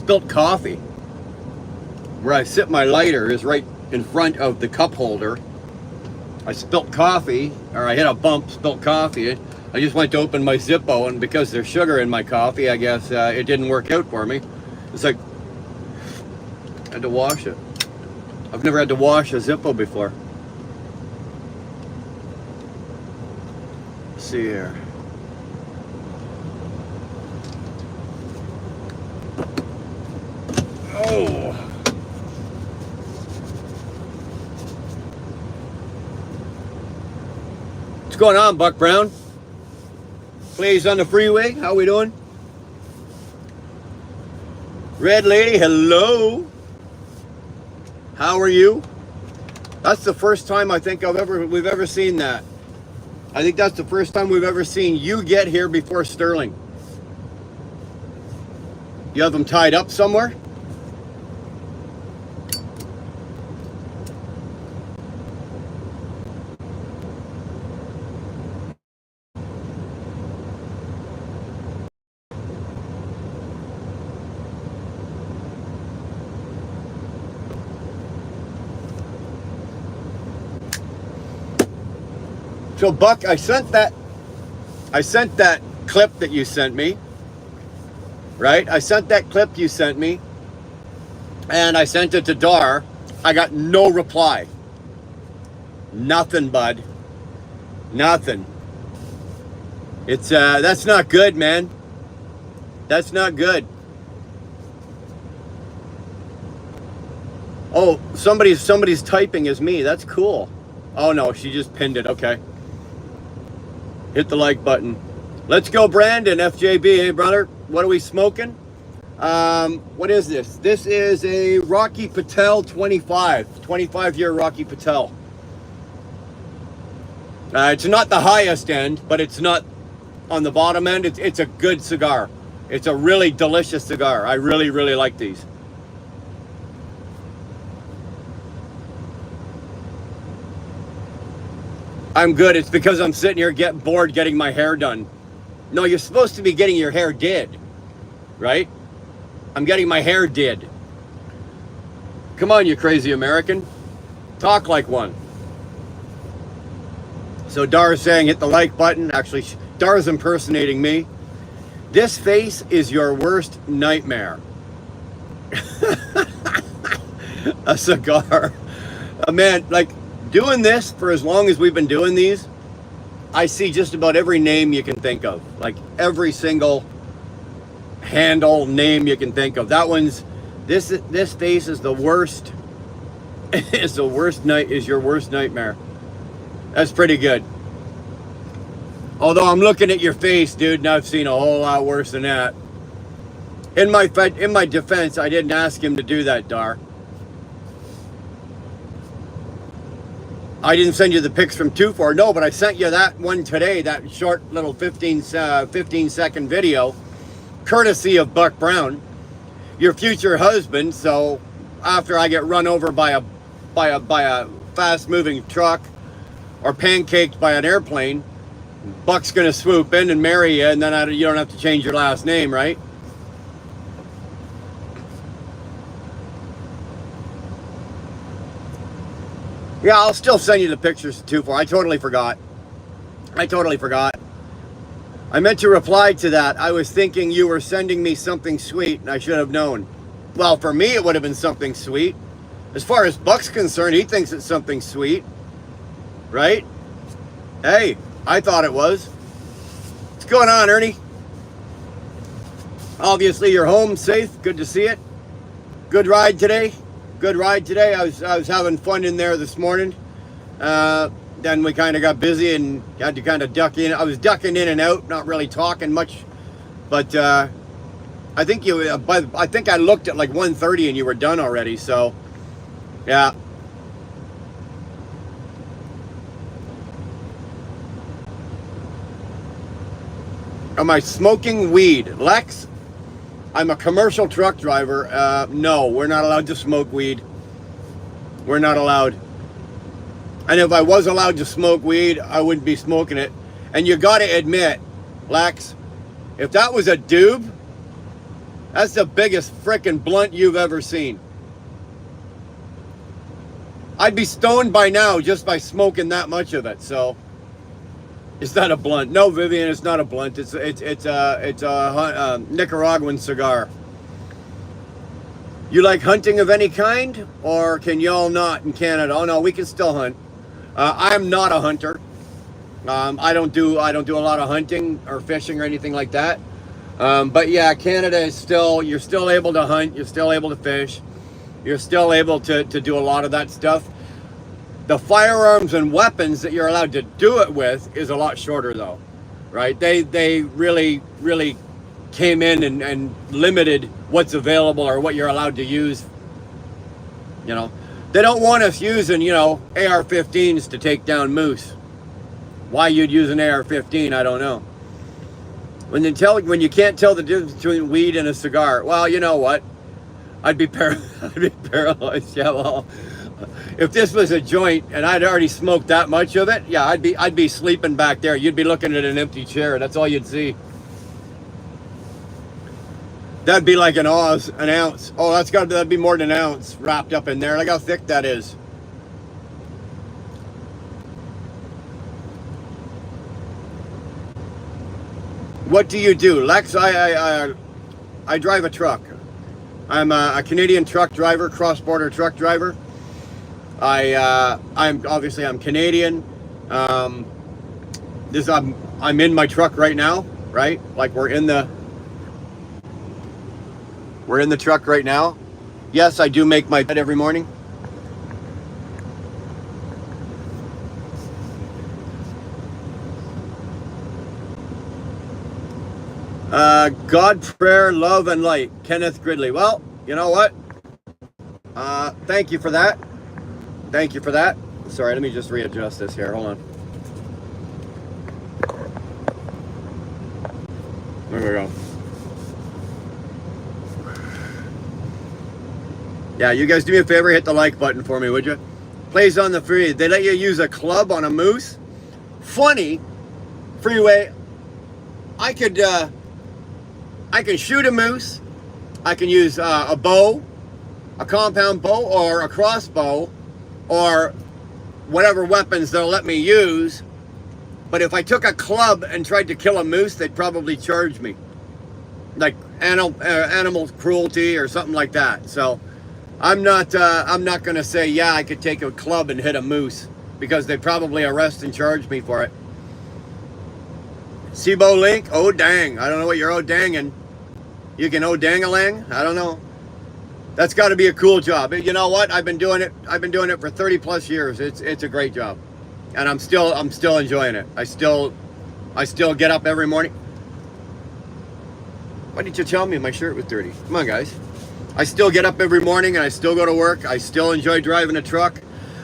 spilt coffee. Where I sit my lighter is right in front of the cup holder. I spilt coffee, or I hit a bump, spilt coffee. I just went to open my Zippo, and because there's sugar in my coffee, I guess it didn't work out for me. It's like, I had to wash it. I've never had to wash a Zippo before. Let's see here. Oh. What's going on, Buck Brown? Plays on the freeway. How we doing? Red Lady, hello. How are you? That's the first time I think we've ever seen that. I think that's the first time we've ever seen you get here before Sterling. You have them tied up somewhere? So Buck, I sent that clip that you sent me, right? I sent that clip you sent me, and I sent it to Dar. I got no reply. Nothing, bud. Nothing. It's that's not good, man. That's not good. Oh, somebody's typing as me. That's cool. Oh no, she just pinned it. Okay. Hit the like button. Let's go, Brandon. FJB, hey brother. What are we smoking? What is this? This is a Rocky Patel 25-year Rocky Patel. It's not the highest end, but it's not on the bottom end. It's a good cigar. It's a really delicious cigar. I really, really like these. I'm good. It's because I'm sitting here getting bored getting my hair done. No, you're supposed to be getting your hair did, right? I'm getting my hair did. Come on, you crazy American. Talk like one. So Dar's saying hit the like button. Actually, Dar's impersonating me. This face is your worst nightmare. A cigar. Man, like, doing this for as long as we've been doing these, I see just about every name you can think of. Like every single handle name you can think of. That one's, this face is the worst. Is your worst nightmare. That's pretty good. Although I'm looking at your face, dude, and I've seen a whole lot worse than that. In my defense, I didn't ask him to do that, Dar. I didn't send you the pics from 2-4. No, but I sent you that one today, that short little 15-second video, courtesy of Buck Brown, your future husband. So after I get run over by a fast-moving truck or pancaked by an airplane, Buck's gonna swoop in and marry you, and then you don't have to change your last name, right? Yeah, I'll still send you the pictures to 2-4. I totally forgot. I meant to reply to that. I was thinking you were sending me something sweet, and I should have known. Well, for me, it would have been something sweet. As far as Buck's concerned, he thinks it's something sweet. Right? Hey, I thought it was. What's going on, Ernie? Obviously, you're home safe. Good to see it. Good ride today. I was having fun in there this morning. Then we kind of got busy and had to kind of duck in. I was ducking in and out, not really talking much. But I think I looked at like 1:30 and you were done already. So, yeah. Am I smoking weed? Lex? I'm a commercial truck driver. No, we're not allowed to smoke weed. We're not allowed. And if I was allowed to smoke weed, I wouldn't be smoking it. And you got to admit, Lex, if that was a doob, That's the biggest frickin' blunt you've ever seen. I'd be stoned by now just by smoking that much of it. So it's not a blunt. No, Vivian, it's not a blunt. It's a Nicaraguan cigar. You like hunting of any kind, or can y'all not in Canada? Oh no, we can still hunt. I'm not a hunter. I don't do a lot of hunting or fishing or anything like that. But yeah, Canada is still, you're still able to hunt, you're still able to fish, you're still able to do a lot of that stuff. The firearms and weapons that you're allowed to do it with is a lot shorter though, right? They really came in and limited what's available or what you're allowed to use. You know, they don't want us using, you know, AR-15s to take down moose. Why you'd use an AR-15, I don't know. When you can't tell the difference between weed and a cigar, well, you know what? I'd be paralyzed. Yeah, well, if this was a joint and I'd already smoked that much of it, yeah, I'd be sleeping back there. You'd be looking at an empty chair. That's all you'd see. That'd be like an ounce. Oh, that'd be more than an ounce wrapped up in there. Look how thick that is. What do you do, Lex? I drive a truck. I'm a Canadian truck driver, cross-border truck driver. I'm Canadian. I'm in my truck right now, right? Like we're in the truck right now. Yes, I do make my bed every morning. God, prayer, love, and light. Kenneth Gridley. Well, you know what? Thank you for that. Thank you for that. Sorry, let me just readjust this here. Hold on. There we go. Yeah, you guys do me a favor, hit the like button for me, would you? Plays on the free. They let you use a club on a moose. Funny, freeway. I can shoot a moose. I can use a bow, a compound bow, or a crossbow, or whatever weapons they'll let me use. But if I took a club and tried to kill a moose, they'd probably charge me, like animal cruelty or something like that. So I'm not going to say, yeah, I could take a club and hit a moose, because they'd probably arrest and charge me for it. Sibo Link, oh dang. I don't know what you're oh danging. You can oh dang-a-lang? I don't know. That's got to be a cool job. You know what? I've been doing it for 30 plus years. It's a great job. And I'm still enjoying it. I still get up every morning. Why didn't you tell me my shirt was dirty? Come on, guys. I still get up every morning and I still go to work. I still enjoy driving a truck.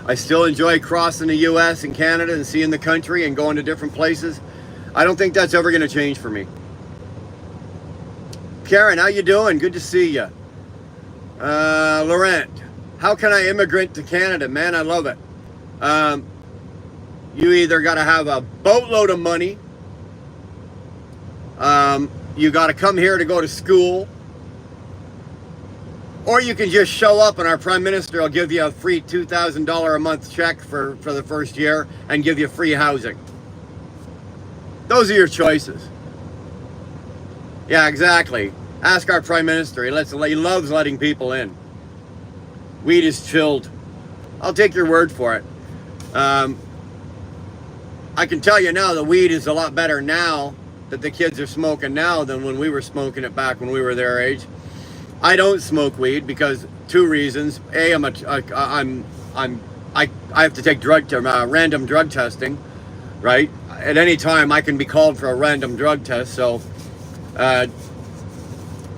I still enjoy crossing the US and Canada and seeing the country and going to different places. I don't think that's ever going to change for me. Karen, how you doing? Good to see you. Laurent, how can I immigrant to Canada? Man, I love it. You either got to have a boatload of money. You got to come here to go to school. Or you can just show up and our Prime Minister will give you a free $2,000 a month check for the first year and give you free housing. Those are your choices. Yeah, exactly. Ask our Prime Minister. He loves letting people in. Weed is chilled. I'll take your word for it. I can tell you now the weed is a lot better now that the kids are smoking now than when we were smoking it back when we were their age. I don't smoke weed because two reasons. A, I have to take random drug testing, right? At any time I can be called for a random drug test. So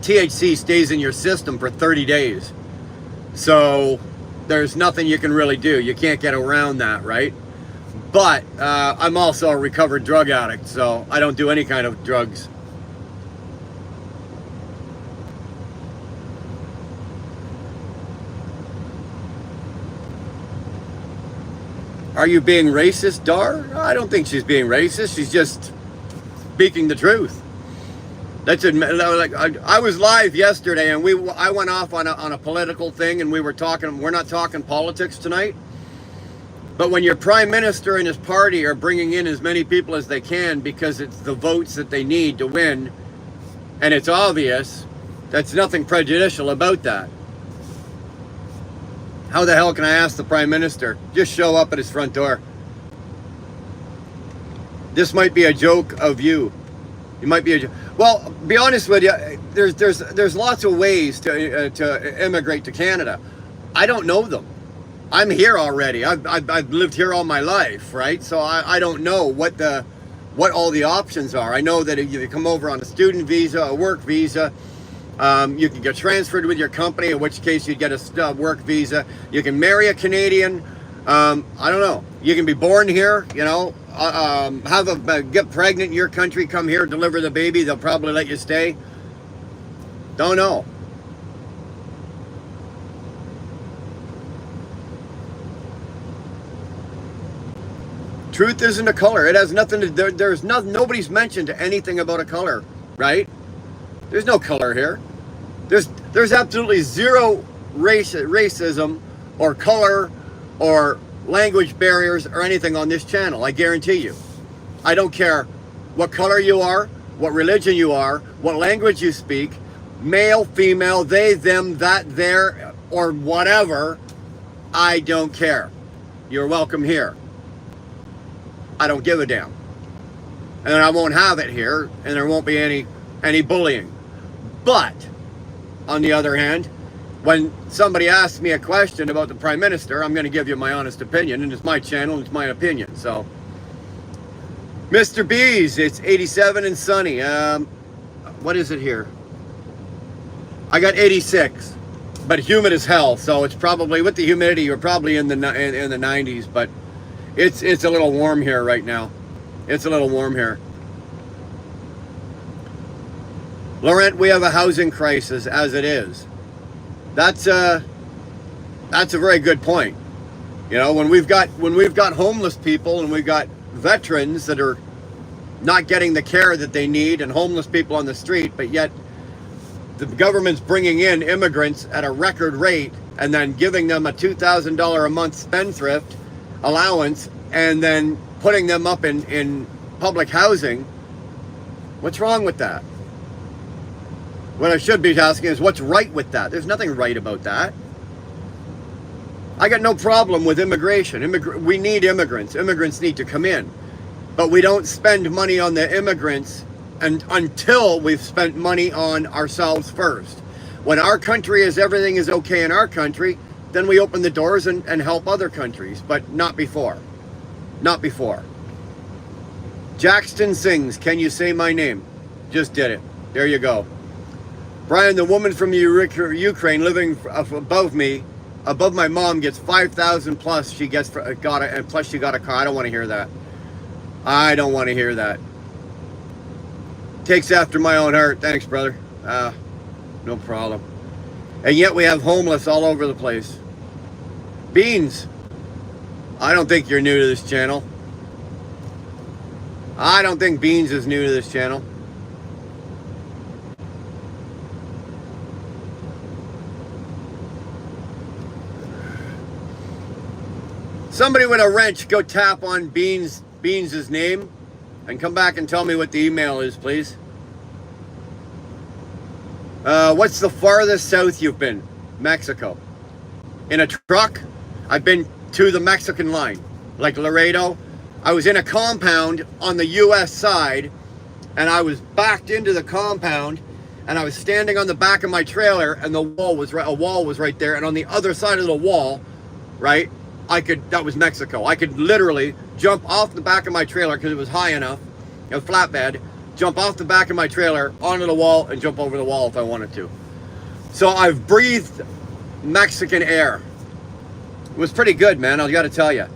THC stays in your system for 30 days. So there's nothing you can really do. You can't get around that, right? But I'm also a recovered drug addict, so I don't do any kind of drugs. Are you being racist, Dar? I don't think she's being racist. She's just speaking the truth. Let's admit, like I was live yesterday, and I went off on a political thing, and we were talking. We're not talking politics tonight, but when your prime minister and his party are bringing in as many people as they can because it's the votes that they need to win, and it's obvious, that's nothing prejudicial about that. How the hell can I ask the prime minister? Just show up at his front door. This might be a joke of you. You might be a joke. Well, be honest with you. There's lots of ways to immigrate to Canada. I don't know them. I'm here already. I've lived here all my life, right? So I don't know what all the options are. I know that if you come over on a student visa, a work visa, you can get transferred with your company, in which case you'd get a work visa. You can marry a Canadian. I don't know. You can be born here, you know, get pregnant in your country, come here, deliver the baby. They'll probably let you stay. Don't know. Truth isn't a color. It has nothing to do. Nobody's mentioned anything about a color, right? There's no color here. There's absolutely zero racism or color or language barriers or anything on this channel. I guarantee you. I don't care what color you are, what religion you are, what language you speak, male, female, they, them, that, their, or whatever. I don't care. You're welcome here. I don't give a damn. And I won't have it here, and there won't be any bullying. But on the other hand, when somebody asks me a question about the Prime Minister, I'm going to give you my honest opinion, and it's my channel, and it's my opinion. So, Mr. B's, it's 87 and sunny. What is it here? I got 86, but humid as hell. So it's probably, with the humidity, you're probably in the 90s. But it's a little warm here right now. It's a little warm here. Laurent, we have a housing crisis as it is. That's a very good point. You know, when we've got homeless people and we've got veterans that are not getting the care that they need, and homeless people on the street, but yet the government's bringing in immigrants at a record rate and then giving them a $2,000 a month spendthrift allowance and then putting them up in public housing. What's wrong with that? What I should be asking is, what's right with that? There's nothing right about that. I got no problem with immigration. We need immigrants. Immigrants need to come in. But we don't spend money on the immigrants until we've spent money on ourselves first. When our country everything is okay in our country, then we open the doors and help other countries, but not before. Not before. Jackson sings, "Can You Say My Name?" Just did it. There you go. Brian, the woman from Ukraine living above me, above my mom, gets 5,000 plus. She got and plus she got a car. I don't want to hear that. I don't want to hear that. Takes after my own heart. Thanks, brother. No problem. And yet we have homeless all over the place. Beans, I don't think you're new to this channel. I don't think Beans is new to this channel. Somebody with a wrench, go tap on Beans' name and come back and tell me what the email is, please. What's the farthest south you've been? Mexico. In a truck? I've been to the Mexican line, like Laredo. I was in a compound on the US side, and I was backed into the compound, and I was standing on the back of my trailer, and a wall was right there, and on the other side of the wall, right, that was Mexico. I could literally jump off the back of my trailer because it was high enough, a flatbed, jump off the back of my trailer onto the wall and jump over the wall if I wanted to. So I've breathed Mexican air. It was pretty good, man, I gotta tell you.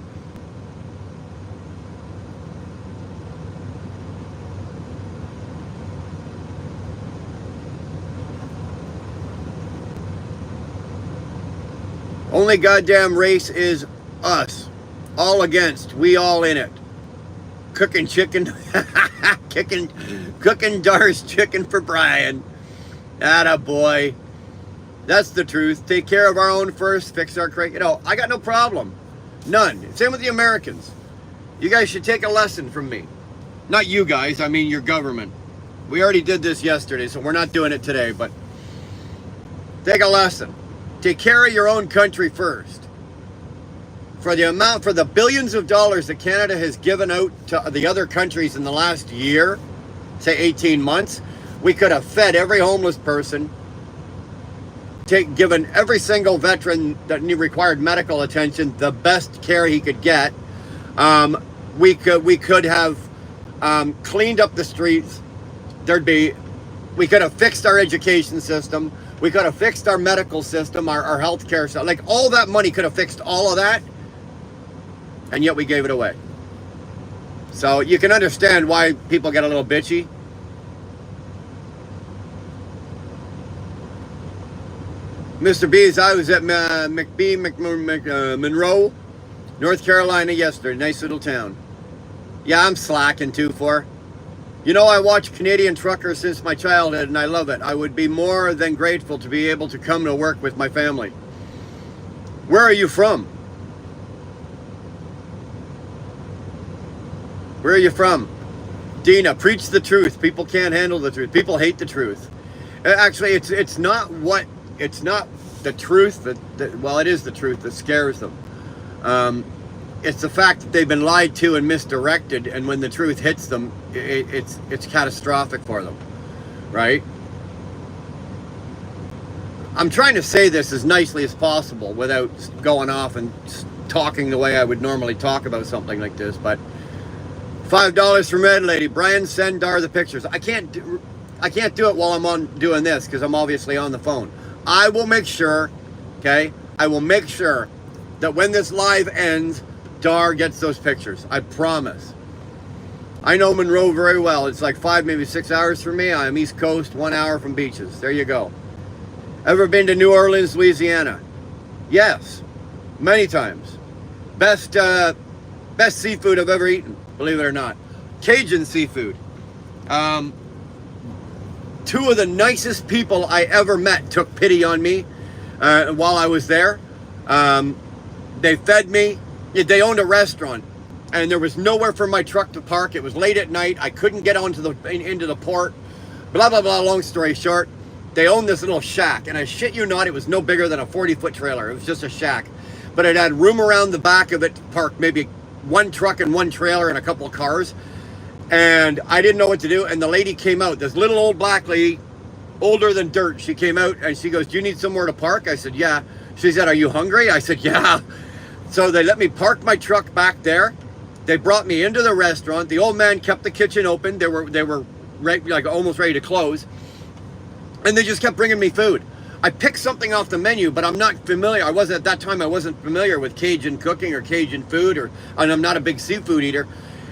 Only goddamn race is us. All against. We all in it. cooking chicken, cooking Dar's chicken for Brian. Atta boy. That's the truth. Take care of our own first, fix our crate. You know, I got no problem. None. Same with the Americans. You guys should take a lesson from me. Not you guys, I mean your government. We already did this yesterday, so we're not doing it today, but take a lesson. Take care of your own country first. For the billions of dollars that Canada has given out to the other countries in the last year, say 18 months, we could have fed every homeless person, given every single veteran that required medical attention the best care he could get. We could have cleaned up the streets. We could have fixed our education system. We could have fixed our medical system, our healthcare system. Like, all that money could have fixed all of that, and yet we gave it away. So you can understand why people get a little bitchy. Mr. B's, I was at Monroe, North Carolina yesterday. Nice little town. Yeah, I'm slacking too for. You know, I watched Canadian truckers since my childhood, and I love it. I would be more than grateful to be able to come to work with my family. Where are you from? Where are you from? Dina, preach the truth. People can't handle the truth. People hate the truth. Actually, it's not the truth well, it is the truth that scares them. It's the fact that they've been lied to and misdirected, and when the truth hits them, it's catastrophic for them, right? I'm trying to say this as nicely as possible without going off and talking the way I would normally talk about something like this, but $5 from Red Lady. Brian, send Dar the pictures. I can't do it while I'm doing this because I'm obviously on the phone. I will make sure, okay? I will make sure that when this live ends, Dar gets those pictures. I promise. I know Monroe very well. It's like 5, maybe 6 hours from me. I'm East Coast, 1 hour from beaches. There you go. Ever been to New Orleans, Louisiana? Yes, many times. Best seafood I've ever eaten, believe it or not. Cajun seafood. 2 of the nicest people I ever met took pity on me while I was there. They fed me. They owned a restaurant, and there was nowhere for my truck to park. It was late at night. I couldn't get into the port. Blah, blah, blah. Long story short, they owned this little shack, and I shit you not, it was no bigger than a 40-foot trailer. It was just a shack. But it had room around the back of it to park maybe 1 truck and 1 trailer and a couple of cars. And I didn't know what to do. And the lady came out, this little old black lady, older than dirt. She came out and she goes, "Do you need somewhere to park?" I said, "Yeah." She said, "Are you hungry?" I said, "Yeah." So they let me park my truck back there. They brought me into the restaurant. The old man kept the kitchen open. They were like almost ready to close. And they just kept bringing me food. I picked something off the menu, but I'm not familiar. At that time, I wasn't familiar with Cajun cooking or Cajun food, and I'm not a big seafood eater.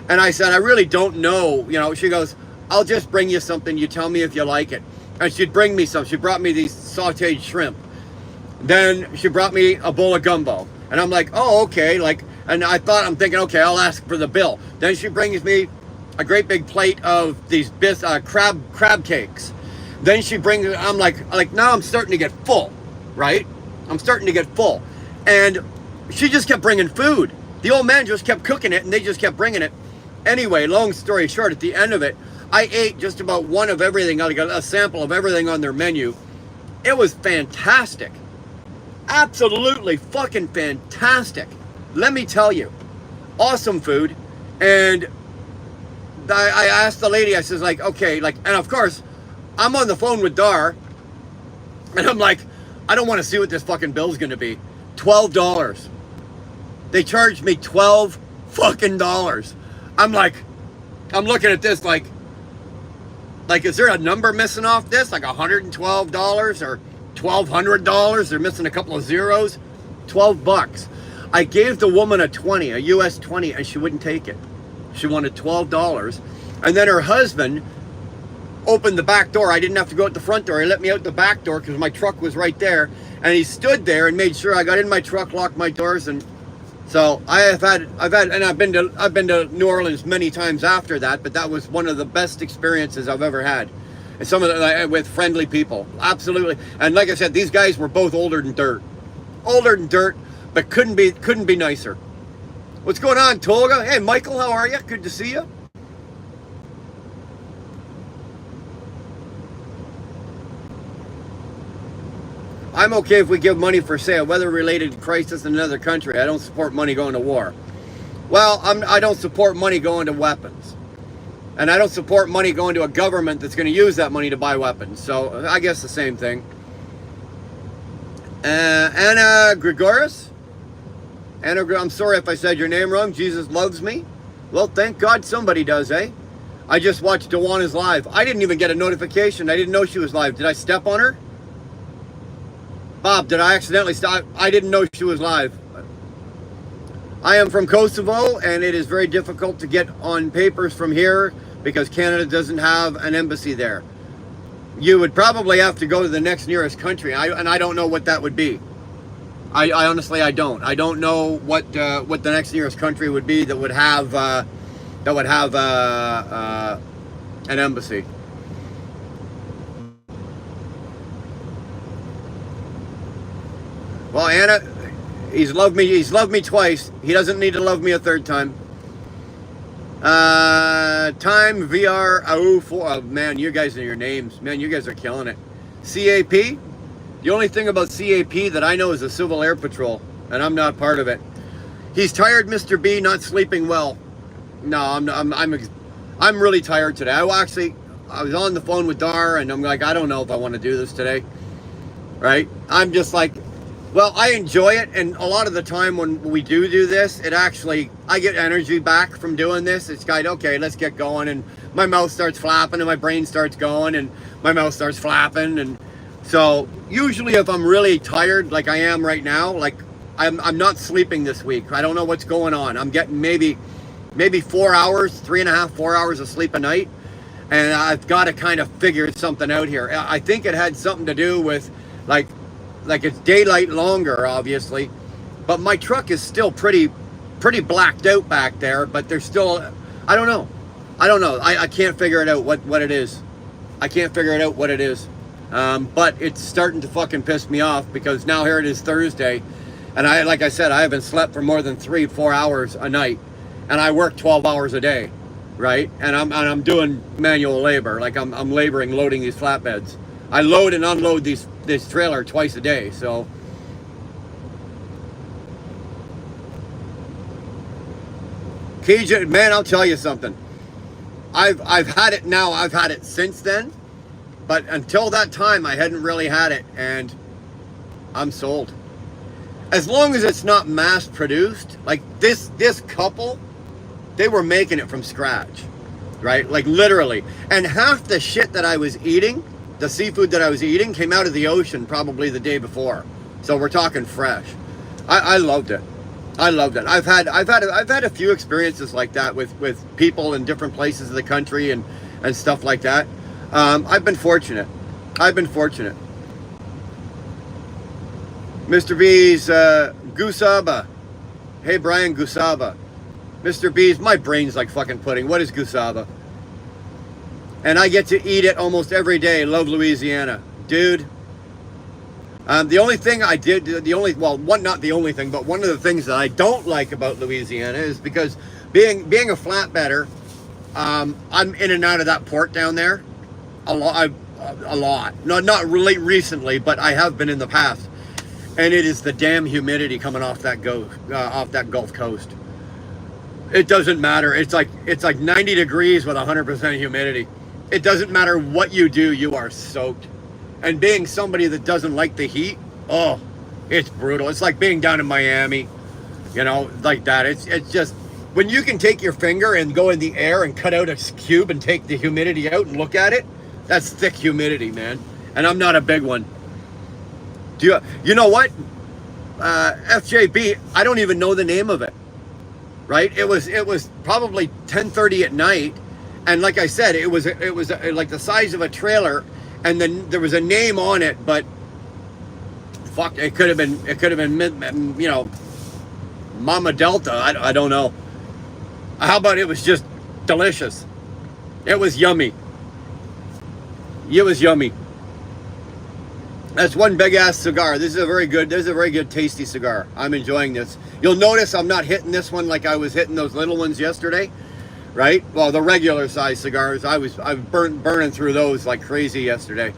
And I said, "I really don't know." You know, she goes, "I'll just bring you something. You tell me if you like it." And she'd bring me some. She brought me these sauteed shrimp. Then she brought me a bowl of gumbo. And I'm like, "Oh, okay." And I'm thinking, okay, I'll ask for the bill. Then she brings me a great big plate of these crab cakes. Then she brings, I'm like, now I'm starting to get full, right? I'm starting to get full. And she just kept bringing food. The old man just kept cooking it, and they just kept bringing it. Anyway, long story short, at the end of it, I ate just about one of everything, like a sample of everything on their menu. It was fantastic. Absolutely fucking fantastic. Let me tell you. Awesome food. And I asked the lady, I says, like, okay, and of course, I'm on the phone with Dar, and I'm like, I don't want to see what this fucking bill's gonna be. $12. They charged me $12 fucking dollars. I'm looking at this like, is there a number missing off this? Like $112 or $1,200? They're missing a couple of zeros. $12. I gave the woman a US 20, and she wouldn't take it. She wanted $12. And then her husband opened the back door. I didn't have to go out the front door. He let me out the back door because my truck was right there. And he stood there and made sure I got in my truck, locked my doors, and So I've been to New Orleans many times after that, but that was one of the best experiences I've ever had. And some of the, with friendly people, absolutely. And like I said, these guys were both older than dirt, but couldn't be nicer. What's going on, Tolga? Hey, Michael, how are you? Good to see you. I'm okay if we give money for, say, a weather-related crisis in another country. I don't support money going to war. Well, I don't support money going to weapons. And I don't support money going to a government that's going to use that money to buy weapons. So I guess the same thing. Anna Gregoris? Anna, I'm sorry if I said your name wrong. Jesus loves me. Well, thank God somebody does, eh? I just watched Dewana's live. I didn't even get a notification. I didn't know she was live. Did I step on her? Bob, did I accidentally stop? I didn't know she was live. I am from Kosovo, and it is very difficult to get on papers from here because Canada doesn't have an embassy there. You would probably have to go to the next nearest country, and I don't know what that would be. I honestly, I don't. I don't know what the next nearest country would be that would have an embassy. Well, Anna, he's loved me twice. He doesn't need to love me a third time. Time VR for man, you guys and your names. Man, you guys are killing it. CAP? The only thing about CAP that I know is the Civil Air Patrol, and I'm not part of it. He's tired, Mr. B, not sleeping well. No, I'm really tired today. I was on the phone with Dar, and I'm like, I don't know if I want to do this today. Right? I'm just like, well, I enjoy it, and a lot of the time when we do this, I get energy back from doing this. It's kind of, okay, let's get going, and my mouth starts flapping, and my brain starts going, and my mouth starts flapping, and so usually if I'm really tired, like I am right now, like I'm not sleeping this week. I don't know what's going on. I'm getting maybe 4 hours, 3.5, 4 hours of sleep a night, and I've got to kind of figure something out here. I think it had something to do with like it's daylight longer, obviously, but my truck is still pretty blacked out back there, but there's still, I don't know. I can't figure it out what it is. I can't figure it out what it is. But it's starting to fucking piss me off because now here it is Thursday, and like I said, I haven't slept for more than 3-4 hours a night, and I work 12 hours a day, right? And I'm doing manual labor, like I'm laboring loading these flatbeds. I load and unload this trailer twice a day, so. Cajun, man, I'll tell you something. I've had it now. I've had it since then. But until that time, I hadn't really had it, and I'm sold. As long as it's not mass produced, like this couple, they were making it from scratch, right? Like literally. And half the shit that I was eating, the seafood that I was eating, came out of the ocean probably the day before. So we're talking fresh. I loved it. I loved it. I've had a few experiences like that with people in different places of the country and stuff like that. I've been fortunate. Mr. B's Gusaba. Hey, Brian Gusaba. Mr. B's, my brain's like fucking pudding. What is Gusaba? And I get to eat it almost every day. Love Louisiana. Dude. The only thing I did, not the only thing, but one of the things that I don't like about Louisiana is because being a flatbedder, I'm in and out of that port down there. A lot. Not really recently, but I have been in the past. And it is the damn humidity coming off that Gulf Coast. It doesn't matter. It's like 90 degrees with 100% humidity. It doesn't matter what you do, you are soaked. And being somebody that doesn't like the heat, oh, it's brutal. It's like being down in Miami, like that. It's just, when you can take your finger and go in the air and cut out a cube and take the humidity out and look at it, that's thick humidity, man. And I'm not a big one. You know what? FJB, I don't even know the name of it. Right? It was probably 10:30 at night, and like I said, it was like the size of a trailer, and then there was a name on it, but fuck, it could have been Mama Delta. I don't know. How about it was just delicious? It was yummy. It was yummy. That's one big ass cigar. This is a very good tasty cigar. I'm enjoying this. You'll notice I'm not hitting this one like I was hitting those little ones yesterday, right? Well, the regular size cigars, I was burning through those like crazy yesterday.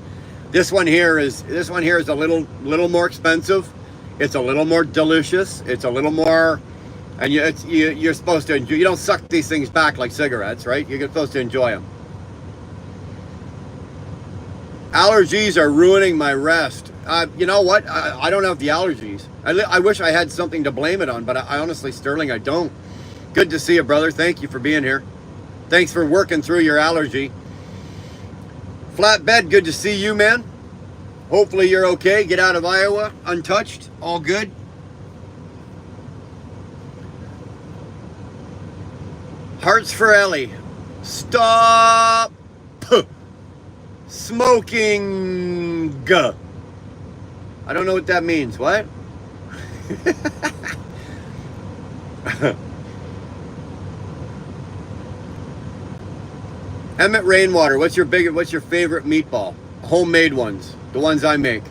This one here is a little more expensive. It's a little more delicious. It's a little more, and you're supposed to enjoy. You don't suck these things back like cigarettes, right? You're supposed to enjoy them. Allergies are ruining my rest. You know what? I don't have the allergies. I wish I had something to blame it on, but I honestly, Sterling, I don't. Good to see you, brother. Thank you for being here. Thanks for working through your allergy. Flatbed, good to see you, man. Hopefully you're okay. Get out of Iowa untouched. All good. Hearts for Ellie. Stop smoking. I don't know what that means. What? Emmett Rainwater, what's your favorite meatball? Homemade ones, the ones I make,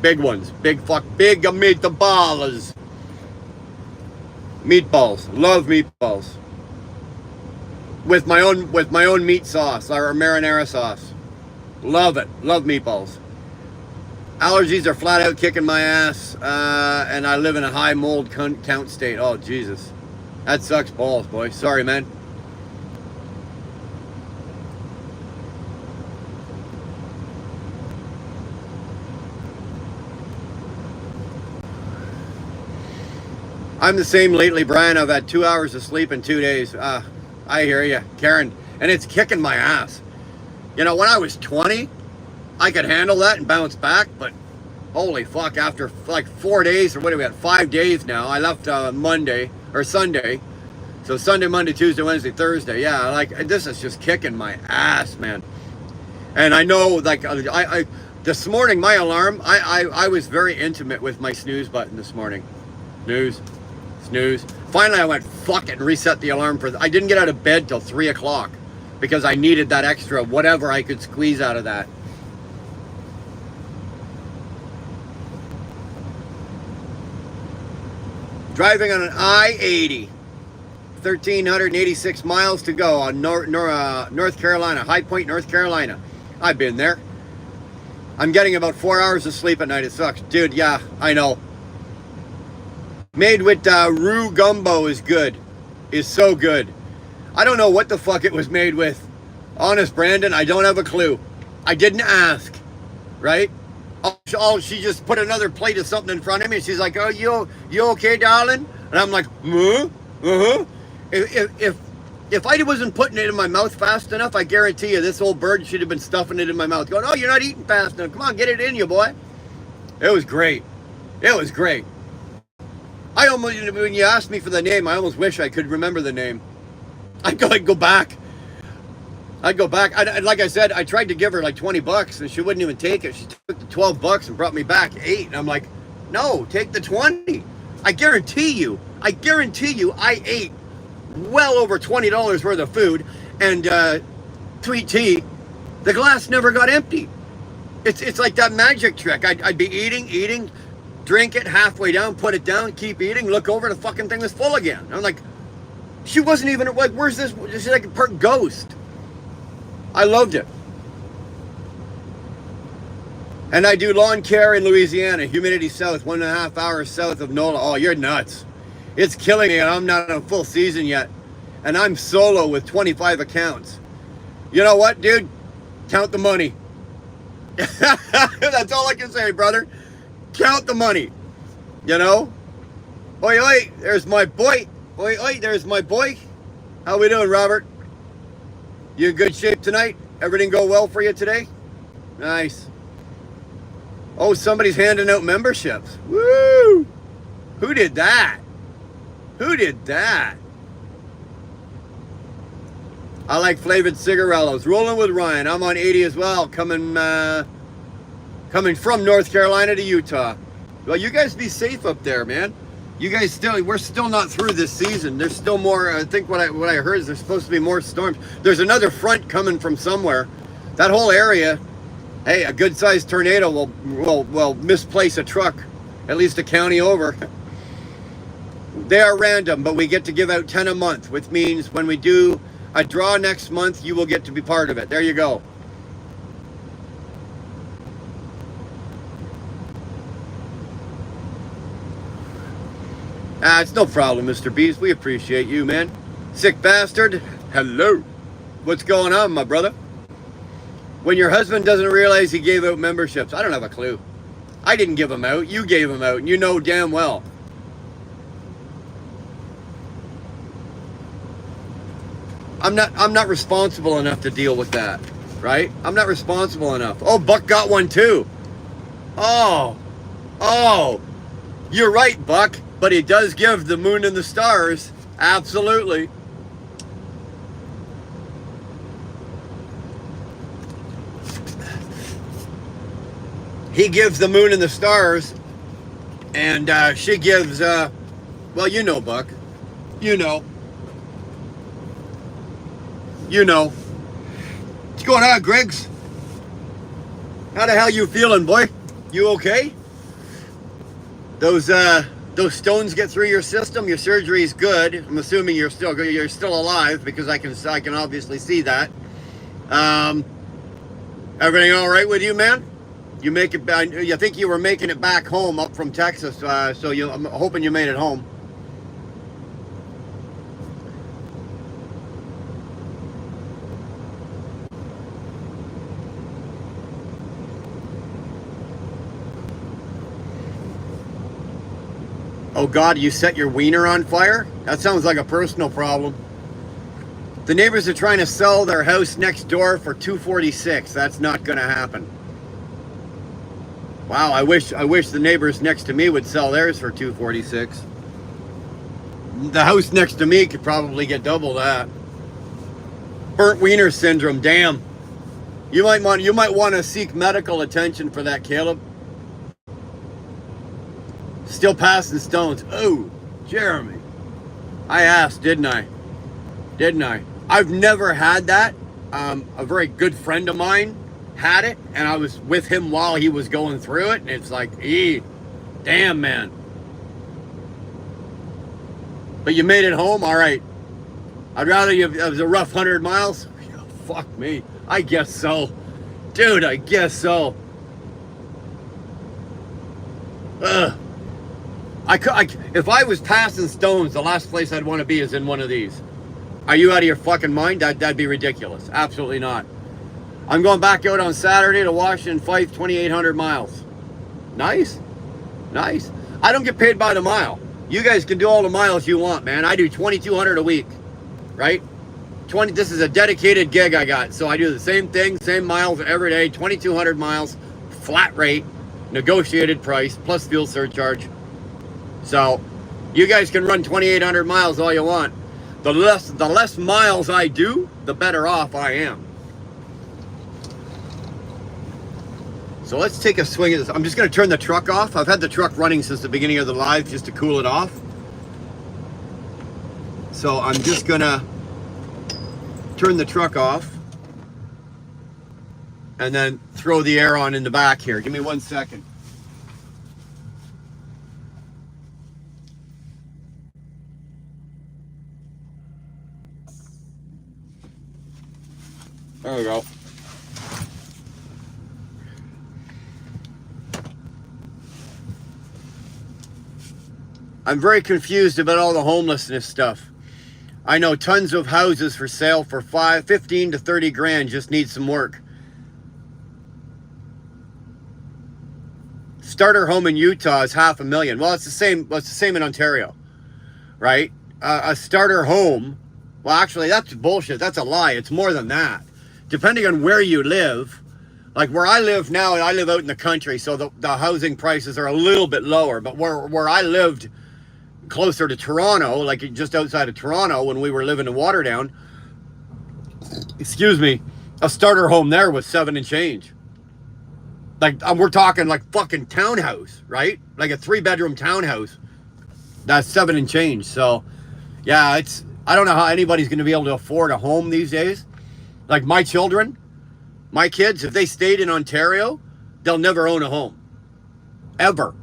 big ones, big meatballs. Meatballs, love meatballs. With my own meat sauce or marinara sauce, love it. Love meatballs. Allergies are flat out kicking my ass, and I live in a high mold count state. Oh Jesus, that sucks balls, boy. Sorry, man. I'm the same lately, Brian. I've had 2 hours of sleep in 2 days. I hear you, Karen. And it's kicking my ass. You know, when I was 20, I could handle that and bounce back. But holy fuck, after like 4 days, or what do we have, 5 days now. I left Monday or Sunday. So Sunday, Monday, Tuesday, Wednesday, Thursday. Yeah, like this is just kicking my ass, man. And I know, like, I this morning, my alarm, I was very intimate with my snooze button this morning. Snooze. Finally, I went, fuck it, and reset the alarm I didn't get out of bed till 3 o'clock because I needed that extra whatever I could squeeze out of that. Driving on an I-80, 1,386 miles to go on North Carolina, High Point, North Carolina. I've been there. I'm getting about 4 hours of sleep at night. It sucks. Dude, yeah, I know. Made with roux gumbo is good. Is so good. I don't know what the fuck it was made with. Honest, Brandon, I don't have a clue. I didn't ask. Right? Oh, she just put another plate of something in front of me. She's like, oh, you okay, darling? And I'm like, uh-huh. If I wasn't putting it in my mouth fast enough, I guarantee you this old bird should have been stuffing it in my mouth. Going, oh, you're not eating fast enough. Come on, get it in you, boy. It was great. It was great. I almost, when you asked me for the name, I almost wish I could remember the name. I'd go back. Like I said, I tried to give her like $20 and she wouldn't even take it. She took the $12 and brought me back 8. And I'm like, no, take the 20. I guarantee you, I ate well over $20 worth of food and sweet tea. The glass never got empty. It's like that magic trick. I'd be eating, drink it halfway down, put it down, keep eating, look over, the fucking thing was full again. I'm like, she wasn't even like, where's this? She's like a part ghost. I loved it. And I do lawn care in Louisiana, humidity south, 1.5 hours south of NOLA. Oh, you're nuts. It's killing me and I'm not on full season yet. And I'm solo with 25 accounts. You know what, dude? Count the money. That's all I can say, brother. Count the money. You know? Oi, there's my boy. Oi, there's my boy. How we doing, Robert? You in good shape tonight? Everything go well for you today? Nice. Oh, somebody's handing out memberships. Woo! Who did that? I like flavored cigarellos. Rolling with Ryan. I'm on 80 as well. Coming from North Carolina to Utah. Well, you guys be safe up there, man. You guys we're still not through this season. There's still more. I think what I heard is there's supposed to be more storms. There's another front coming from somewhere. That whole area, hey, a good sized tornado will misplace a truck, at least a county over. They are random, but we get to give out 10 a month, which means when we do a draw next month, you will get to be part of it. There you go. It's no problem, Mr. Beast. We appreciate you, man. Sick bastard. Hello. What's going on, my brother? When your husband doesn't realize he gave out memberships. I don't have a clue. I didn't give them out. You gave them out, and you know damn well. I'm not responsible enough to deal with that, right? I'm not responsible enough. Oh, Buck got one too. Oh, you're right, Buck. But he does give the moon and the stars. Absolutely. He gives the moon and the stars. And she gives, well, you know, Buck. You know. You know. What's going on, Griggs? How the hell you feeling, boy? You okay? Those stones get through your system. Your surgery is good. I'm assuming you're still alive because I can obviously see that. Everything all right with you, man? You make it. You think you were making it back home up from Texas? So I'm hoping you made it home. Oh God, you set your wiener on fire? That sounds like a personal problem. The neighbors are trying to sell their house next door for $246. That's not gonna happen. Wow, I wish the neighbors next to me would sell theirs for $246. The house next to me could probably get double that. Burnt wiener syndrome, damn. You might want to seek medical attention for that, Caleb. Still passing stones. Oh, Jeremy. I asked, didn't I? I've never had that. A very good friend of mine had it, and I was with him while he was going through it, and it's like, damn, man. But you made it home? All right. I'd rather it was a rough 100 miles. Fuck me. I guess so. Dude, I guess so. Ugh. If I was passing stones, the last place I'd want to be is in one of these. Are you out of your fucking mind? That'd be ridiculous. Absolutely not. I'm going back out on Saturday to Washington Fife, 2,800 miles. Nice. I don't get paid by the mile. You guys can do all the miles you want, man. I do 2,200 a week, right? This is a dedicated gig I got. So I do the same thing, same miles every day, 2,200 miles, flat rate, negotiated price, plus fuel surcharge. So you guys can run 2,800 miles all you want. The less miles I do, the better off I am. So let's take a swing at this. I'm just going to turn the truck off. I've had the truck running since the beginning of the live just to cool it off. So I'm just going to turn the truck off and then throw the air on in the back here. Give me 1 second. There we go. I'm very confused about all the homelessness stuff. I know tons of houses for sale for 15 to 30 grand, just need some work. Starter home in Utah is $500,000. Well, it's the same in Ontario, right? A starter home, well, actually, that's bullshit. That's a lie. It's more than that. Depending on where you live, like where I live now, I live out in the country, so the housing prices are a little bit lower. But where I lived closer to Toronto, like just outside of Toronto when we were living in Waterdown, excuse me, a starter home there was 7 and change. Like we're talking like fucking townhouse, right? Like a 3-bedroom townhouse. That's 7 and change. So, yeah, I don't know how anybody's going to be able to afford a home these days. Like my children, my kids, if they stayed in Ontario, they'll never own a home. Ever.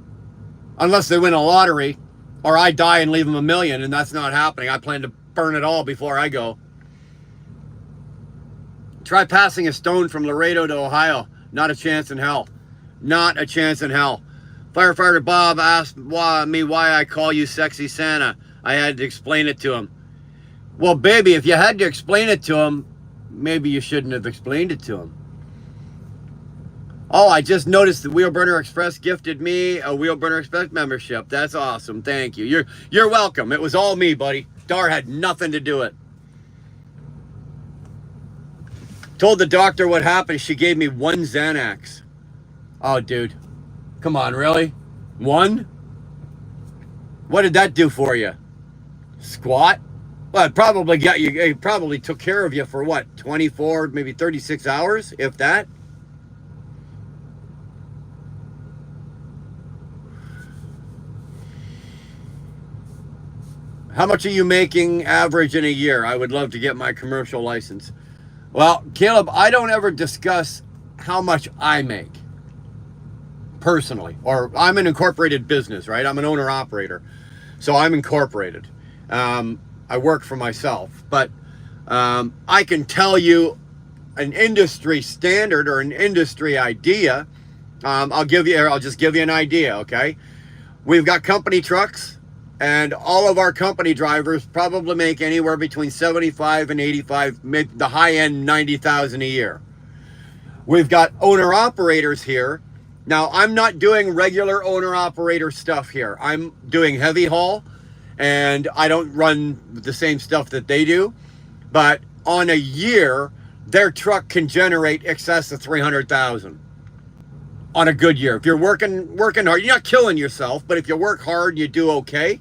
Unless they win a lottery or I die and leave them $1 million, and that's not happening. I plan to burn it all before I go. Try passing a stone from Laredo to Ohio. Not a chance in hell. Not a chance in hell. Firefighter Bob asked me why I call you Sexy Santa. I had to explain it to him. Well, baby, if you had to explain it to him, maybe you shouldn't have explained it to him. Oh, I just noticed the Wheel Burner Express gifted me a Wheel Burner Express membership. That's awesome. Thank you. You're welcome. It was all me, buddy. Dar had nothing to do with it. Told the doctor what happened. She gave me 1 Xanax. Oh, dude. Come on, really? 1? What did that do for you? Squat? Well, it probably got you. It probably took care of you for what? 24, maybe 36 hours, if that. How much are you making average in a year? I would love to get my commercial license. Well, Caleb, I don't ever discuss how much I make personally, or I'm an incorporated business, right? I'm an owner operator, so I'm incorporated. I work for myself, but I can tell you an industry standard or an industry idea. I'll just give you an idea, okay? We've got company trucks, and all of our company drivers probably make anywhere between 75 and 85, maybe the high end 90,000 a year. We've got owner operators here. Now, I'm not doing regular owner operator stuff here. I'm doing heavy haul, and I don't run the same stuff that they do. But on a year, their truck can generate excess of 300,000 on a good year. If you're working hard, you're not killing yourself, but if you work hard, you do okay.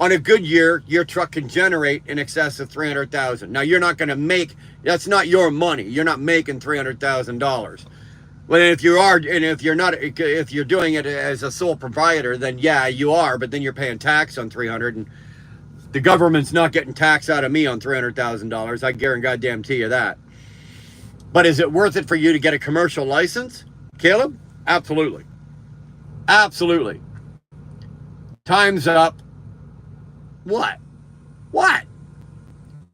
On a good year, your truck can generate in excess of 300,000. Now, you're not going to make, that's not your money. You're not making $300,000. Well, if you are, and if you're not, if you're doing it as a sole proprietor, then yeah, you are, but then you're paying tax on 300, and the government's not getting tax out of me on $300,000. I guarantee you that. But is it worth it for you to get a commercial license, Caleb? Absolutely. Absolutely. Time's up. What?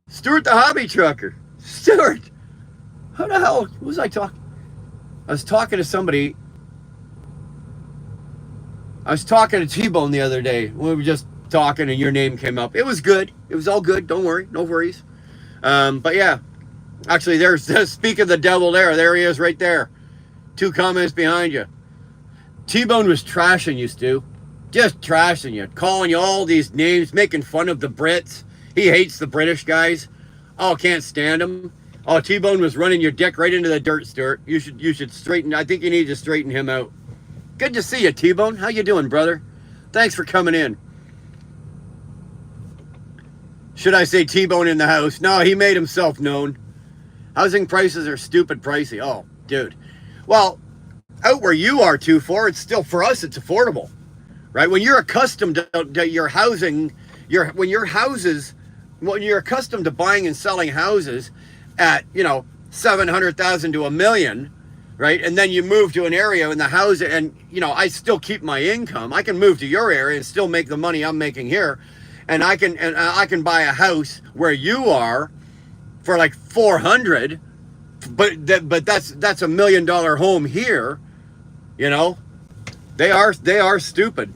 Stuart the hobby trucker. Stuart. How the hell was I talking? I was talking to somebody. I was talking to T-Bone the other day. We were just talking and your name came up. It was good. It was all good. Don't worry. No worries. But yeah. Actually, there's speak of the devil there. There he is right there. 2 comments behind you. T-Bone was trashing you, Stu. Just trashing you. Calling you all these names. Making fun of the Brits. He hates the British guys. Oh, can't stand them. Oh, T-Bone was running your dick right into the dirt, Stuart. You should straighten. I think you need to straighten him out. Good to see you, T-Bone. How you doing, brother? Thanks for coming in. Should I say T-Bone in the house? No, he made himself known. Housing prices are stupid pricey. Oh, dude. Well, out where you are, 2-4, it's still, for us, it's affordable, right? When you're accustomed to your housing, when you're accustomed to buying and selling houses at, $700,000 to $1 million, right? And then you move to an area in the house, and I still keep my income. I can move to your area and still make the money I'm making here, and I can buy a house where you are for like 400, but that's $1 million home here. They are stupid.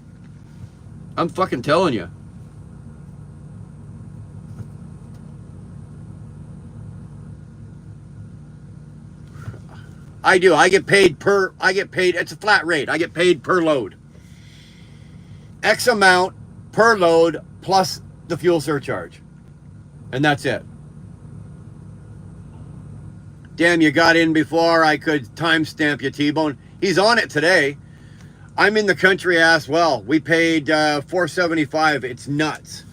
I'm fucking telling you. I do. I get paid, it's a flat rate. I get paid per load. X amount per load plus the fuel surcharge. And that's it. Damn, you got in before I could timestamp you, T-Bone. He's on it today. I'm in the country as well. We paid $475. It's nuts.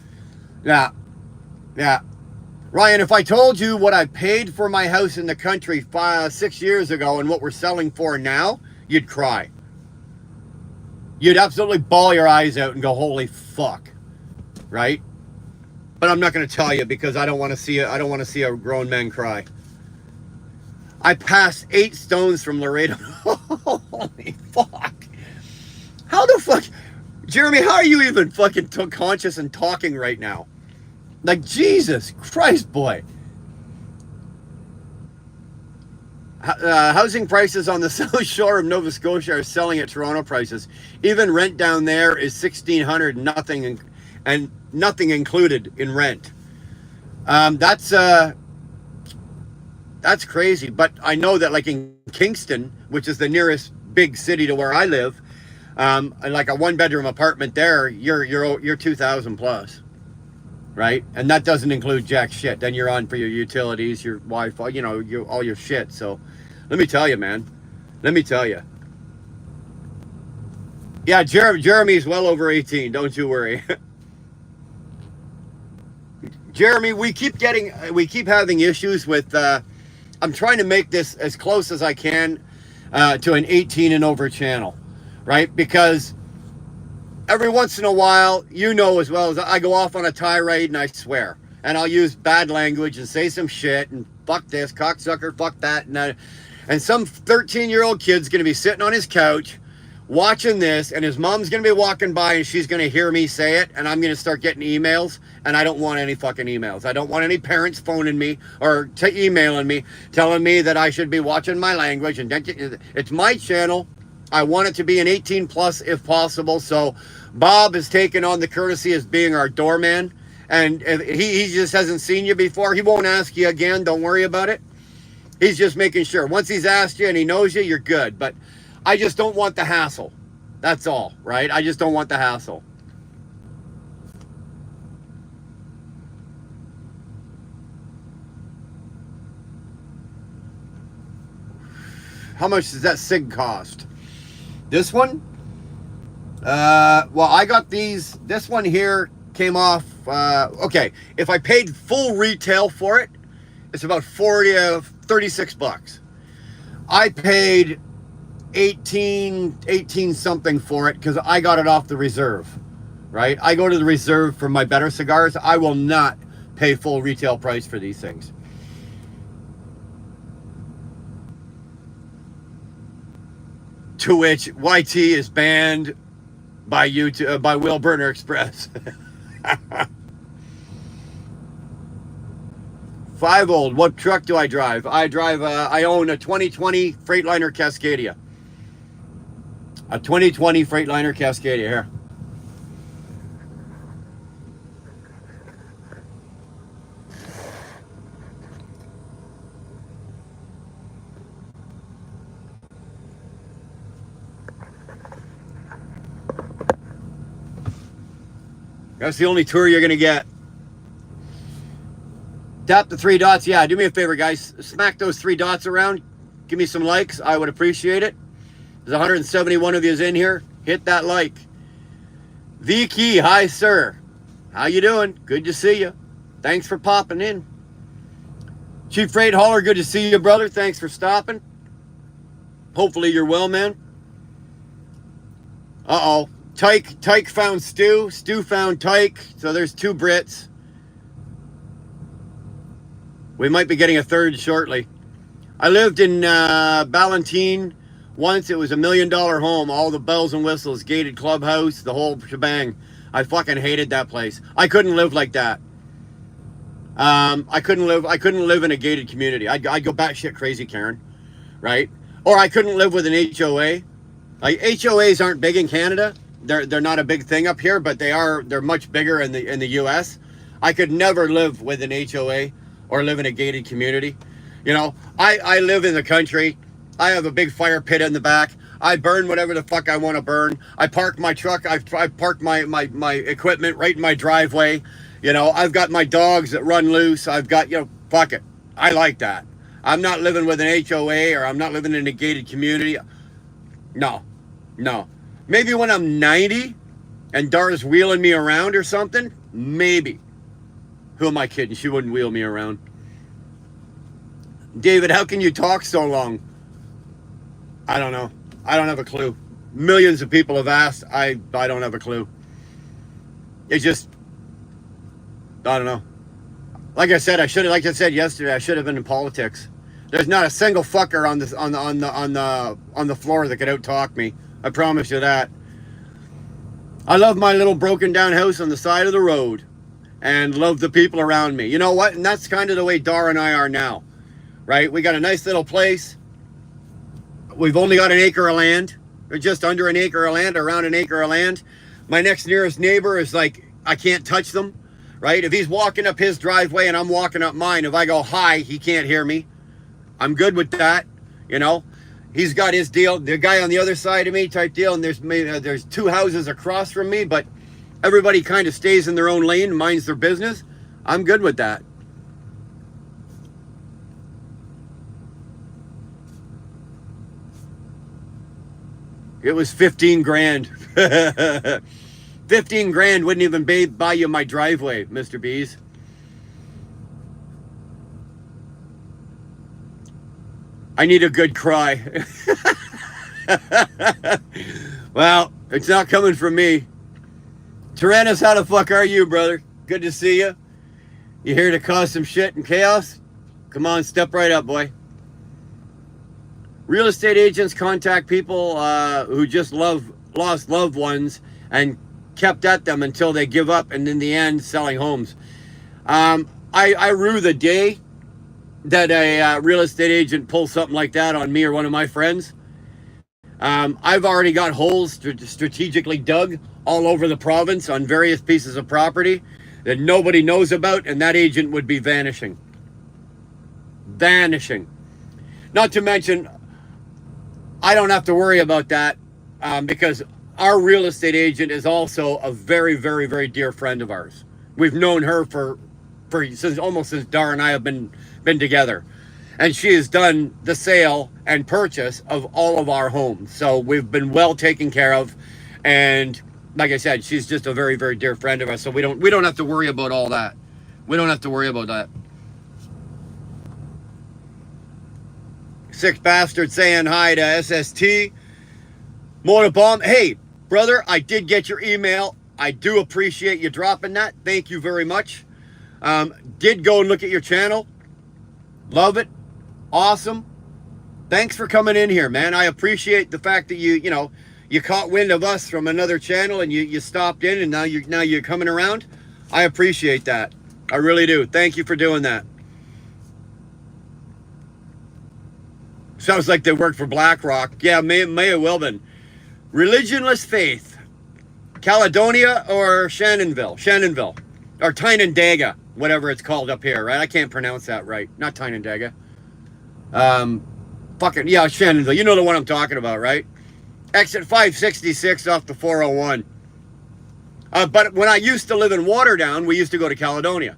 Yeah. Ryan, if I told you what I paid for my house in the country 6 years ago and what we're selling for now, you'd cry. You'd absolutely bawl your eyes out and go, holy fuck. right? But I'm not going to tell you because I don't want to see I don't want to see a grown man cry. I passed 8 stones from Laredo. Holy fuck! How the fuck, Jeremy? How are you even fucking conscious and talking right now? Like, Jesus Christ, boy. Housing prices on the South Shore of Nova Scotia are selling at Toronto prices. Even rent down there is $1,600, and nothing included in rent. That's crazy. But I know that, like in Kingston, which is the nearest big city to where I live, like a 1-bedroom apartment there, you're 2,000 plus. Right? And that doesn't include jack shit. Then you're on for your utilities, your Wi-Fi, you know, all your shit. So let me tell you, man. Let me tell you. Yeah, Jeremy's well over 18. Don't you worry. Jeremy, we keep having issues with, I'm trying to make this as close as I can to an 18 and over channel, right? Because every once in a while, you know as well as I go off on a tirade and I swear. And I'll use bad language and say some shit and fuck this, cocksucker, fuck that. And some 13-year-old kid's going to be sitting on his couch watching this, and his mom's going to be walking by and she's going to hear me say it, and I'm going to start getting emails, and I don't want any fucking emails. I don't want any parents phoning me or emailing me telling me that I should be watching my language. And it's my channel. I want it to be an 18 plus if possible. So Bob has taken on the courtesy as being our doorman, and if he just hasn't seen you before. He won't ask you again. Don't worry about it. He's just making sure. Once he's asked you and he knows you, you're good. But I just don't want the hassle. That's all, right? I just don't want the hassle. How much does that cig cost? This one? Well, I got these. This one here came off. Okay, if I paid full retail for it, it's about 36 bucks. I paid 18 something for it because I got it off the reserve, right? I go to the reserve for my better cigars. I will not pay full retail price for these things. To which YT is banned by YouTube, by Will Burner Express. 5 old. What truck do I drive? I own a 2020 Freightliner Cascadia. A 2020 Freightliner Cascadia here. That's the only tour you're going to get. Tap the 3 dots. Yeah, do me a favor, guys. Smack those 3 dots around. Give me some likes. I would appreciate it. There's 171 of yous in here. Hit that like. Vicky, hi, sir. How you doing? Good to see you. Thanks for popping in. Chief Freight Hauler, good to see you, brother. Thanks for stopping. Hopefully you're well, man. Uh-oh. Tyke found Stu. Stu found Tyke. So there's 2 Brits. We might be getting a 3rd shortly. I lived in Ballantine once. It was $1 million home. All the bells and whistles, gated clubhouse, the whole shebang. I fucking hated that place. I couldn't live like that. I couldn't live in a gated community. I'd go batshit crazy, Karen. Right? Or I couldn't live with an HOA. Like, HOAs aren't big in Canada. They're not a big thing up here, but they're much bigger in the US. I could never live with an HOA or live in a gated community. You know, I live in the country. I have a big fire pit in the back. I burn whatever the fuck I want to burn. I park my truck. I parked my equipment right in my driveway. You know, I've got my dogs that run loose. I've got, you know, fuck it. I like that. I'm not living with an HOA, or I'm not living in a gated community. No. Maybe when I'm 90 and Dara's wheeling me around or something, maybe. Who am I kidding? She wouldn't wheel me around. David, how can you talk so long? I don't know. I don't have a clue. Millions of people have asked. I don't have a clue. It's just, I don't know. Like I said, like I said yesterday, I should have been in politics. There's not a single fucker on the floor that could out-talk me. I promise you that. I love my little broken down house on the side of the road and love the people around me. You know what? And that's kind of the way Dar and I are now, right? We got a nice little place. We've only got an acre of land, or just under an acre of land, around an acre of land. My next nearest neighbor is like, I can't touch them, right? If he's walking up his driveway and I'm walking up mine, if I go hi, he can't hear me. I'm good with that, you know. He's got his deal, the guy on the other side of me type deal, and there's two houses across from me, but everybody kind of stays in their own lane, minds their business. I'm good with that. It was 15 grand. 15 grand wouldn't even buy you my driveway, Mr. Bees. I need a good cry. Well, it's not coming from me. Tyrannus, how the fuck are you, brother? Good to see you. You here to cause some shit and chaos? Come on, step right up, boy. Real estate agents contact people who just lost loved ones and kept at them until they give up, and in the end, selling homes. I rue the day that a real estate agent pulls something like that on me or one of my friends. I've already got holes strategically dug all over the province on various pieces of property that nobody knows about, and that agent would be vanishing. Vanishing. Not to mention, I don't have to worry about that because our real estate agent is also a very, very, very dear friend of ours. We've known her for almost since Dar and I have been together, and she has done the sale and purchase of all of our homes. So we've been well taken care of, and like I said, she's just a very, very dear friend of ours. So we don't have to worry about all that. We don't have to worry about that. Sick bastard saying hi to SST. Motorbomb. Hey, brother, I did get your email. I do appreciate you dropping that. Thank you very much. Did go and look at your channel. Love it. Awesome. Thanks for coming in here, man. I appreciate the fact that you caught wind of us from another channel and you stopped in, and now you're coming around. I appreciate that. I really do. Thank you for doing that. Sounds like they work for BlackRock. Yeah, may have well been. Religionless faith. Caledonia or Shannonville. Or Tynandaga, whatever it's called up here, right? I can't pronounce that right. Not Tynandaga. Yeah, Shannonville. You know the one I'm talking about, right? Exit 566 off the 401. But when I used to live in Waterdown, we used to go to Caledonia,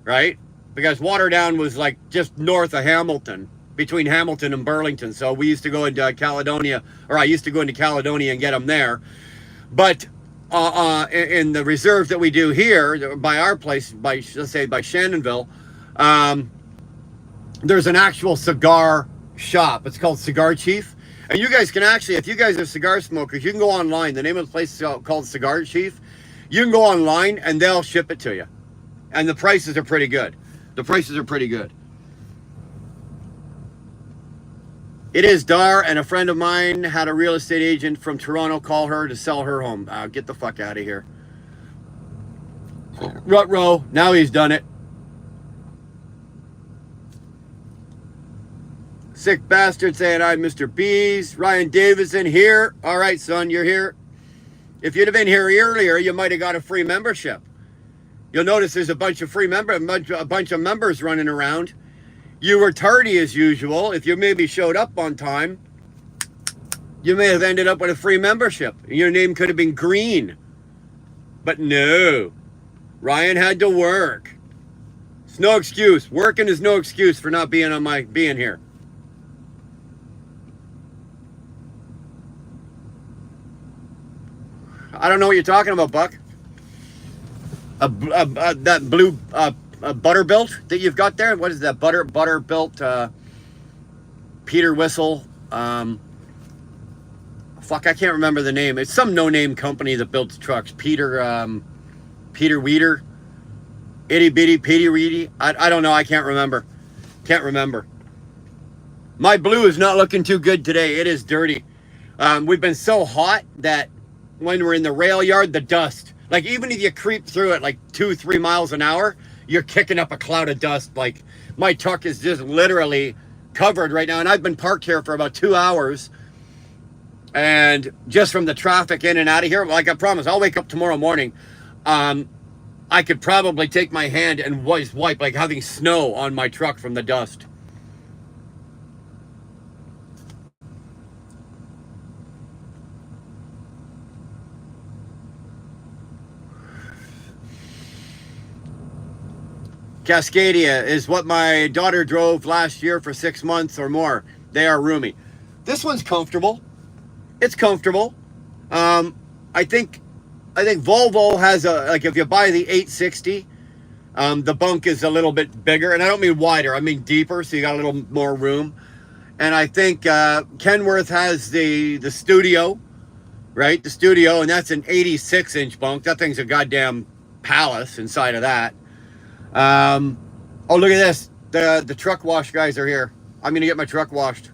right? Because Waterdown was like just north of Hamilton, between Hamilton and Burlington. So we used to go into Caledonia, or I used to go into Caledonia and get them there. But in the reserve that we do here, by our place, let's say by Shannonville, there's an actual cigar shop. It's called Cigar Chief. And you guys can actually, if you guys are cigar smokers, you can go online. The name of the place is called Cigar Chief. You can go online and they'll ship it to you. And the prices are pretty good. The prices are pretty good. It is Dar, and a friend of mine had a real estate agent from Toronto call her to sell her home. Get the fuck out of here. Rut-row, now he's done it. Sick bastard saying hi, Mr. Bees. Ryan Davidson here. All right, son, you're here. If you'd have been here earlier, you might have got a free membership. You'll notice there's a bunch of a bunch of members running around. You were tardy as usual. If you maybe showed up on time, you may have ended up with a free membership. Your name could have been green. But no. Ryan had to work. It's no excuse. Working is no excuse for not being here. I don't know what you're talking about, Buck. That blue Butterbuilt that you've got there. What is that? Butterbuilt Peter Whistle. Fuck, I can't remember the name. It's some no-name company that builds trucks. Peter Weeder. Itty bitty pitty reedy. I don't know. I can't remember. Can't remember. My blue is not looking too good today. It is dirty. We've been so hot that when we're in the rail yard, the dust, like even if you creep through it like 2-3 miles an hour, you're kicking up a cloud of dust. Like my truck is just literally covered right now. And I've been parked here for about 2 hours. And just from the traffic in and out of here, like I promise, I'll wake up tomorrow morning. I could probably take my hand and wipe like having snow on my truck from the dust. Cascadia is what my daughter drove last year for 6 months or more. They are roomy. This one's comfortable. It's comfortable. I think Volvo has a, like if you buy the 860, the bunk is a little bit bigger, and I don't mean wider, I mean deeper, so you got a little more room. And I think Kenworth has the studio, right? The studio, and that's an 86-inch bunk. That thing's a goddamn palace inside of that. Oh, look at this. The truck wash guys are here. I'm gonna get my truck washed.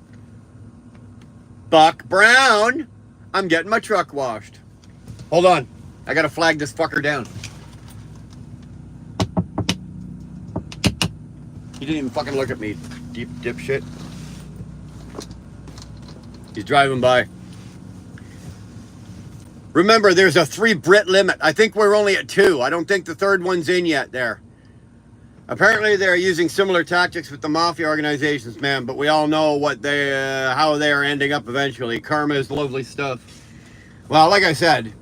Buck Brown, I'm getting my truck washed. Hold on, I gotta flag this fucker down. He didn't even fucking look at me, deep dipshit. He's driving by. Remember, there's a 3 Brit limit. I think we're only at 2. I don't think the third one's in yet there. Apparently, they're using similar tactics with the mafia organizations, man. But we all know what how they are ending up eventually. Karma is lovely stuff. Well, like I said,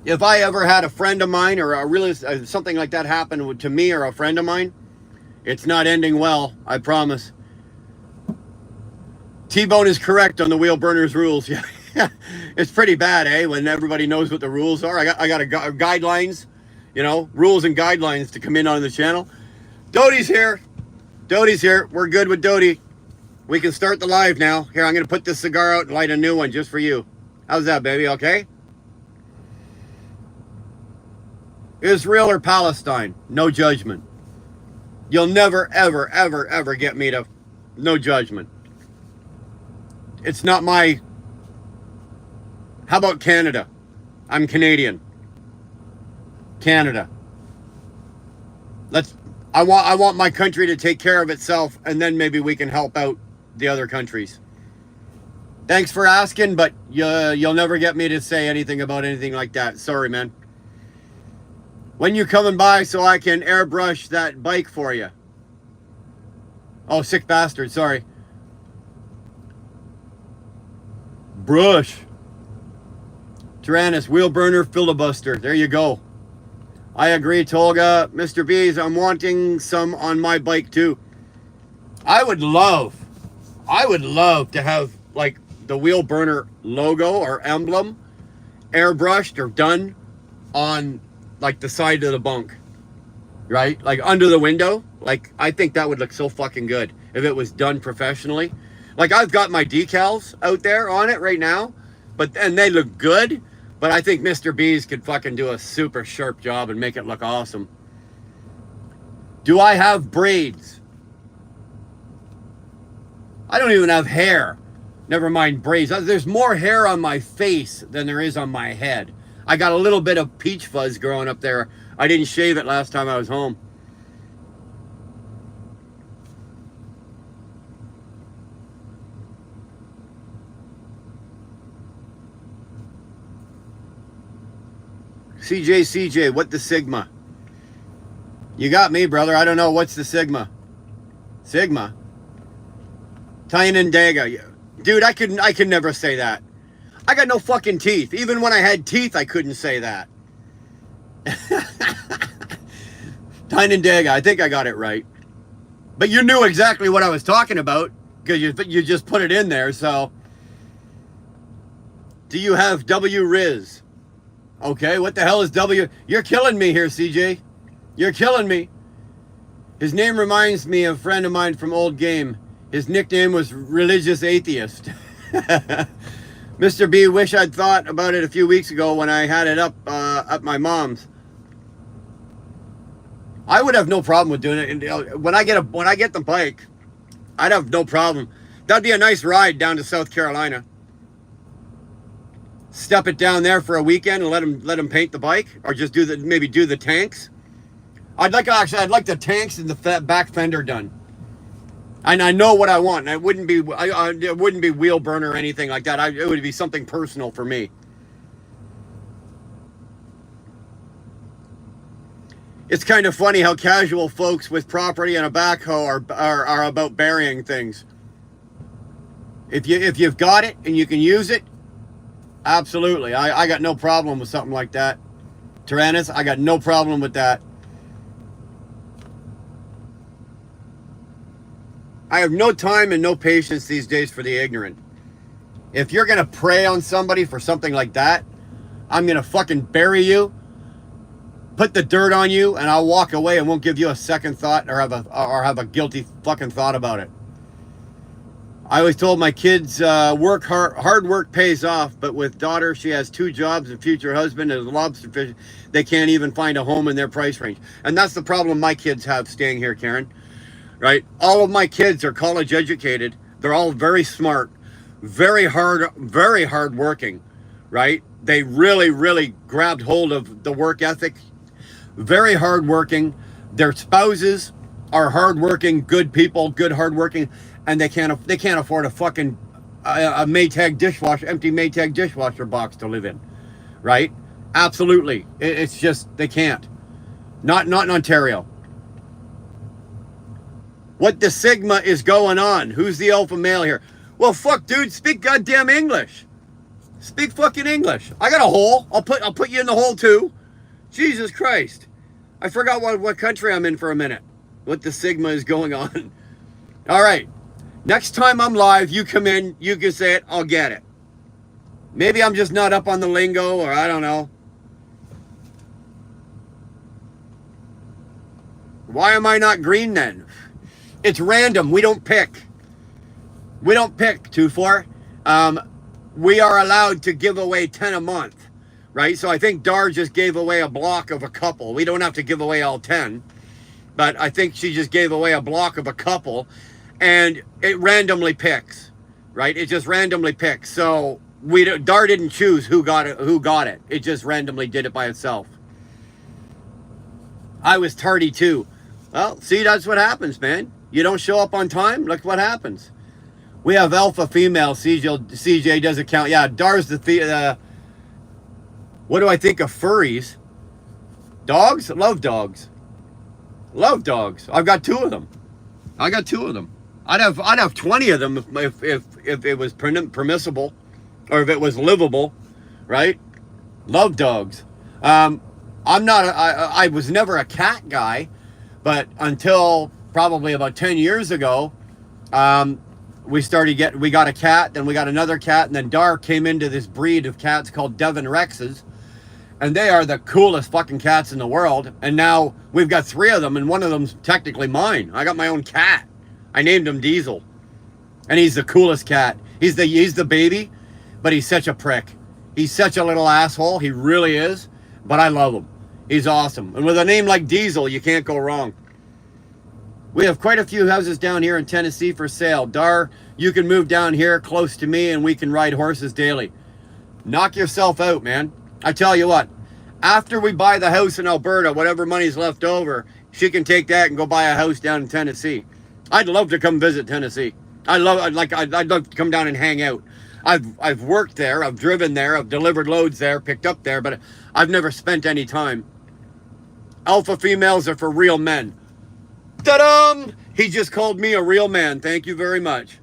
if I ever had a friend of mine or something like that happen to me or a friend of mine, it's not ending well. I promise. T-Bone is correct on the wheel burners rules. Yeah, it's pretty bad, eh? When everybody knows what the rules are. I got guidelines, you know, rules and guidelines to come in on the channel. Doty's here. Doty's here. We're good with Doty. We can start the live now. Here, I'm going to put this cigar out and light a new one just for you. How's that, baby? Okay? Israel or Palestine? No judgment. You'll never, ever, ever, ever get me to... No judgment. It's not my... How about Canada? I'm Canadian. Canada. I want my country to take care of itself, and then maybe we can help out the other countries. Thanks for asking, but you'll never get me to say anything about anything like that. Sorry, man. When you coming by so I can airbrush that bike for you? Oh, sick bastard, sorry. Brush. Tyrannus, wheel burner, filibuster. There you go. I agree, Tolga. Mr. B's, I'm wanting some on my bike too. I would love to have like the wheel burner logo or emblem airbrushed or done on like the side of the bunk, right? Like under the window. Like I think that would look so fucking good if it was done professionally. Like I've got my decals out there on it right now, and they look good. But I think Mr. B's could fucking do a super sharp job and make it look awesome. Do I have braids? I don't even have hair. Never mind braids. There's more hair on my face than there is on my head. I got a little bit of peach fuzz growing up there. I didn't shave it last time I was home. CJ, what the Sigma? You got me, brother. I don't know. What's the Sigma? Sigma? Tynandaga. Dude, I could never say that. I got no fucking teeth. Even when I had teeth, I couldn't say that. Tynandaga. I think I got it right. But you knew exactly what I was talking about because you just put it in there, so. Do you have W Riz? Okay, what the hell is W? You're killing me here, CJ. You're killing me. His name reminds me of a friend of mine from old game. His nickname was Religious Atheist. Mr. B, wish I'd thought about it a few weeks ago when I had it up at my mom's. I would have no problem with doing it. And, when I get the bike, I'd have no problem. That'd be a nice ride down to South Carolina. Step it down there for a weekend and let them paint the bike, or just maybe do the tanks. I'd like the tanks and the back fender done. And I know what I want. And it wouldn't be wheel burner or anything like that. It would be something personal for me. It's kind of funny how casual folks with property and a backhoe are about burying things. If you've got it and you can use it, absolutely. I got no problem with something like that. Tyrannus, I got no problem with that. I have no time and no patience these days for the ignorant. If you're going to prey on somebody for something like that, I'm going to fucking bury you, put the dirt on you, and I'll walk away and won't give you a second thought or have a guilty fucking thought about it. I always told my kids, work hard work pays off, but with daughter, she has 2 jobs and future husband is a lobster fish. They can't even find a home in their price range. And that's the problem my kids have staying here, Karen. Right? All of my kids are college educated. They're all very smart, very hard working, right? They really grabbed hold of the work ethic. Very hard working. Their spouses are hardworking, good people, good hardworking, and they can't afford a fucking a Maytag dishwasher, empty Maytag dishwasher box to live in, right? Absolutely, it's just they can't. Not in Ontario. What the Sigma is going on? Who's the alpha male here? Well, fuck, dude, speak goddamn English. Speak fucking English. I got a hole. I'll put you in the hole too. Jesus Christ. I forgot what country I'm in for a minute. What the Sigma is going on. All right. Next time I'm live, you come in, you can say it, I'll get it. Maybe I'm just not up on the lingo, or I don't know. Why am I not green then? It's random. We don't pick. We don't pick, 2-4. We are allowed to give away 10 a month, right? So I think Dar just gave away a block of a couple. We don't have to give away all 10, but I think she just gave away a block of a couple, and it randomly picks, right? It just randomly picks. So Dar didn't choose who got it. It just randomly did it by itself. I was tardy too. Well, see, that's what happens, man. You don't show up on time, look what happens. We have alpha female. CJ doesn't count. Yeah, Dar's the what do I think of furries? Dogs? Love dogs. Love dogs. I've got 2 of them. I got 2 of them. I'd have 20 of them if it was permissible, or if it was livable, right? Love dogs. I was never a cat guy, but until probably about 10 years ago, we got a cat, then we got another cat, and then Dar came into this breed of cats called Devon Rexes, and they are the coolest fucking cats in the world. And now we've got 3 of them, and one of them's technically mine. I got my own cat. I named him Diesel, and he's the coolest cat. He's the baby, but he's such a prick. He's such a little asshole. He really is, but I love him. He's awesome. And with a name like Diesel, you can't go wrong. We have quite a few houses down here in Tennessee for sale. Dar, you can move down here close to me and we can ride horses daily. Knock yourself out, man. I tell you what, after we buy the house in Alberta, whatever money's left over, she can take that and go buy a house down in Tennessee. I'd love to come visit Tennessee. I'd love to come down and hang out. I've worked there, I've driven there, I've delivered loads there, picked up there, but I've never spent any time. Alpha females are for real men. Ta-dum! He just called me a real man. Thank you very much.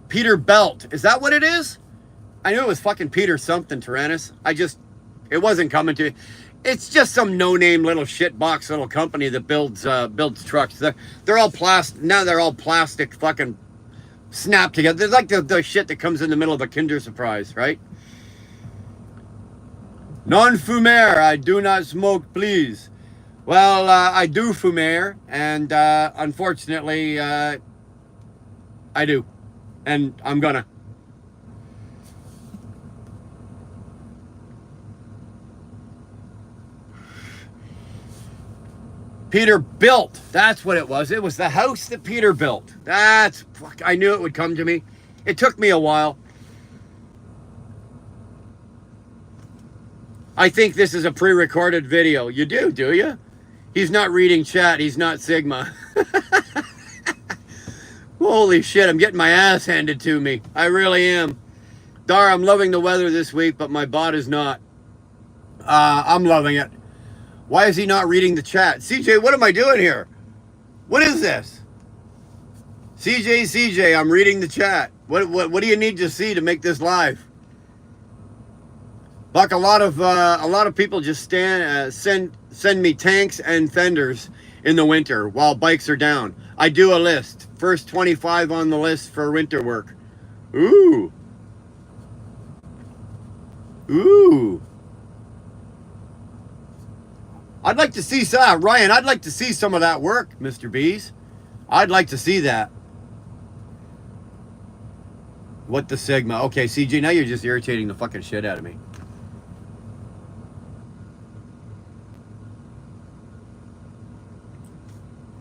Peter Belt. Is that what it is? I knew it was fucking Peter something, Tyrannus. It wasn't coming to. It's just some no-name little shitbox little company that builds trucks. They're all plastic. Now they're all plastic fucking snapped together. They're like the shit that comes in the middle of a Kinder Surprise, right? Non-fumer. I do not smoke, please. Well, I do fumer, and unfortunately, I do, and I'm gonna. Peter built. That's what it was. It was the house that Peter built. Fuck, I knew it would come to me. It took me a while. I think this is a pre-recorded video. You do you? He's not reading chat. He's not Sigma. Holy shit, I'm getting my ass handed to me. I really am. Dar, I'm loving the weather this week, but my bot is not. I'm loving it. Why is he not reading the chat? CJ, what am I doing here? What is this? CJ, I'm reading the chat. What do you need to see to make this live? Buck, a lot of people just send me tanks and fenders in the winter while bikes are down. I do a list. First 25 on the list for winter work. Ooh. I'd like to see Ryan, I'd like to see some of that work, Mr. Bees. I'd like to see that. What the Sigma? Okay, CJ, now you're just irritating the fucking shit out of me.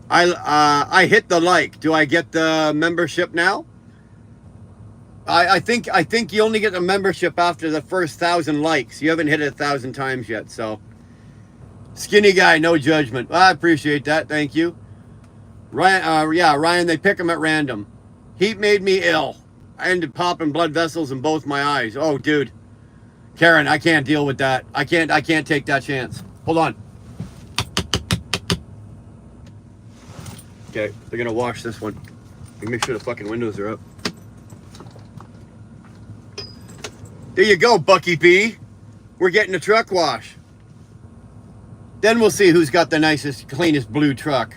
I hit the like. Do I get the membership now? I think you only get the membership after the first 1,000 likes. You haven't hit it 1,000 times yet, so. Skinny guy, no judgment. I appreciate that. Thank you. Ryan, Ryan, they pick them at random. Heat made me ill. I ended popping blood vessels in both my eyes. Oh, dude. Karen, I can't deal with that. I can't take that chance. Hold on. Okay, they're gonna wash this one. Make sure the fucking windows are up. There you go, Bucky B. We're getting a truck wash. Then we'll see who's got the nicest, cleanest blue truck.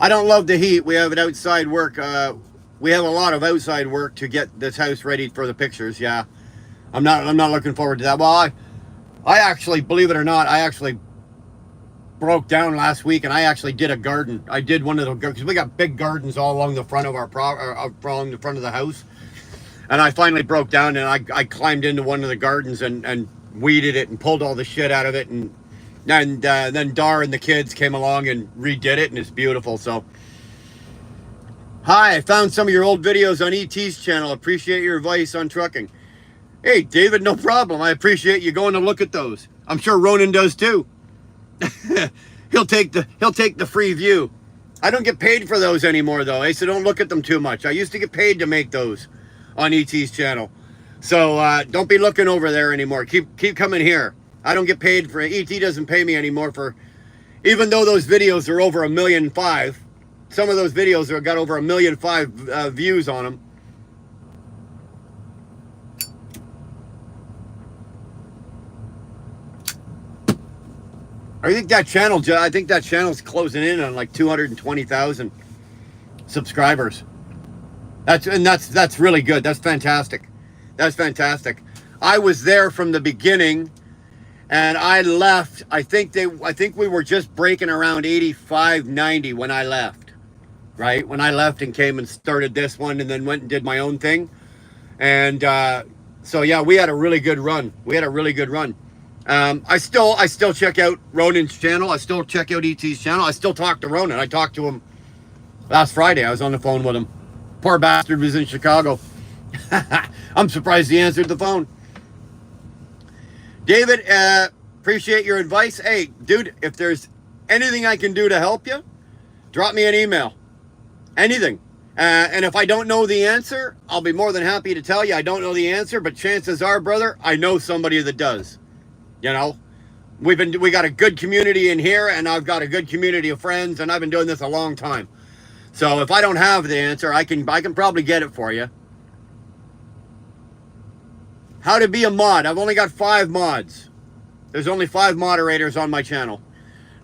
I don't love the heat. We have an outside work. We have a lot of outside work to get this house ready for the pictures. Yeah, I'm not looking forward to that. Well, I actually, believe it or not, I actually broke down last week and I actually did a garden. I did one of the, because we got big gardens all along the front of along the front of the house. And I finally broke down and I climbed into one of the gardens and weeded it and pulled all the shit out of it. And then Dar and the kids came along and redid it and it's beautiful. So, hi, I found some of your old videos on ET's channel. Appreciate your advice on trucking. Hey, David, no problem. I appreciate you going to look at those. I'm sure Ronan does too. he'll take the free view. I don't get paid for those anymore though, so don't look at them too much. I used to get paid to make those on ET's channel. So don't be looking over there anymore. Keep coming here. I don't get paid for it. ET doesn't pay me anymore for, even though those videos are over 1.5 million. Some of those videos have got over 1.5 million views on them. I think that channel's closing in on like 220,000 subscribers. That's really good. That's fantastic. That's fantastic. I was there from the beginning, and I left. I think we were just breaking around 85, 90 when I left. Right? When I left and came and started this one, and then went and did my own thing. And so yeah, we had a really good run. I still check out Ronan's channel. I still check out ET's channel. I still talk to Ronan. I talked to him last Friday. I was on the phone with him. Poor bastard was in Chicago. I'm surprised he answered the phone. David, appreciate your advice. Hey, dude, if there's anything I can do to help you, drop me an email. Anything. And if I don't know the answer, I'll be more than happy to tell you I don't know the answer, but chances are, brother, I know somebody that does. You know, we got a good community in here, and I've got a good community of friends, and I've been doing this a long time. So if I don't have the answer, I can probably get it for you. How to be a mod. I've only got 5 mods. There's only 5 moderators on my channel.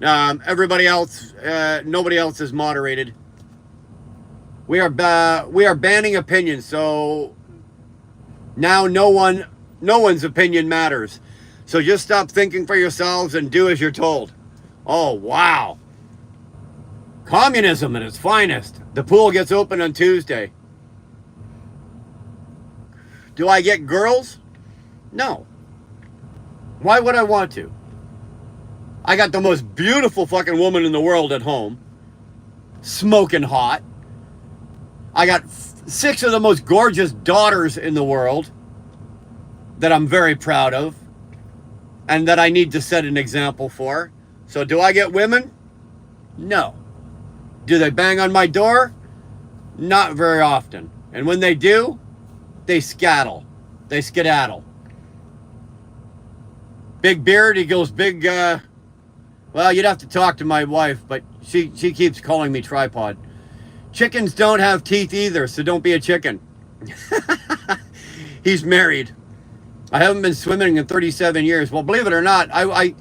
Everybody else, nobody else is moderated. We are banning opinions, so now no one's opinion matters. So just stop thinking for yourselves and do as you're told. Oh, wow. Communism at its finest. The pool gets open on Tuesday. Do I get girls? No. Why would I want to? I got the most beautiful fucking woman in the world at home, smoking hot. I got 6 of the most gorgeous daughters in the world that I'm very proud of and that I need to set an example for. So do I get women? No. Do they bang on my door? Not very often. And when they do, they skedaddle. Big beard, he goes big, well, you'd have to talk to my wife, but she keeps calling me tripod. Chickens don't have teeth either, so don't be a chicken. He's married. I haven't been swimming in 37 years. Well, believe it or not, I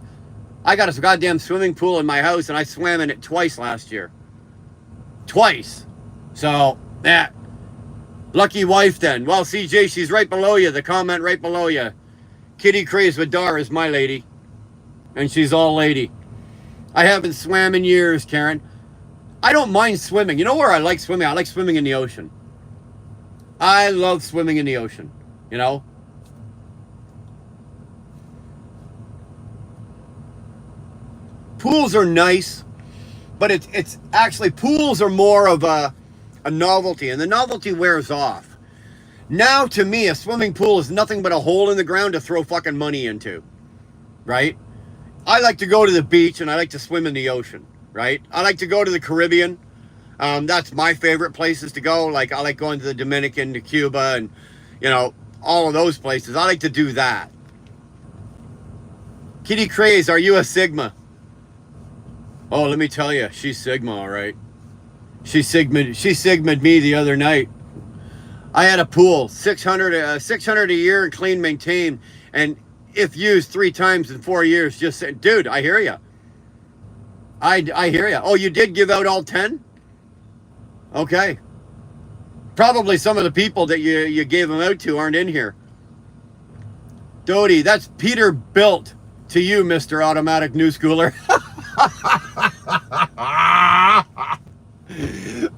got a goddamn swimming pool in my house, and I swam in it twice last year. Twice. So, yeah. Lucky wife then. Well, CJ, she's right below you. The comment right below you. Kitty Craze with Dar is my lady. And she's all lady. I haven't swam in years, Karen. I don't mind swimming. You know where I like swimming? I like swimming in the ocean. I love swimming in the ocean. You know? Pools are nice, but it's actually, pools are more of a novelty, and the novelty wears off. Now, to me, a swimming pool is nothing but a hole in the ground to throw fucking money into, right? I like to go to the beach, and I like to swim in the ocean, right? I like to go to the Caribbean. That's my favorite places to go. Like, I like going to the Dominican, to Cuba, and, you know, all of those places. I like to do that. Kitty Craze, are you a Sigma? Oh, let me tell you, she's Sigma, all right. She Sigma'd me the other night. I had a pool, 600 a year and clean maintained, and if used 3 times in 4 years, just said, dude, I hear you. I hear you. Oh, you did give out all 10? Okay. Probably some of the people that you gave them out to aren't in here. Dodie, that's Peter built to you, Mr. Automatic New Schooler.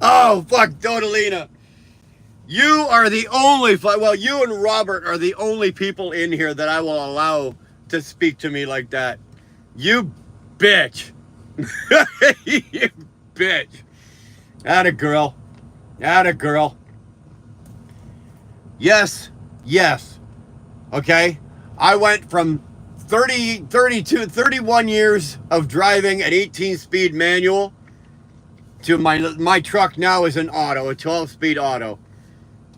Oh, fuck, Dodalina. You are the only, well, you and Robert are the only people in here that I will allow to speak to me like that. You bitch. You bitch. Atta girl. Atta girl. Yes. Yes. Okay. I went from 31 years of driving an 18-speed manual to my truck now is an auto, a 12-speed auto.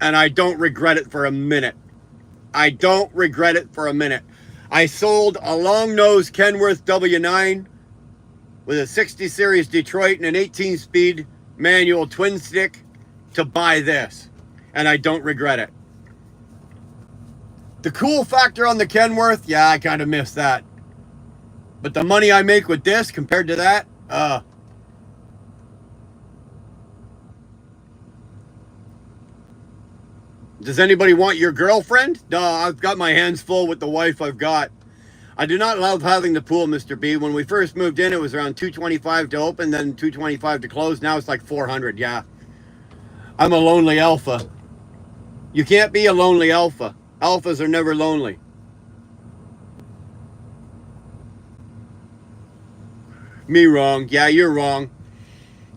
And I don't regret it for a minute. I don't regret it for a minute. I sold a long-nose Kenworth W9 with a 60 series Detroit and an 18-speed manual twin stick to buy this. And I don't regret it. The cool factor on the Kenworth, yeah, I kind of miss that. But the money I make with this compared to that, does anybody want your girlfriend? No, I've got my hands full with the wife I've got. I do not love having the pool, Mr. B. When we first moved in, it was around $225 to open, then $225 to close. Now it's like $400, yeah. I'm a lonely alpha. You can't be a lonely alpha. Alphas are never lonely. Me wrong. Yeah, you're wrong.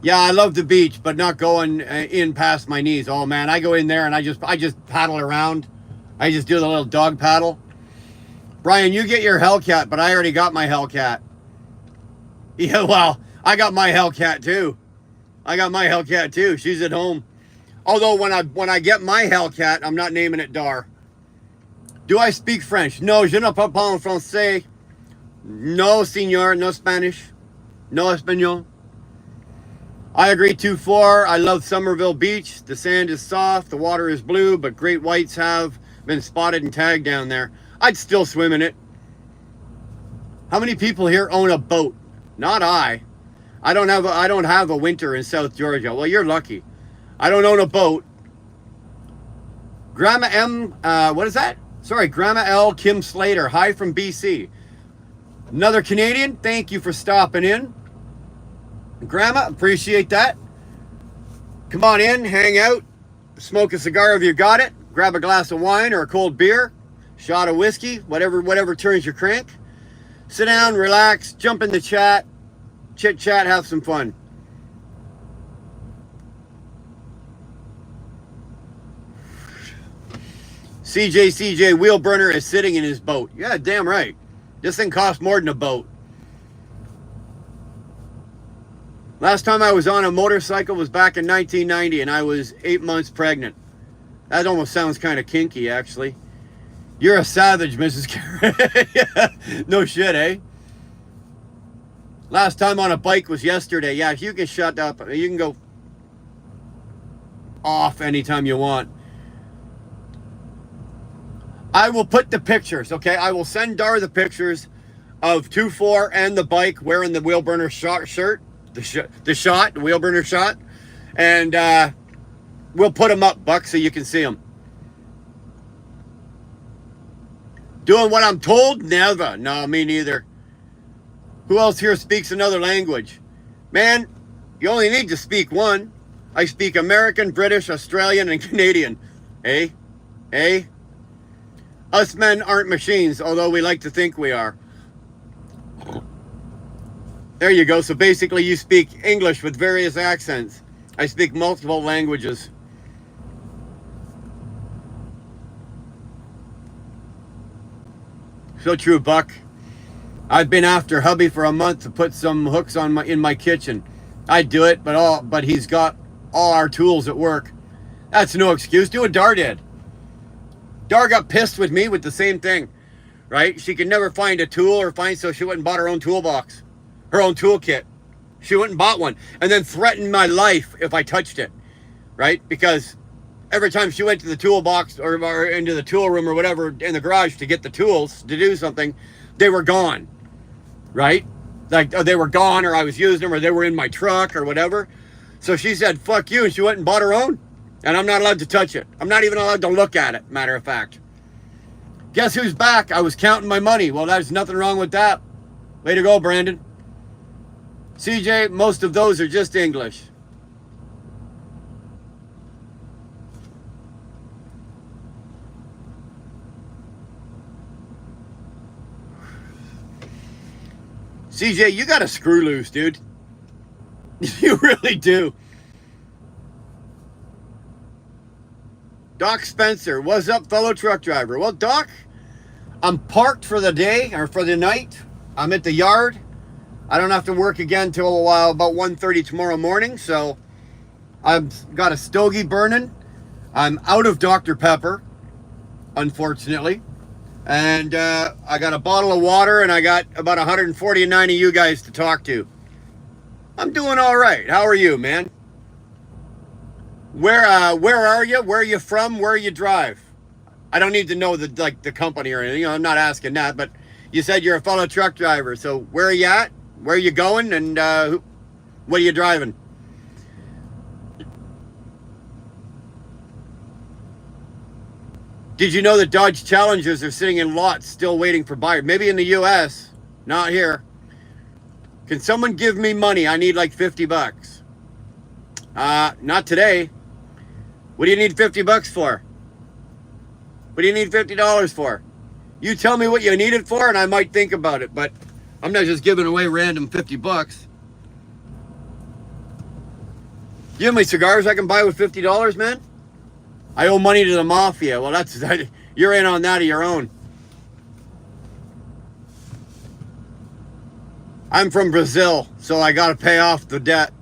Yeah, I love the beach, but not going in past my knees. Oh man, I go in there and I just paddle around. I just do the little dog paddle. Brian, you get your Hellcat, but I already got my Hellcat. Yeah, well, I got my Hellcat too. I got my Hellcat too. She's at home. Although when I get my Hellcat, I'm not naming it Dar. Do I speak French? No, je ne parle pas français. No, senor, no Spanish. No Espanol. I agree, 2-4. I love Somerville Beach. The sand is soft, the water is blue, but great whites have been spotted and tagged down there. I'd still swim in it. How many people here own a boat? Not I. I don't have a winter in South Georgia. Well, you're lucky. I don't own a boat. Grandma M, what is that? Sorry, Grandma L. Kim Slater. Hi from BC. Another Canadian. Thank you for stopping in. Grandma, appreciate that. Come on in, hang out, smoke a cigar if you got it, grab a glass of wine or a cold beer, shot of whiskey, whatever turns your crank. Sit down, relax, jump in the chat, chit chat, have some fun. CJ, wheel burner is sitting in his boat. Yeah, damn right. This thing costs more than a boat. Last time I was on a motorcycle was back in 1990, and I was 8 months pregnant. That almost sounds kind of kinky, actually. You're a savage, Mrs. Carey. Yeah, no shit, eh? Last time on a bike was yesterday. Yeah, you can shut up. You can go off anytime you want. I will put the pictures, okay? I will send Dar the pictures of 2-4 and the bike wearing the wheel burner shirt, the wheel burner shot, and we'll put them up, Buck, so you can see them. Doing what I'm told? Never. No, me neither. Who else here speaks another language? Man, you only need to speak one. I speak American, British, Australian, and Canadian. Eh? Eh? Us men aren't machines, although we like to think we are. There you go. So basically you speak English with various accents. I speak multiple languages. So true, Buck. I've been after hubby for a month to put some hooks on in my kitchen. I'd do it, but he's got all our tools at work. That's no excuse. Do what Dar did. Dar got pissed with me with the same thing, right? She could never find a tool so she went and bought her own toolbox, her own toolkit. She went and bought one and then threatened my life if I touched it, right? Because every time she went to the toolbox or into the tool room or whatever in the garage to get the tools to do something, they were gone, right? Like they were gone, or I was using them, or they were in my truck or whatever. So she said, fuck you, and she went and bought her own. And I'm not allowed to touch it. I'm not even allowed to look at it, matter of fact. Guess who's back? I was counting my money. Well, there's nothing wrong with that. Way to go, Brandon. CJ, most of those are just English. CJ, you got a screw loose, dude. You really do. Doc Spencer, what's up, fellow truck driver? Well, Doc, I'm parked for the day, or for the night. I'm at the yard. I don't have to work again till about 1:30 tomorrow morning, so I've got a stogie burning. I'm out of Dr. Pepper, unfortunately. And I got a bottle of water, and I got about 149 of you guys to talk to. I'm doing all right. How are you, man? Where are you? Where are you from? Where you drive? I don't need to know the company or anything. I'm not asking that, but you said you're a fellow truck driver. So where are you at? Where are you going? And what are you driving? Did you know that Dodge Challengers are sitting in lots still waiting for buyers? Maybe in the U.S., not here. Can someone give me money? I need like 50 bucks. Not today. What do you need 50 bucks for? What do you need $50 for? You tell me what you need it for and I might think about it, but I'm not just giving away random 50 bucks. You have any cigars I can buy with $50, man? I owe money to the mafia. Well, you're in on that of your own. I'm from Brazil, so I got to pay off the debt.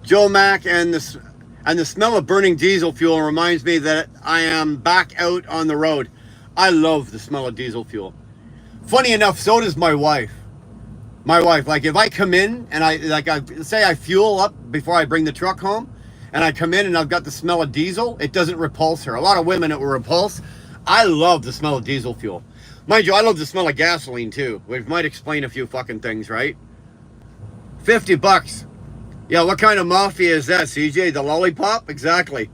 Joe Mack and the smell of burning diesel fuel reminds me that I am back out on the road. I love the smell of diesel fuel. Funny enough, so does my wife. My wife, like if I come in and say I fuel up before I bring the truck home, and I come in and I've got the smell of diesel, it doesn't repulse her. A lot of women it will repulse. I love the smell of diesel fuel. Mind you, I love the smell of gasoline too, which might explain a few fucking things, right? 50 bucks. Yeah, what kind of mafia is that, CJ? The lollipop? Exactly.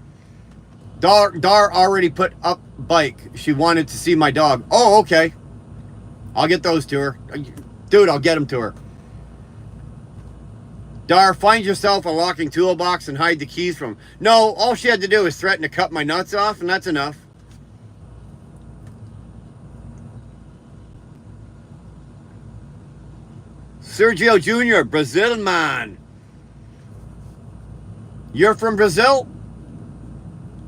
Dar already put up bike. She wanted to see my dog. Oh, okay. I'll get those to her. Dude, I'll get them to her. Dar, find yourself a locking toolbox and hide the keys from. No, all she had to do was threaten to cut my nuts off, and that's enough. Sergio Jr., Brazil man. You're from Brazil?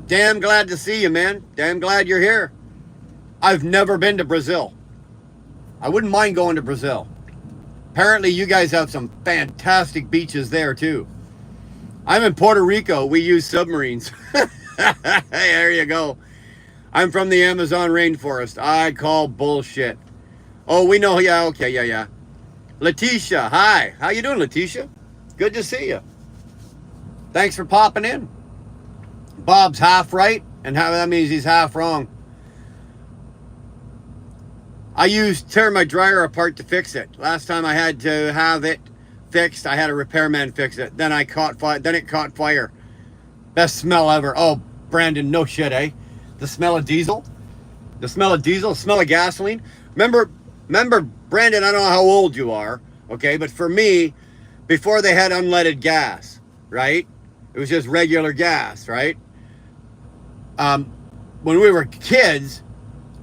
Damn glad to see you, man. Damn glad you're here. I've never been to Brazil. I wouldn't mind going to Brazil. Apparently you guys have some fantastic beaches there too. I'm in Puerto Rico. We use submarines. There you go. I'm from the Amazon rainforest. I call bullshit. Oh, we know. Yeah, okay, yeah. Letitia, hi. How you doing, Letitia? Good to see you. Thanks for popping in. Bob's half right, and how that means he's half wrong. I tear my dryer apart to fix it. Last time I had to have it fixed, I had a repairman fix it. Then it caught fire. Best smell ever. Oh, Brandon, no shit, eh? The smell of diesel? The smell of diesel, smell of gasoline. Remember, Brandon, I don't know how old you are, okay? But for me, before they had unleaded gas, right? It was just regular gas, right? When we were kids,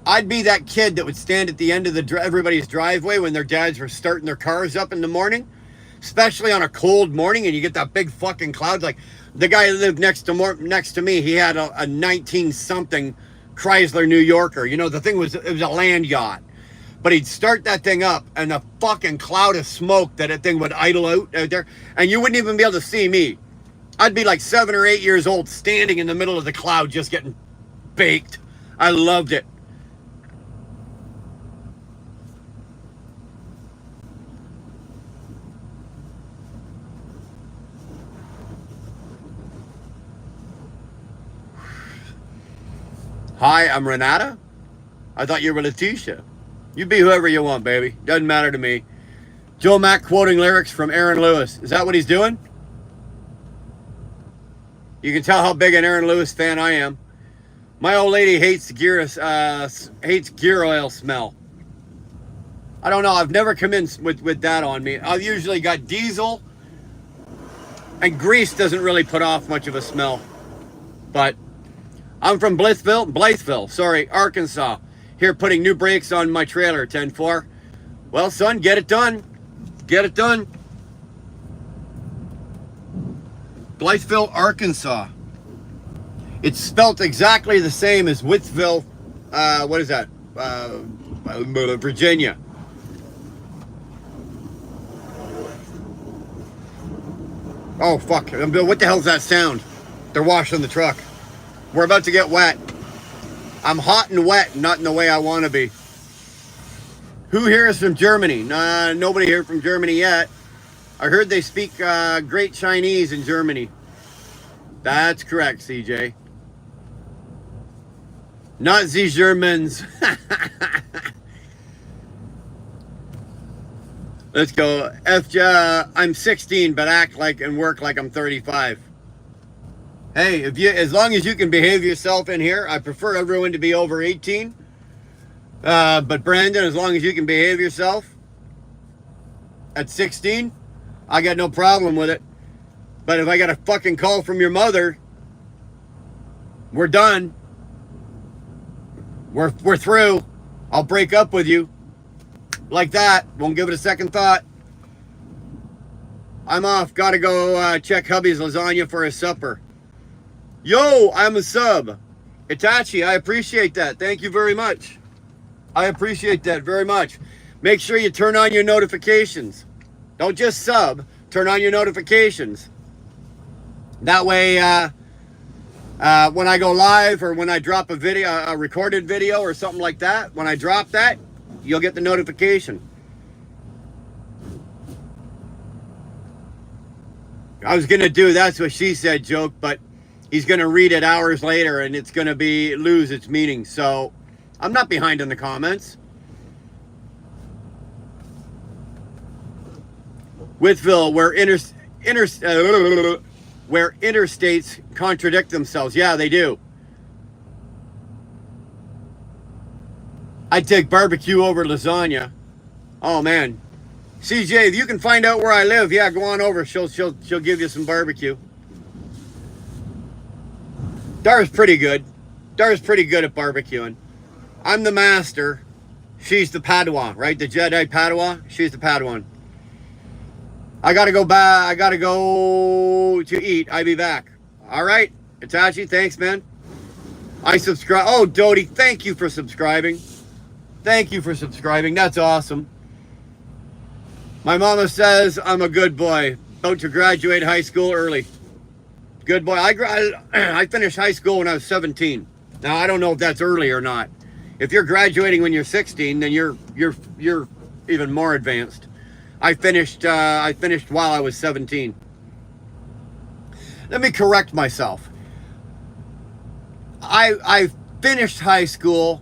I'd be that kid that would stand at the end of everybody's driveway when their dads were starting their cars up in the morning, especially on a cold morning, and you get that big fucking cloud. Like the guy who lived next to me, he had a 19-something Chrysler New Yorker. You know, it was a land yacht. But he'd start that thing up, and a fucking cloud of smoke that thing would idle out there, and you wouldn't even be able to see me. I'd be like 7 or 8 years old, standing in the middle of the cloud, just getting baked. I loved it. Hi, I'm Renata. I thought you were Letitia. You be whoever you want, baby. Doesn't matter to me. Joe Mack quoting lyrics from Aaron Lewis. Is that what he's doing? You can tell how big an Aaron Lewis fan I am. My old lady hates gear oil smell. I don't know. I've never come in with that on me. I've usually got diesel, and grease doesn't really put off much of a smell. But I'm from Blytheville, Arkansas. Here putting new brakes on my trailer, 10-4. Well, son, get it done. Get it done. Blytheville, Arkansas. It's spelt exactly the same as Wittsville, what is that? Virginia. Oh, fuck. What the hell's that sound? They're washing the truck. We're about to get wet. I'm hot and wet, not in the way I want to be. Who here is from Germany? Nobody here from Germany yet. I heard they speak great Chinese in Germany. That's correct, CJ. Not the Germans. Let's go. I'm 16, but act like and work like I'm 35. Hey, as long as you can behave yourself in here, I prefer everyone to be over 18. But Brandon, as long as you can behave yourself at 16, I got no problem with it. But if I got a fucking call from your mother, we're done. We're through. I'll break up with you. Like that. Won't give it a second thought. I'm off. Gotta go check hubby's lasagna for his supper. Yo, I'm a sub. Itachi, I appreciate that. Thank you very much. I appreciate that very much. Make sure you turn on your notifications. Don't just sub. Turn on your notifications. That way, when I go live or when I drop a video, a recorded video or something like that, when I drop that, you'll get the notification. I was going to do that's what she said joke, but he's going to read it hours later and it's going to lose its meaning. So I'm not behind in the comments. Withville, where interstates contradict themselves. Yeah, they do. I'd take barbecue over lasagna. Oh man. CJ, if you can find out where I live, yeah, go on over. She'll give you some barbecue. Dar's pretty good. Dar's pretty good at barbecuing. I'm the master. She's the Padawan, right? The Jedi Padawan. She's the Padawan. I gotta go back. I gotta go to eat. I'll be back. All right, Itachi, thanks, man. I subscribe. Oh, Dodie, thank you for subscribing. Thank you for subscribing. That's awesome. My mama says I'm a good boy. About to graduate high school early. Good boy. I finished high school when I was 17. Now I don't know if that's early or not. If you're graduating when you're 16, then you're even more advanced. I finished while I was 17. Let me correct myself. I finished high school,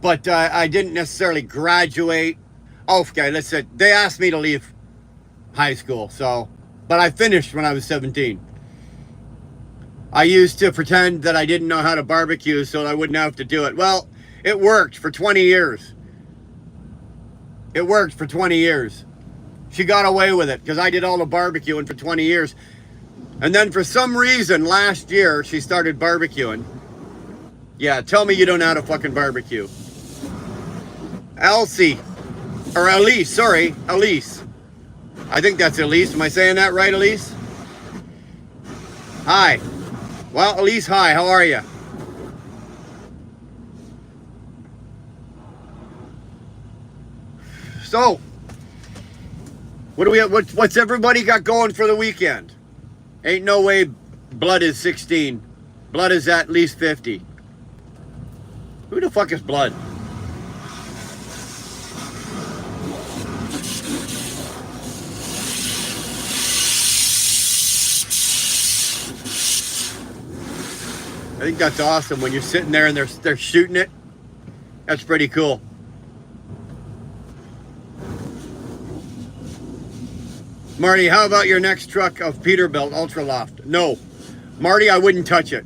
but I didn't necessarily graduate. Okay, let's say they asked me to leave high school, but I finished when I was 17. I used to pretend that I didn't know how to barbecue so I wouldn't have to do it. Well, it worked for 20 years. It worked for 20 years. She got away with it because I did all the barbecuing for 20 years. And then for some reason, last year, she started barbecuing. Yeah, tell me you don't know how to fucking barbecue. Elsie. Or Elise, sorry. Elise. I think that's Elise. Am I saying that right, Elise? Hi. Well, Elise, hi. How are you? So, what do we have? What's everybody got going for the weekend? Ain't no way Blood is 16. Blood is at least 50. Who the fuck is Blood? I think that's awesome when you're sitting there and they're shooting it. That's pretty cool. Marty, how about your next truck of Peterbilt Ultra Loft? No, Marty, I wouldn't touch it.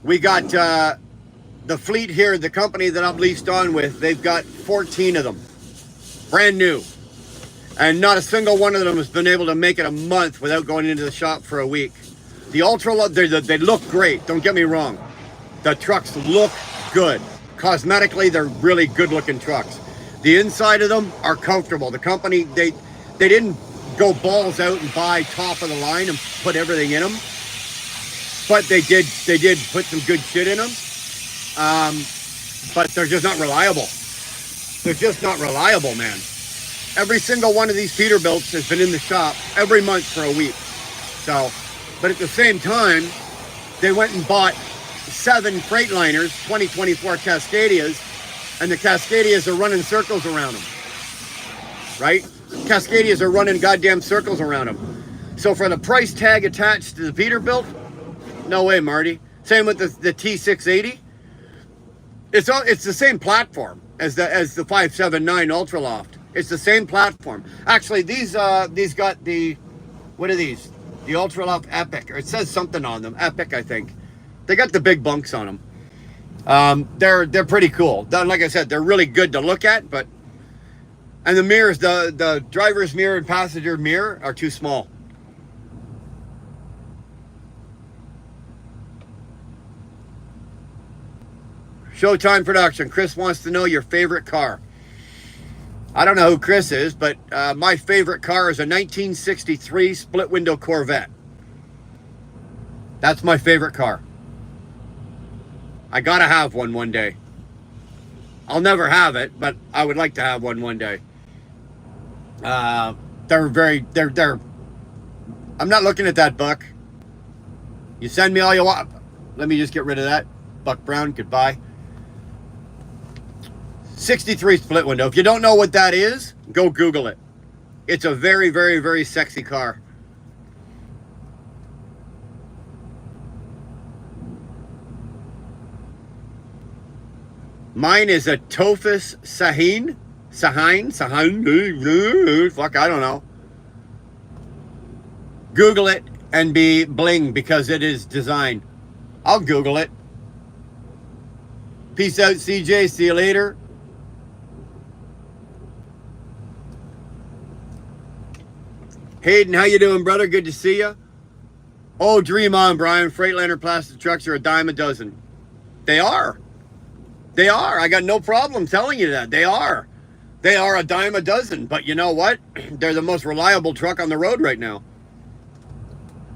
We got the fleet here, the company that I'm leased on with, they've got 14 of them, brand new. And not a single one of them has been able to make it a month without going into the shop for a week. The Ultra Loft, they look great, don't get me wrong. The trucks look good. Cosmetically, they're really good looking trucks. The inside of them are comfortable. The company, they didn't go balls out and buy top of the line and put everything in them, but they did put some good shit in them. But they're just not reliable. They're just not reliable, man. Every single one of these Peterbilts has been in the shop every month for a week. So, but at the same time, they went and bought 7 Freightliners, 2024 Cascadias, and the Cascadias are running circles around them, right? Cascadias are running goddamn circles around them. So for the price tag attached to the Peterbilt, no way, Marty. Same with the T680. It's the same platform as the 579 Ultra Loft. It's the same platform. Actually, these got the, what are these? The Ultra Loft Epic, or it says something on them. Epic, I think. They got the big bunks on them. They're pretty cool. Like I said, they're really good to look at, but. And the mirrors, the driver's mirror and passenger mirror are too small. Showtime Production. Chris wants to know your favorite car. I don't know who Chris is, but my favorite car is a 1963 split window Corvette. That's my favorite car. I gotta have one day. I'll never have it, but I would like to have one day. They're I'm not looking at that, Buck. You send me all you want. Let me just get rid of that. Buck Brown, goodbye. 63 split window. If you don't know what that is, go Google it. It's a very, very, very sexy car. Mine is a Tofus Sahin. Fuck, I don't know. Google it and be bling because it is design. I'll Google it. Peace out, CJ. See you later. Hayden, how you doing, brother? Good to see you. Oh, dream on, Brian. Freightliner plastic trucks are a dime a dozen. They are. They are. I got no problem telling you that. They are. They are a dime a dozen, but you know what? They're the most reliable truck on the road right now.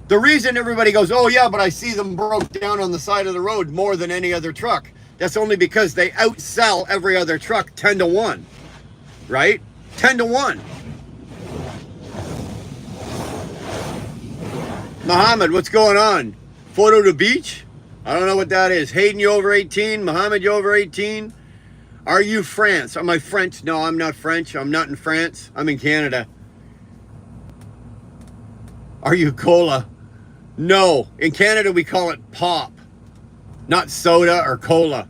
The reason everybody goes, oh yeah, but I see them broke down on the side of the road more than any other truck. That's only because they outsell every other truck 10 to 1, right? 10 to 1. Muhammad, what's going on? Photo to beach? I don't know what that is. Hayden, you over 18? Muhammad, you over 18? Are you France? Am I French? No, I'm not French. I'm not in France. I'm in Canada. Are you cola? No. In Canada, we call it pop, not soda or cola.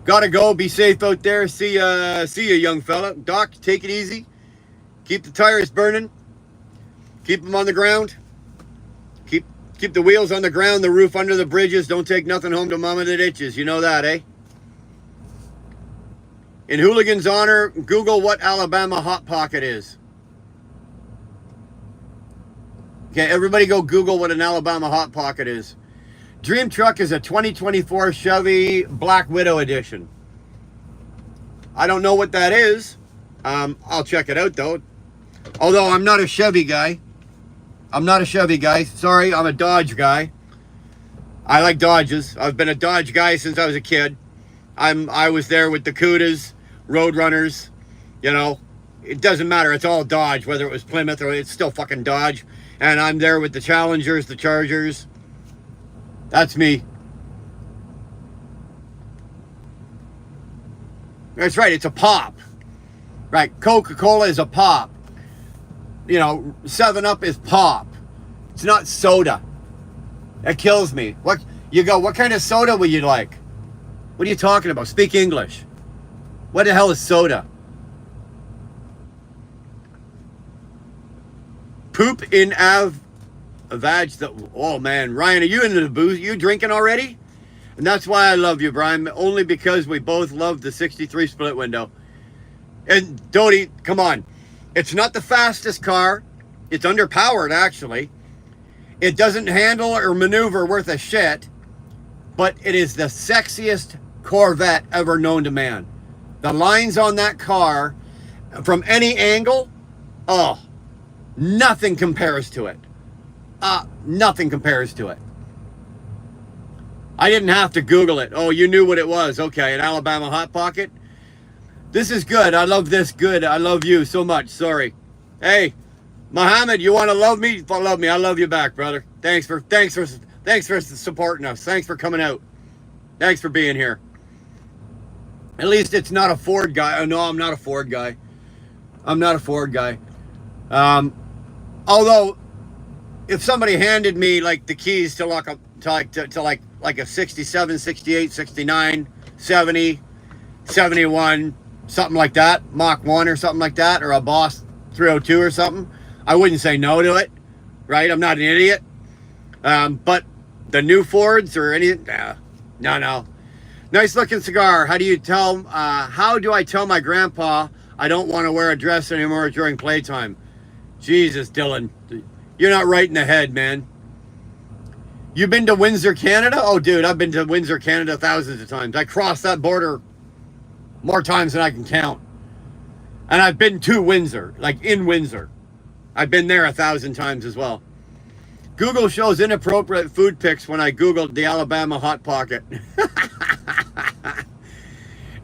Gotta go. Be safe out there. See ya, young fella. Doc, take it easy. Keep the tires burning. Keep them on the ground. Keep the wheels on the ground, the roof under the bridges. Don't take nothing home to mama that itches. You know that, eh? In Hooligan's honor, Google what Alabama Hot Pocket is. Okay, everybody go Google what an Alabama Hot Pocket is. Dream Truck is a 2024 Chevy Black Widow Edition. I don't know what that is. I'll check it out, though. Although I'm not a Chevy guy. I'm not a Chevy guy. Sorry, I'm a Dodge guy. I like Dodges. I've been a Dodge guy since I was a kid. I was there with the Cudas, Roadrunners. You know, it doesn't matter. It's all Dodge, whether it was Plymouth or it's still fucking Dodge. And I'm there with the Challengers, the Chargers. That's me. That's right. It's a pop. Right. Coca-Cola is a pop. You know, 7-Up is pop. It's not soda. That kills me. What kind of soda would you like? What are you talking about? Speak English. What the hell is soda? Poop in vag. Oh man, Ryan, are you into the booze? You drinking already? And that's why I love you, Brian. Only because we both love the 63 split window. And Dodie, come on. It's not the fastest car. It's underpowered, actually. It doesn't handle or maneuver worth a shit. But it is the sexiest Corvette ever known to man. The lines on that car, from any angle, oh, nothing compares to it. Nothing compares to it. I didn't have to Google it. Oh, you knew what it was. Okay, an Alabama Hot Pocket. This is good. I love this. Good. I love you so much. Sorry. Hey, Muhammad, you want to love me? Love me. I love you back, brother. Thanks for supporting us. Thanks for coming out. Thanks for being here. At least it's not a Ford guy. Oh, no, I'm not a Ford guy. I'm not a Ford guy. Although, if somebody handed me like the keys to like a 67, 68, 69, 70, 71, something like that, Mach 1 or something like that, or a Boss 302 or something, I wouldn't say no to it, right? I'm not an idiot. But the new Fords or anything, no. Nice looking cigar. How do I tell my grandpa I don't want to wear a dress anymore during playtime? Jesus, Dylan, you're not right in the head, man. You been to Windsor, Canada? Oh, dude, I've been to Windsor, Canada thousands of times. I crossed that border more times than I can count. And I've been to Windsor, like in Windsor. I've been there 1,000 times as well. Google shows inappropriate food pics when I Googled the Alabama Hot Pocket.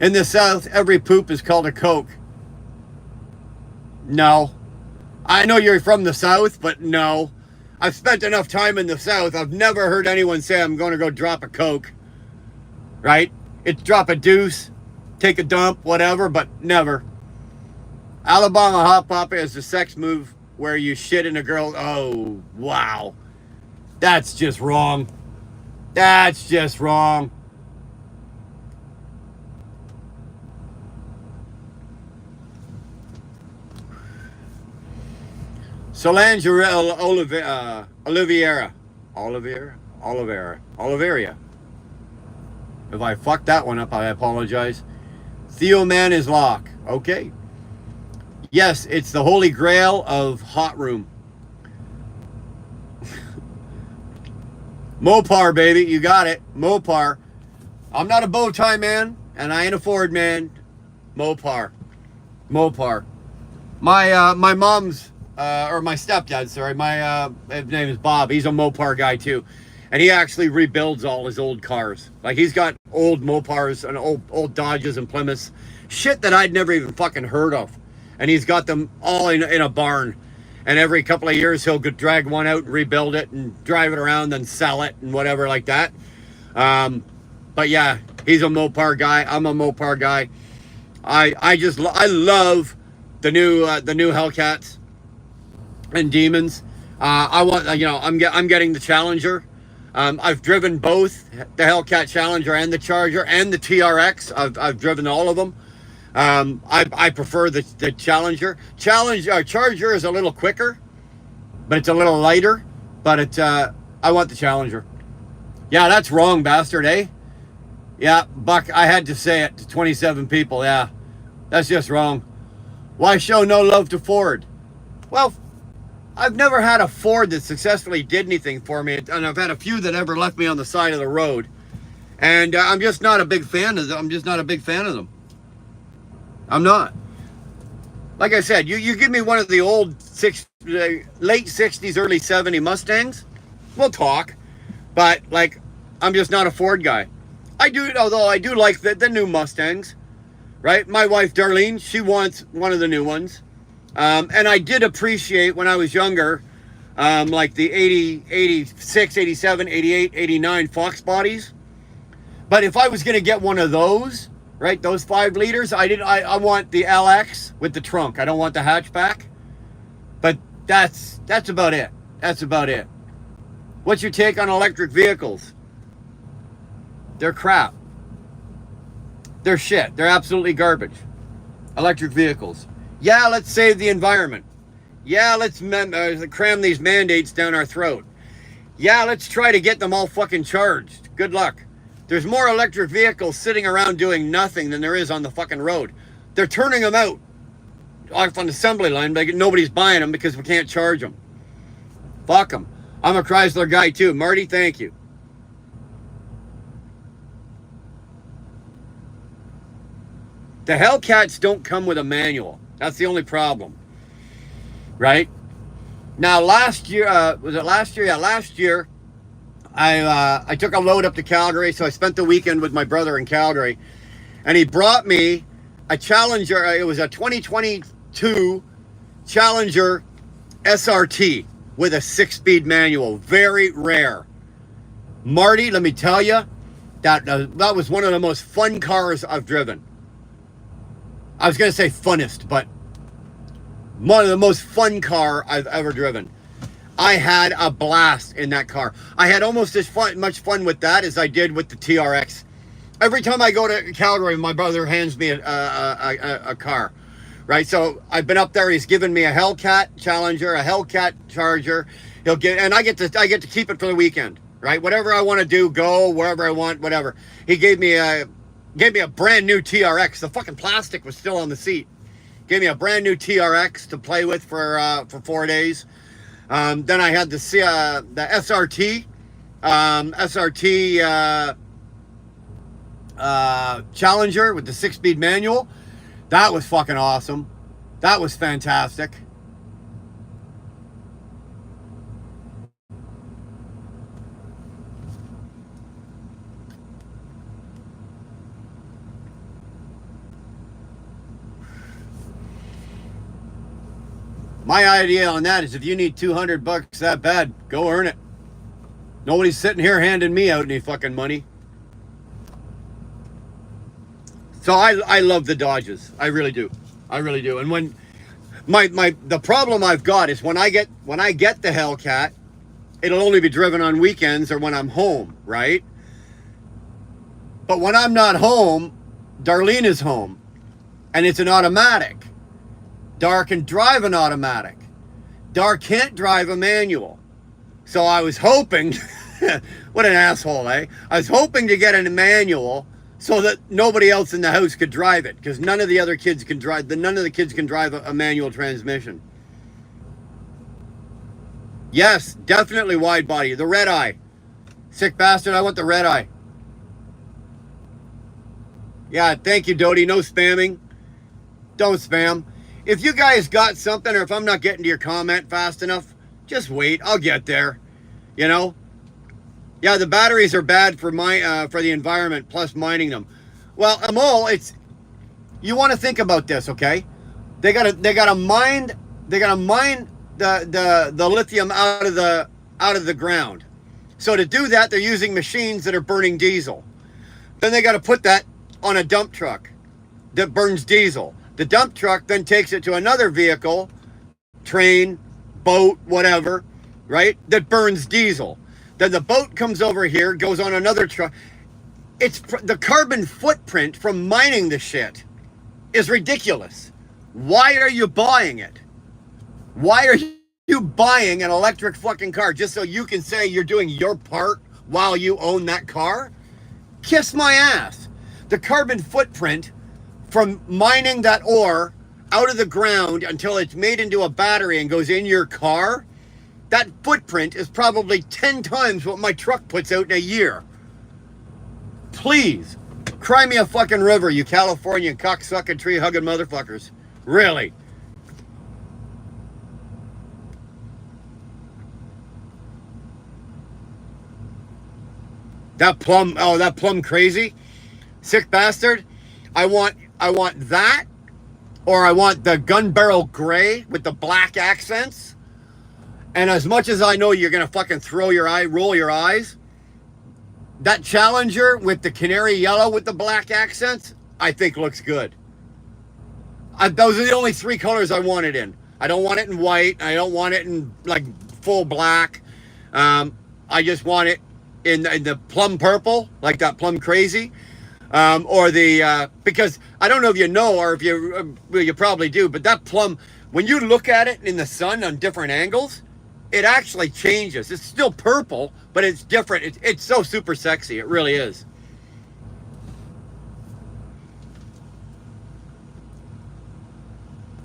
In the South, every poop is called a Coke. No. I know you're from the South, but no. I've spent enough time in the South. I've never heard anyone say I'm going to go drop a Coke. Right? It's drop a deuce, take a dump, whatever, but never. Alabama Hot Pocket is a sex move where you shit in a girl. Oh, wow. That's just wrong. That's just wrong. Solange Oliveira. If I fucked that one up, I apologize. Theo Man is lock. Okay. Yes, it's the holy grail of hot room. Mopar, baby. You got it. Mopar. I'm not a bow tie man, and I ain't a Ford man. Mopar. Mopar. My mom's or my stepdad, sorry, his name is Bob. He's a Mopar guy too, and he actually rebuilds all his old cars. Like he's got old Mopars and old Dodges and Plymouths, shit that I'd never even fucking heard of, and he's got them all in a barn. And every couple of years he'll drag one out and rebuild it and drive it around, then sell it and whatever like that. But yeah, he's a Mopar guy. I'm a Mopar guy. I love the new Hellcats and Demons. I'm getting the Challenger. I've driven both the Hellcat Challenger and the Charger and the TRX. I've driven all of them. I prefer the Challenger. Charger is a little quicker, but it's a little lighter. But I want the Challenger. Yeah, that's wrong, bastard, eh? Yeah, Buck, I had to say it to 27 people. Yeah, that's just wrong. Why show no love to Ford? Well, I've never had a Ford that successfully did anything for me, and I've had a few that ever left me on the side of the road. And I'm just not a big fan of them. I'm just not a big fan of them. I'm not. Like I said, you give me one of the old late 60s, early 70s Mustangs, we'll talk. But, like, I'm just not a Ford guy. Although I do like the new Mustangs, right? My wife, Darlene, she wants one of the new ones. And I did appreciate when I was younger, like the 80, 86, 87, 88, 89 Fox bodies. But if I was going to get one of those, right, those 5 liters, I want the LX with the trunk. I don't want the hatchback. But that's about it. That's about it. What's your take on electric vehicles? They're crap. They're shit. They're absolutely garbage. Electric vehicles. Yeah, let's save the environment. Yeah, let's cram these mandates down our throat. Yeah, let's try to get them all fucking charged. Good luck. There's more electric vehicles sitting around doing nothing than there is on the fucking road. They're turning them out off on the assembly line, but nobody's buying them because we can't charge them. Fuck them. I'm a Chrysler guy too. Marty, thank you. The Hellcats don't come with a manual. That's the only problem. Right? Now, last year, was it last year? Yeah, last year, I took a load up to Calgary, so I spent the weekend with my brother in Calgary, and he brought me a Challenger. It was a 2022 Challenger SRT with a 6-speed manual. Very rare. Marty, let me tell you, that was one of the most fun cars I've driven. I was going to say funnest, but one of the most fun car I've ever driven. I had a blast in that car. I had almost as much fun with that as I did with the TRX. Every time I go to Calgary, my brother hands me a car, right? So I've been up there. He's given me a Hellcat Challenger, a Hellcat Charger. And I get to keep it for the weekend, right? Whatever I want to do, go wherever I want, whatever. He gave me a brand new TRX. The fucking plastic was still on the seat. Gave me a brand new TRX to play with for 4 days. Then I had the SRT, Challenger with the 6-speed manual. That was fucking awesome. That was fantastic. My idea on that is if you need $200 that bad, go earn it. Nobody's sitting here handing me out any fucking money. So I love the Dodges. I really do. I really do. And when the problem I've got is when I get the Hellcat, it'll only be driven on weekends or when I'm home, right? But when I'm not home, Darlene is home, and it's an automatic. Dar can drive an automatic. Dar can't drive a manual. So I was hoping, what an asshole, eh? I was hoping to get a manual so that nobody else in the house could drive it, because none of the other kids can drive. None of the kids can drive a manual transmission. Yes, definitely wide body. The red eye. Sick bastard, I want the red eye. Yeah, thank you, Dodie. No spamming. Don't spam. If you guys got something, or if I'm not getting to your comment fast enough, just wait. I'll get there. You know? Yeah, the batteries are bad for for the environment, plus mining them. Well, Amol, you want to think about this, okay? They gotta mine the lithium out of the ground. So to do that, they're using machines that are burning diesel. Then they got to put that on a dump truck that burns diesel. The dump truck then takes it to another vehicle, train, boat, whatever, right? That burns diesel. Then the boat comes over here, goes on another truck. It's the carbon footprint from mining the shit is ridiculous. Why are you buying it? Why are you buying an electric fucking car just so you can say you're doing your part while you own that car? Kiss my ass. The carbon footprint from mining that ore out of the ground until it's made into a battery and goes in your car, that footprint is probably 10 times what my truck puts out in a year. Please, cry me a fucking river, you California cocksucking tree-hugging motherfuckers. Really. That plum crazy, sick bastard. I want that, or I want the gun barrel gray with the black accents. And as much as I know you're gonna fucking roll your eyes, that Challenger with the canary yellow with the black accents, I think looks good. Those are the only 3 colors I want it in. I don't want it in white. I don't want it in like full black. I just want it in the plum purple, like that plum crazy, or the because I don't know if you know, or if you probably do, but that plum, when you look at it in the sun on different angles, it actually changes. It's still purple, but it's different. It's so super sexy. It really is.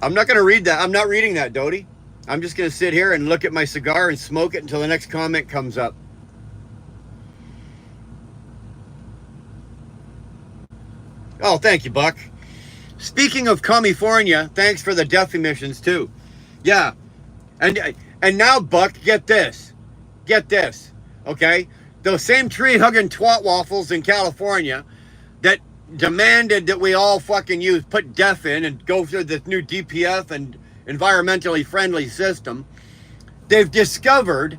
I'm not going to read that. I'm not reading that, Dodie. I'm just going to sit here and look at my cigar and smoke it until the next comment comes up. Oh, thank you, Buck. Speaking of California, thanks for the death emissions too. Yeah. And now, Buck, get this. Get this. Okay? Those same tree-hugging twat waffles in California that demanded that we all fucking put DEF in and go through this new DPF and environmentally friendly system, they've discovered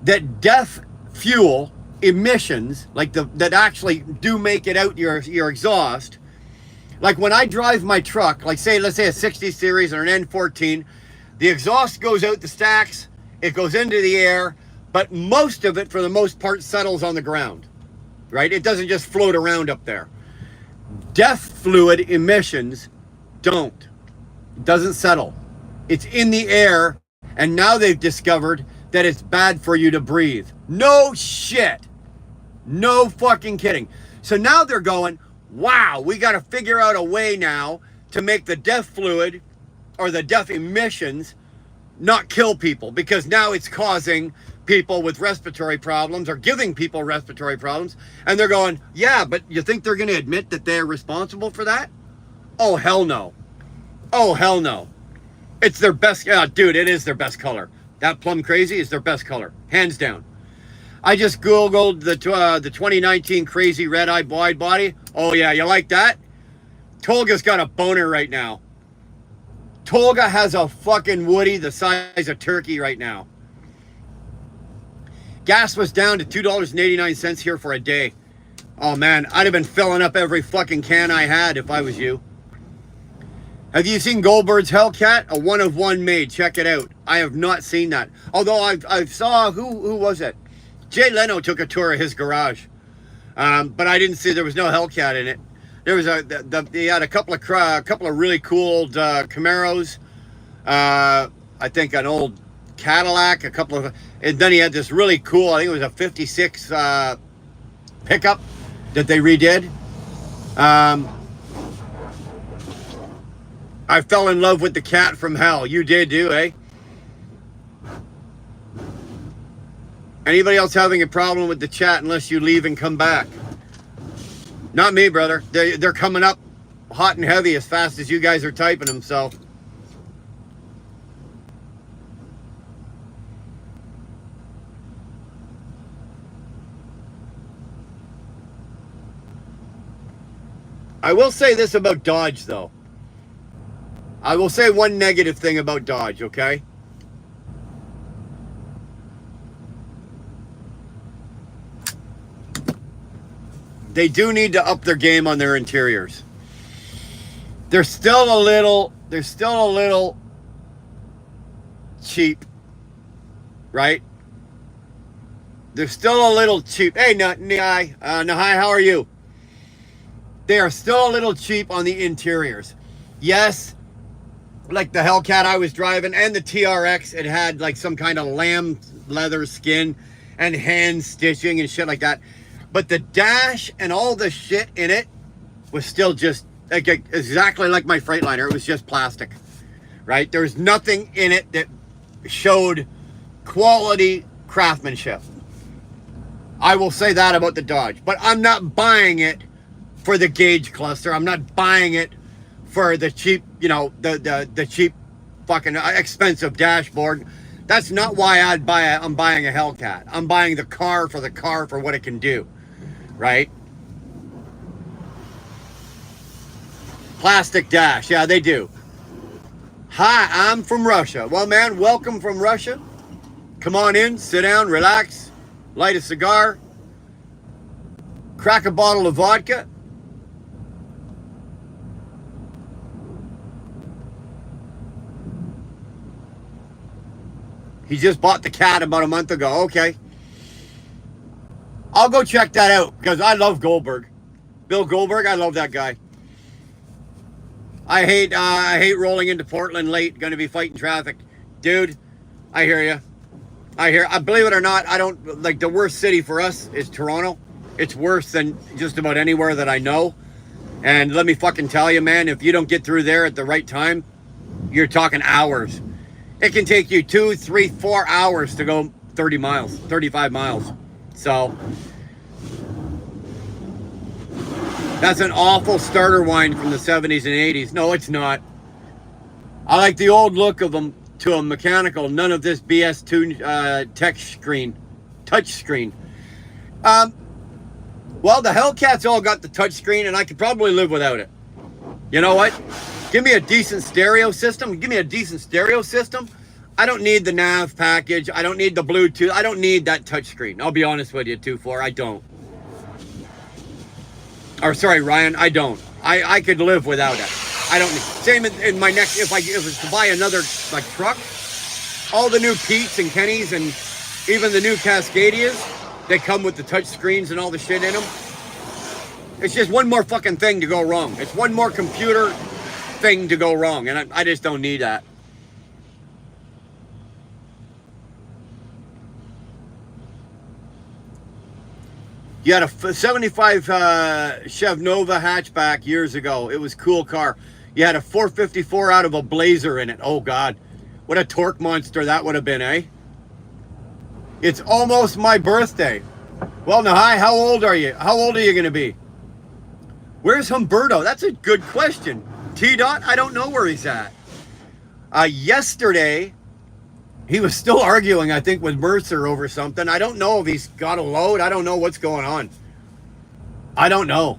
that DEF fuel emissions, like that actually do make it out your exhaust, like when I drive my truck, like let's say a 60 series or an N14, the exhaust goes out the stacks, it goes into the air, but most of it, for the most part, settles on the ground, right? It doesn't just float around up there. DEF fluid emissions don't. It doesn't settle. It's in the air, and now they've discovered that it's bad for you to breathe. No shit. No fucking kidding. So now they're going, wow, we got to figure out a way now to make the DEF fluid or the DEF emissions not kill people, because now it's causing people with respiratory problems or giving people respiratory problems. And they're going, yeah, but you think they're going to admit that they're responsible for that? Oh, hell no. Oh, hell no. It's their best, dude, it is their best color. That plum crazy is their best color, hands down. I just Googled the 2019 crazy red-eye wide body. Oh yeah, you like that? Tolga's got a boner right now. Tolga has a fucking woody the size of turkey right now. Gas was down to $2.89 here for a day. Oh man, I'd have been filling up every fucking can I had if I was you. Have you seen Goldberg's Hellcat? A one-of-one made. Check it out. I have not seen that. Although I saw, who was it? Jay Leno took a tour of his garage. But I didn't see, there was no Hellcat in it. There was he had a couple of really cool old Camaros. I think an old Cadillac, and then he had this really cool, I think it was a 56 pickup that they redid. I fell in love with the cat from hell. You did too, eh? Anybody else having a problem with the chat unless you leave and come back? Not me, brother. They're coming up. hot and heavy as fast as you guys are typing them, so. I will say this about Dodge, though. I will say one negative thing about Dodge, okay? They do need to up their game on their interiors. They're still a little cheap, right? They're still a little cheap. Hey, Nahai, how are you? They are still a little cheap on the interiors. Yes, like the Hellcat I was driving and the TRX, it had like some kind of lamb leather skin and hand stitching and shit like that. But the dash and all the shit in it was still just like exactly like my Freightliner. It was just plastic, right? There was nothing in it that showed quality craftsmanship. I will say that about the Dodge, but I'm not buying it for the gauge cluster. I'm not buying it for the cheap, you know, the cheap fucking expensive dashboard. That's not why I'd buy it. I'm buying a Hellcat. I'm buying the car for what it can do, right? Plastic dash, yeah, they do. Hi, I'm from Russia. Well, man, welcome from Russia. Come on in, sit down, relax, light a cigar, crack a bottle of vodka. He just bought the cat about a month ago. Okay. I'll go check that out because I love Goldberg. Bill Goldberg, I love that guy. I hate rolling into Portland late, going to be fighting traffic. Dude, I hear you. I believe it or not, I don't, like, the worst city for us is Toronto. It's worse than just about anywhere that I know. And let me fucking tell you, man, if you don't get through there at the right time, you're talking hours. It can take you 2, 3, 4 hours to go 30 miles, 35 miles. So that's an awful starter wine from the 70s and 80s. No, it's not. I like the old look of them to a mechanical. None of this BS touch screen. Well, the Hellcats all got the touch screen, and I could probably live without it. You know what? Give me a decent stereo system. I don't need the nav package. I don't need the Bluetooth. I don't need that touchscreen. I'll be honest with you, 2-4. I don't. Or sorry, Ryan, I don't. I could live without it. I don't need. Same in my next. If it was to buy another like truck, all the new Pete's and Kenny's and even the new Cascadias, they come with the touch screens and all the shit in them. It's just one more fucking thing to go wrong. It's one more computer thing to go wrong, and I just don't need that. You had a 75 Chev Nova hatchback years ago. It was a cool car. You had a 454 out of a Blazer in it. Oh, God. What a torque monster that would have been, eh? It's almost my birthday. Well, Nahai, how old are you? How old are you going to be? Where's Humberto? That's a good question. T-Dot, I don't know where he's at. Yesterday, he was still arguing, I think, with Mercer over something. I don't know if he's got a load. I don't know what's going on. I don't know.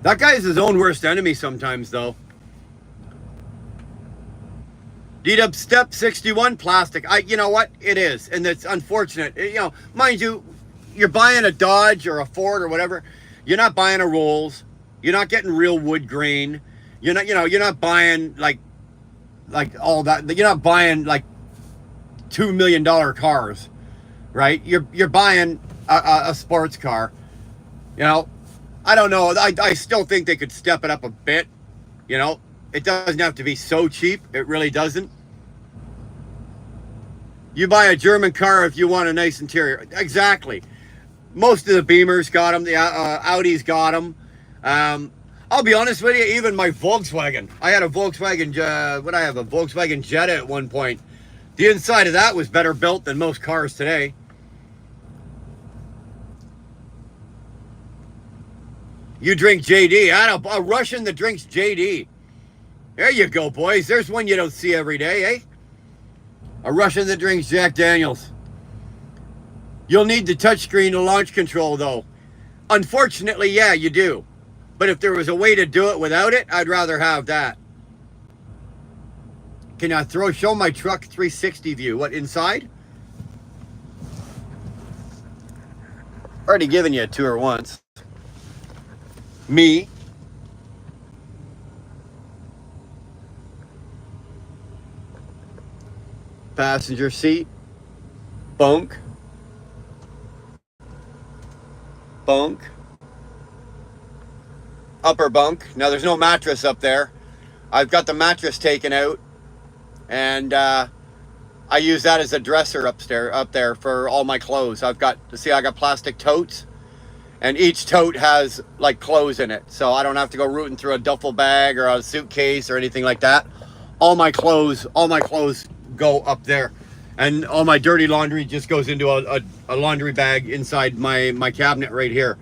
That guy is his own worst enemy sometimes, though. D-Dub Step 61 plastic. You know what? It is. And it's unfortunate. You know, mind you, you're buying a Dodge or a Ford or whatever. You're not buying a Rolls. You're not getting real wood grain. You're not, you're not buying like all that. You're not buying like $2 million cars, right? You're buying a sports car. You know, I don't know. I still think they could step it up a bit. You know, it doesn't have to be so cheap. It really doesn't. You buy a German car if you want a nice interior. Exactly. Most of the Beamers got them. The Audis got them. I'll be honest with you, even my Volkswagen. I had a Volkswagen, a Volkswagen Jetta at one point. The inside of that was better built than most cars today. You drink JD. A Russian that drinks JD. There you go, boys. There's one you don't see every day, eh? A Russian that drinks Jack Daniels. You'll need the touchscreen to launch control, though. Unfortunately, yeah, you do. But if there was a way to do it without it, I'd rather have that. Can I show my truck 360 view? What, inside? Already given you a tour once. Me. Passenger seat. Bunk. Bunk. Upper bunk. Now there's no mattress up there. I've got the mattress taken out, and I use that as a dresser up there for all my clothes. I got plastic totes, and each tote has like clothes in it, so I don't have to go rooting through a duffel bag or a suitcase or anything like that. All my clothes go up there, and all my dirty laundry just goes into a laundry bag inside my cabinet right here.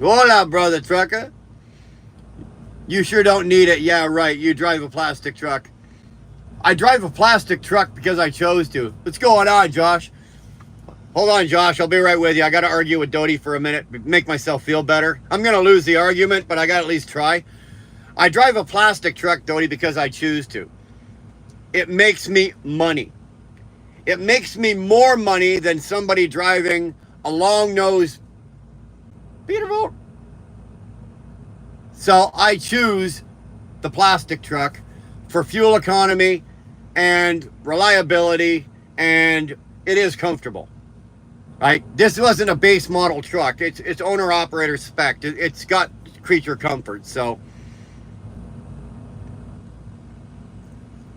Hola, brother trucker. You sure don't need it. Yeah, right. You drive a plastic truck. I drive a plastic truck because I chose to. What's going on, Josh? Hold on, Josh. I'll be right with you. I got to argue with Dodie for a minute, make myself feel better. I'm going to lose the argument, but I got to at least try. I drive a plastic truck, Dodie, because I choose to. It makes me money. It makes me more money than somebody driving a long-nosed Peterbilt. So I choose the plastic truck for fuel economy and reliability, and it is comfortable. Right? This wasn't a base model truck. It's owner operator spec. It's got creature comfort. So,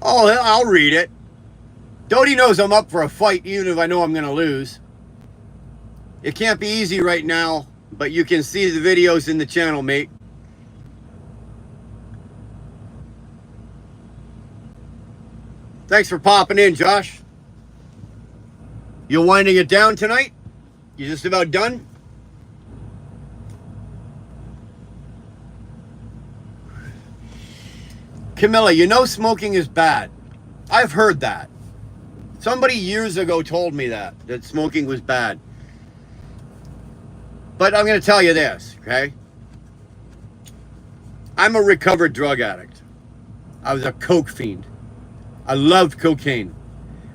oh, I'll read it. Dodie knows I'm up for a fight, even if I know I'm going to lose. It can't be easy right now, but you can see the videos in the channel, mate. Thanks for popping in, Josh. You winding it down tonight? You just about done? Camilla, you know smoking is bad. I've heard that. Somebody years ago told me that smoking was bad. But I'm going to tell you this, okay? I'm a recovered drug addict. I was a coke fiend. I loved cocaine.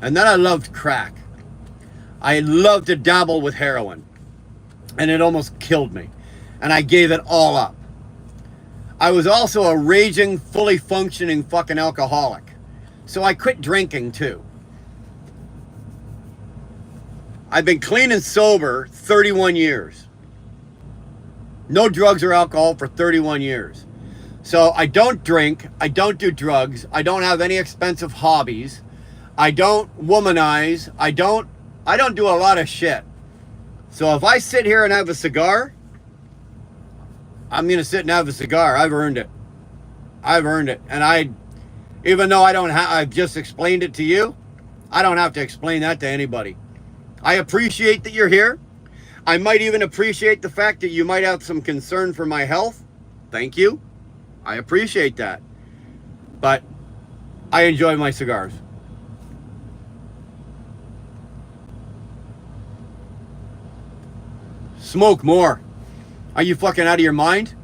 And then I loved crack. I loved to dabble with heroin. And it almost killed me. And I gave it all up. I was also a raging, fully functioning fucking alcoholic. So I quit drinking too. I've been clean and sober 31 years. No drugs or alcohol for 31 years. So I don't drink, I don't do drugs, I don't have any expensive hobbies, I don't womanize, I don't do a lot of shit. So if I sit here and have a cigar, I'm gonna sit and have a cigar. I've earned it. I've earned it. And even though I've just explained it to you, I don't have to explain that to anybody. I appreciate that you're here. I might even appreciate the fact that you might have some concern for my health. Thank you. I appreciate that. But I enjoy my cigars. Smoke more. Are you fucking out of your mind?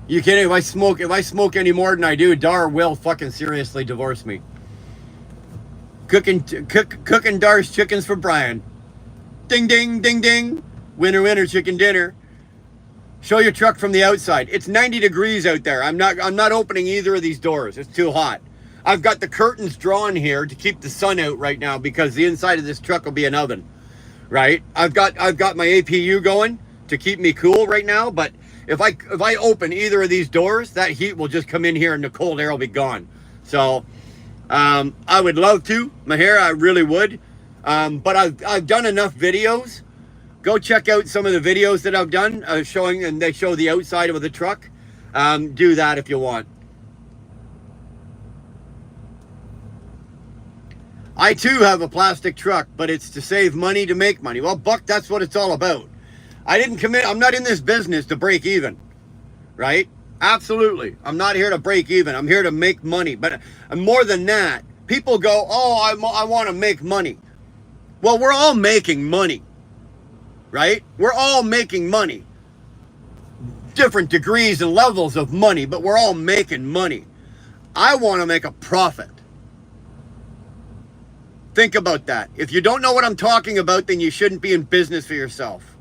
You kidding? If I smoke any more than I do, Dar will fucking seriously divorce me. Cooking Dar's chickens for Brian. Ding ding ding ding. Winner winner chicken dinner. Show your truck from the outside. It's 90 degrees out there. I'm not opening either of these doors. It's too hot. I've got the curtains drawn here to keep the sun out right now because the inside of this truck will be an oven. Right? I've got my APU going to keep me cool right now, but if I open either of these doors, that heat will just come in here and the cold air will be gone. So I would love to, Mahir, I really would. But I've done enough videos. Go check out some of the videos that I've done showing, and they show the outside of the truck. Do that if you want. I too have a plastic truck, but it's to save money to make money. Well, Buck, that's what it's all about. I'm not in this business to break even, right? Absolutely. I'm not here to break even. I'm here to make money. But more than that, people go, oh, I want to make money. Well, we're all making money, right? We're all making money. Different degrees and levels of money, but we're all making money. I want to make a profit. Think about that. If you don't know what I'm talking about, then you shouldn't be in business for yourself.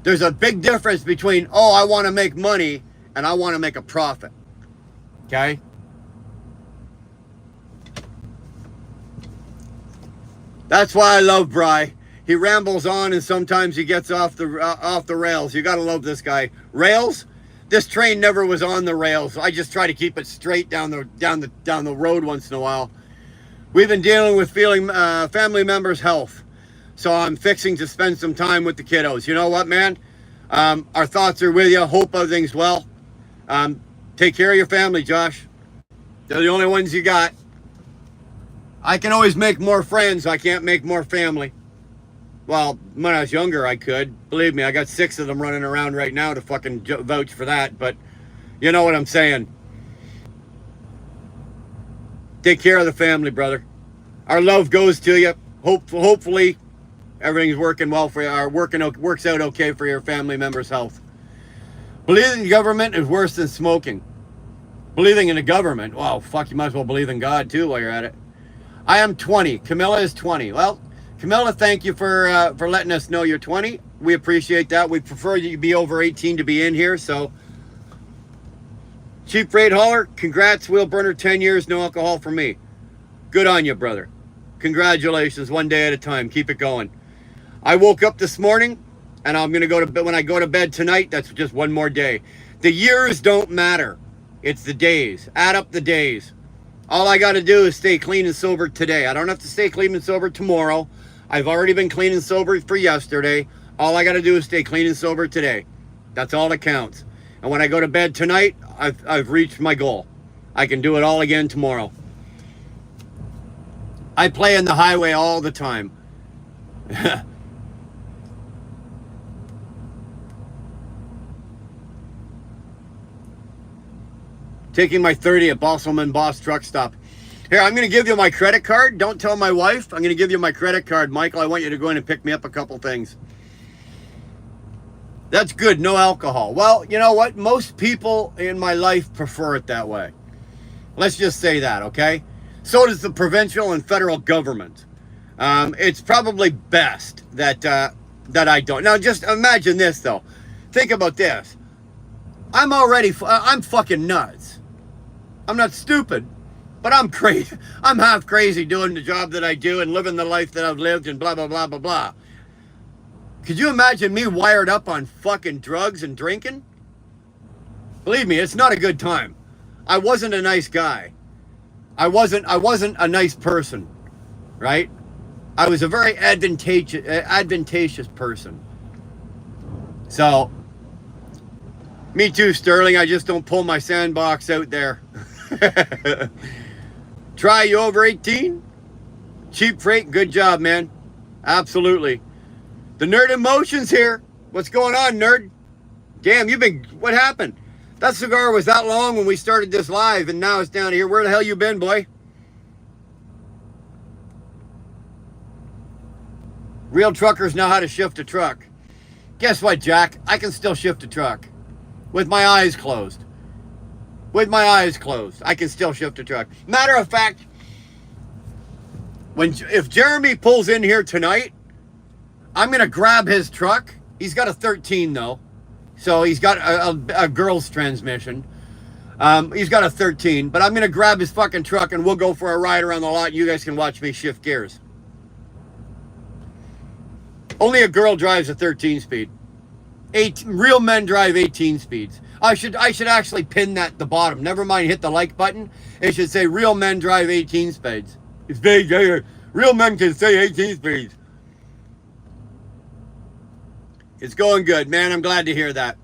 There's a big difference between, oh, I want to make money and I want to make a profit. Okay? That's why I love Bry. He rambles on and sometimes he gets off the rails. You got to love this guy. Rails? This train never was on the rails. I just try to keep it straight down the road once in a while. We've been dealing with family members' health. So I'm fixing to spend some time with the kiddos. You know what, man? Our thoughts are with you. Hope everything's well. Take care of your family, Josh. They're the only ones you got. I can always make more friends. I can't make more family. Well, when I was younger, I could. Believe me, I got 6 of them running around right now to fucking vouch for that. But you know what I'm saying. Take care of the family, brother. Our love goes to you. Hopefully, everything's working well for you. Or works out okay for your family members' health. Believing in the government is worse than smoking. Believing in the government, well, fuck, you might as well believe in God too while you're at it. I am 20. Camilla is 20. Well, Camilla, thank you for letting us know you're 20. We appreciate that. We prefer you to be over 18 to be in here. So, cheap rate hauler, congrats, wheel burner, 10 years, no alcohol for me. Good on you, brother. Congratulations, one day at a time. Keep it going. I woke up this morning, and I'm going to go to bed. When I go to bed tonight, that's just one more day. The years don't matter. It's the days. Add up the days. All I got to do is stay clean and sober today. I don't have to stay clean and sober tomorrow. I've already been clean and sober for yesterday. All I got to do is stay clean and sober today. That's all that counts. And when I go to bed tonight, I've reached my goal. I can do it all again tomorrow. I play in the highway all the time. Taking my 30 at Bosselman Boss Truck Stop. Here, I'm going to give you my credit card. Don't tell my wife. I'm going to give you my credit card. Michael, I want you to go in and pick me up a couple things. That's good. No alcohol. Well, you know what? Most people in my life prefer it that way. Let's just say that, okay? So does the provincial and federal government. It's probably best that I don't. Now, just imagine this, though. Think about this. I'm fucking nuts. I'm not stupid, but I'm crazy. I'm half crazy doing the job that I do and living the life that I've lived and blah, blah, blah, blah, blah. Could you imagine me wired up on fucking drugs and drinking? Believe me, it's not a good time. I wasn't a nice guy. I wasn't a nice person, right? I was a very advantageous person. So, me too, Sterling. I just don't pull my sandbox out there. Try, you over 18? Cheap freight, good job, man. Absolutely. The Nerd Emotions here. What's going on, nerd? Damn, what happened? That cigar was that long when we started this live, and now it's down here. Where the hell you been, boy? Real truckers know how to shift a truck. Guess what, Jack? I can still shift a truck. With my eyes closed. With my eyes closed, I can still shift a truck. Matter of fact, if Jeremy pulls in here tonight, I'm going to grab his truck. He's got a 13, though. So he's got a girl's transmission. He's got a 13. But I'm going to grab his fucking truck, and we'll go for a ride around the lot. And you guys can watch me shift gears. Only a girl drives a 13 speed. Real men drive 18 speeds. I should actually pin that at the bottom. Never mind, hit the like button. It should say real men drive 18 speeds. It's big. Real men can say 18 speeds. It's going good, man. I'm glad to hear that.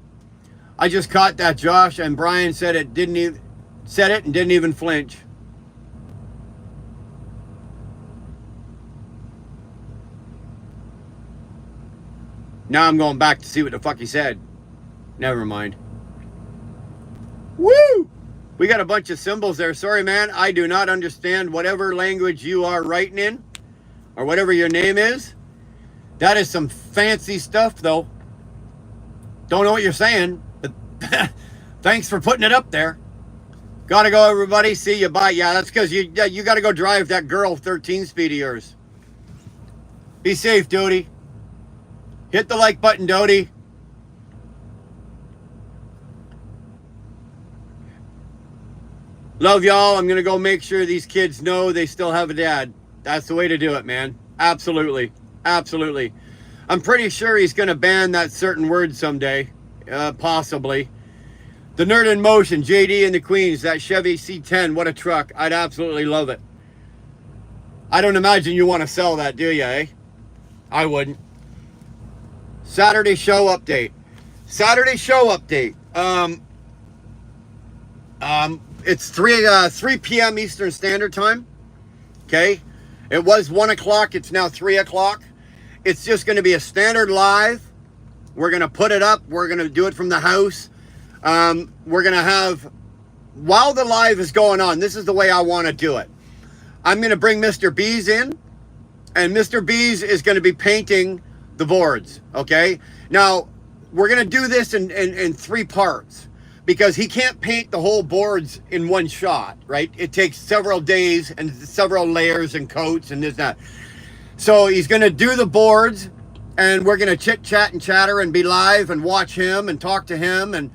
I just caught that, Josh, and Brian said it and didn't even flinch. Now I'm going back to see what the fuck he said. Never mind. Woo! We got a bunch of symbols there. Sorry, man. I do not understand whatever language you are writing in, or whatever your name is. That is some fancy stuff, though. Don't know what you're saying, but thanks for putting it up there. Gotta go, everybody. See you. Bye. Yeah, that's because you gotta go drive that girl 13 speed of yours. Be safe, Dodie. Hit the like button, Dodie. Love y'all. I'm gonna go make sure these kids know they still have a dad. That's the way to do it, man. Absolutely. Absolutely. I'm pretty sure he's gonna ban that certain word someday. Possibly. The Nerd in Motion, JD and the Queens, that Chevy C10, what a truck. I'd absolutely love it. I don't imagine you want to sell that, do you, eh? I wouldn't. Saturday show update. Saturday show update. It's 3 p.m. Eastern Standard Time. Okay? It was 1 o'clock. It's now 3 o'clock. It's just going to be a standard live. We're going to put it up. We're going to do it from the house. We're going to have, while the live is going on, this is the way I want to do it. I'm going to bring Mr. Bees in, and Mr. Bees is going to be painting the boards, okay? Now, we're going to do this in 3 parts, because he can't paint the whole boards in one shot, right? It takes several days and several layers and coats and this, that. So he's going to do the boards, and we're going to chit chat and chatter and be live and watch him and talk to him and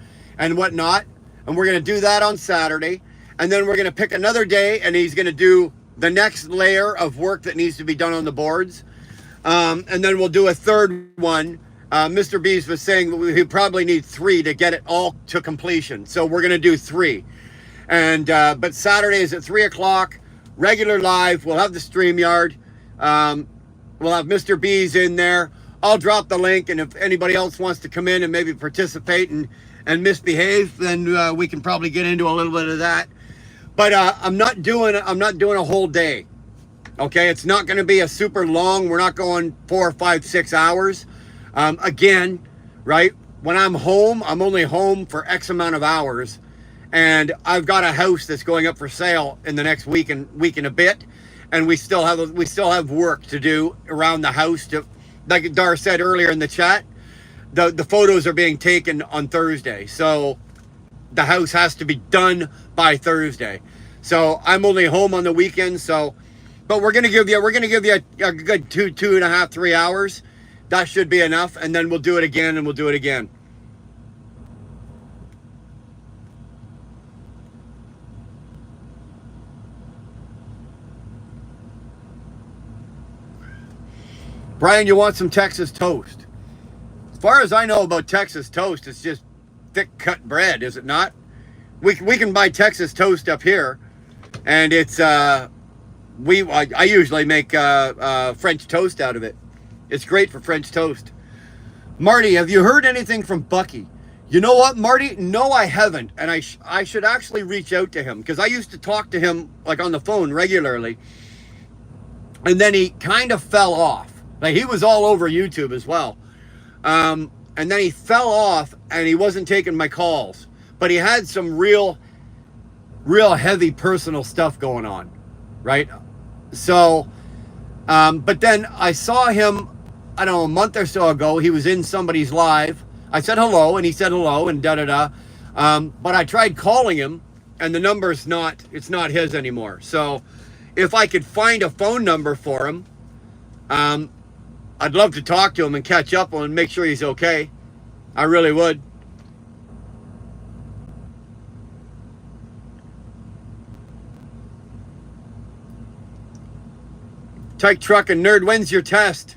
whatnot. And we're going to do that on Saturday. And then we're going to pick another day, and he's going to do the next layer of work that needs to be done on the boards. And then we'll do a third one. Mr. Bees was saying that we probably need 3 to get it all to completion. So we're going to do 3. And but Saturday is at 3 o'clock, regular live. We'll have the StreamYard. We'll have Mr. Bees in there. I'll drop the link, and if anybody else wants to come in and maybe participate and misbehave, then we can probably get into a little bit of that. But I'm not doing a whole day. Okay, it's not going to be a super long. We're not going 4, 5, 6 hours. Again, right? When I'm home, I'm only home for X amount of hours, and I've got a house that's going up for sale in the next week and a bit, and we still have work to do around the house. Like Dar said earlier in the chat, the photos are being taken on Thursday, so the house has to be done by Thursday. So I'm only home on the weekend. So, but we're gonna give you a good 2.5, 3 hours. That should be enough, and then we'll do it again, and we'll do it again. Brian, you want some Texas toast? As far as I know about Texas toast, it's just thick cut bread, is it not? We can buy Texas toast up here, and it's I usually make French toast out of it. It's great for French toast. Marty, have you heard anything from Bucky? You know what, Marty? No, I haven't, and I should actually reach out to him, because I used to talk to him like on the phone regularly, and then he kind of fell off. Like, he was all over YouTube as well. And then he fell off, and he wasn't taking my calls. But he had some real heavy personal stuff going on, right? So, but then I saw him, I don't know, a month or so ago. He was in somebody's live. I said hello, and he said hello, and da-da-da. But I tried calling him, and the number's it's not his anymore. So if I could find a phone number for him, I'd love to talk to him and catch up on and make sure he's okay. I really would. Tyke Truck and Nerd, when's your test?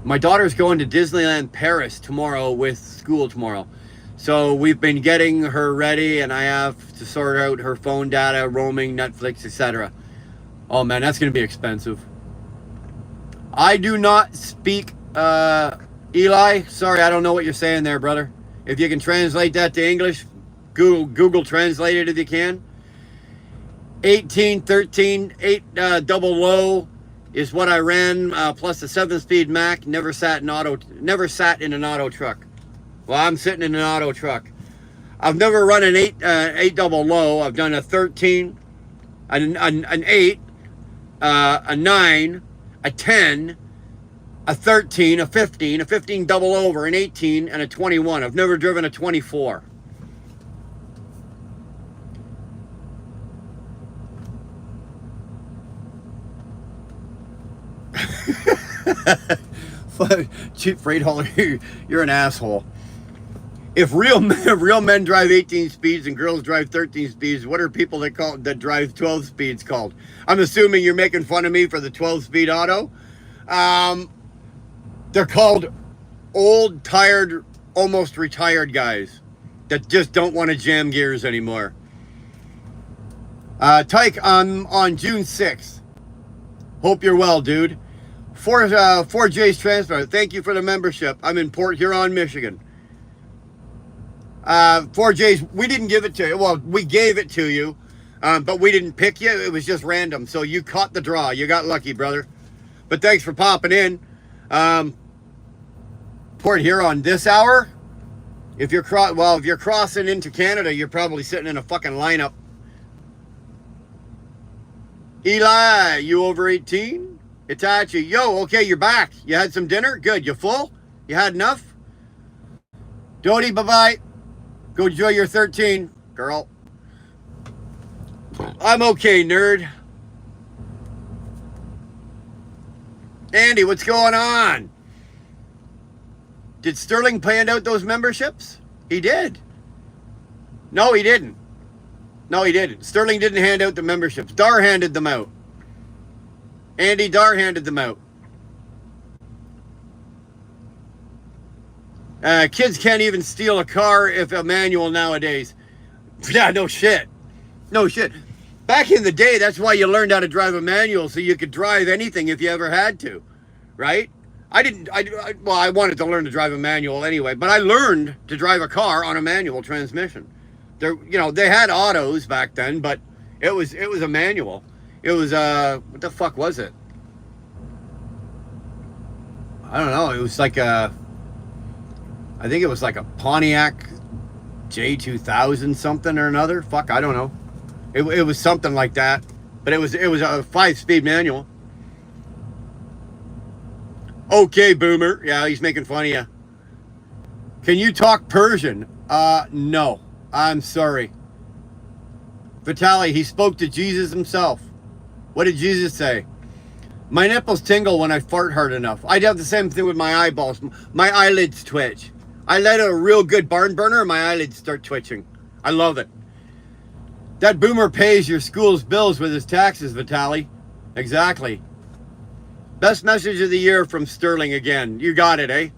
My daughter's going to Disneyland Paris tomorrow with school tomorrow. So we've been getting her ready, and I have to sort out her phone data, roaming, Netflix, etc. Oh man, that's going to be expensive. I do not speak Eli. Sorry, I don't know what you're saying there, brother. If you can translate that to English, Google Translate it if you can. 18, 13, 8 double low is what I ran, plus a 7-speed Mac. Never sat in an auto truck. Well, I'm sitting in an auto truck. I've never run an 8 double low. I've done a 13, an 8, a 9, a 10, a 13, a 15 double over, an 18, and a 21. I've never driven a 24. Cheap freight hauler, you're an asshole. If real men drive 18 speeds and girls drive 13 speeds, what are people that drive 12 speeds called? I'm assuming you're making fun of me for the 12-speed auto. They're called old, tired, almost retired guys that just don't want to jam gears anymore. Tyke, on June 6th. Hope you're well, dude. 4J's Transport, thank you for the membership. I'm in Port Huron, Michigan. 4J's, we didn't give it to you. Well, we gave it to you, but we didn't pick you. It was just random. So you caught the draw. You got lucky, brother. But thanks for popping in. Port Huron this hour. If you're crossing into Canada, you're probably sitting in a fucking lineup. Eli, you over 18? Itachi, yo, okay, you're back. You had some dinner? Good. You full? You had enough? Dodie, bye-bye. Go enjoy your 13, girl. I'm okay, nerd. Andy, what's going on? Did Sterling hand out those memberships? He did. No, he didn't. No, he didn't. Sterling didn't hand out the memberships. Dar handed them out. Andy Dar handed them out. Kids can't even steal a car if a manual nowadays. Yeah, no shit. No shit. Back in the day, that's why you learned how to drive a manual, so you could drive anything if you ever had to, right? I wanted to learn to drive a manual anyway, but I learned to drive a car on a manual transmission. They had autos back then, but it was a manual. It was, what the fuck was it? I don't know. It was like I think it was like a Pontiac J2000 something or another. Fuck, I don't know. It was something like that, but it was a 5-speed manual. Okay, Boomer. Yeah, he's making fun of you. Can you talk Persian? No. I'm sorry. Vitaly, he spoke to Jesus himself. What did Jesus say? My nipples tingle when I fart hard enough. I'd have the same thing with my eyeballs. My eyelids twitch. I let out a real good barn burner and my eyelids start twitching. I love it. That Boomer pays your school's bills with his taxes, Vitaly. Exactly. Best message of the year from Sterling again. You got it, eh?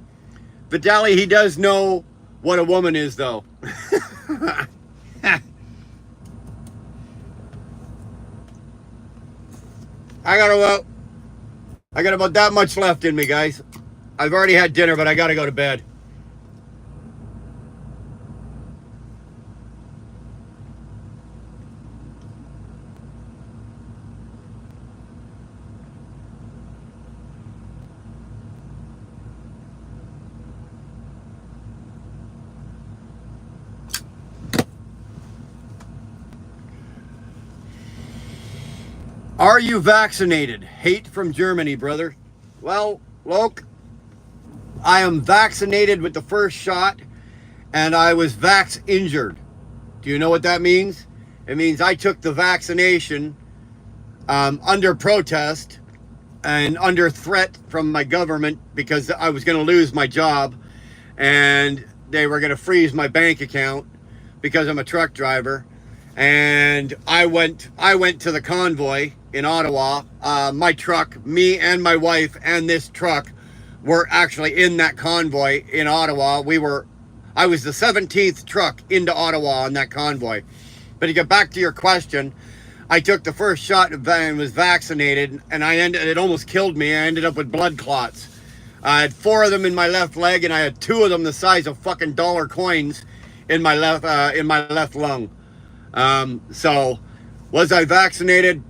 Vitaly, he does know what a woman is, though. I got about that much left in me, guys. I've already had dinner, but I gotta go to bed. Are you vaccinated? Hate from Germany, brother. Well, Loke, I am vaccinated with the first shot, and I was vax injured. Do you know what that means? It means I took the vaccination under protest and under threat from my government because I was going to lose my job, and they were going to freeze my bank account because I'm a truck driver. And I went to the convoy in Ottawa. My truck, me and my wife and this truck were actually in that convoy in Ottawa. I was the 17th truck into Ottawa on that convoy. But to get back to your question, I took the first shot and was vaccinated, and it almost killed me. I ended up with blood clots. I had 4 of them in my left leg, and I had 2 of them the size of fucking dollar coins in my left lung. So Was I vaccinated?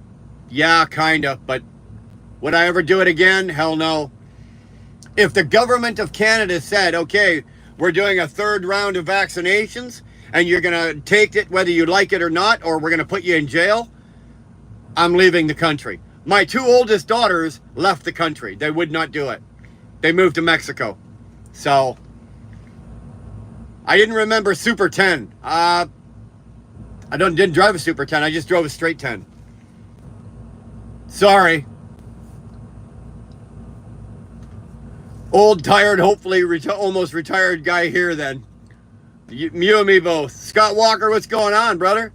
Yeah, kind of. But would I ever do it again? Hell no. If the government of Canada said, okay, we're doing a third round of vaccinations and you're going to take it whether you like it or not, or we're going to put you in jail, I'm leaving the country. My two oldest daughters left the country. They would not do it. They moved to Mexico. So I didn't remember Super 10. I didn't drive a Super 10. I just drove a straight 10. Sorry. Old, tired, hopefully almost retired guy here then. You and me both. Scott Walker, what's going on, brother?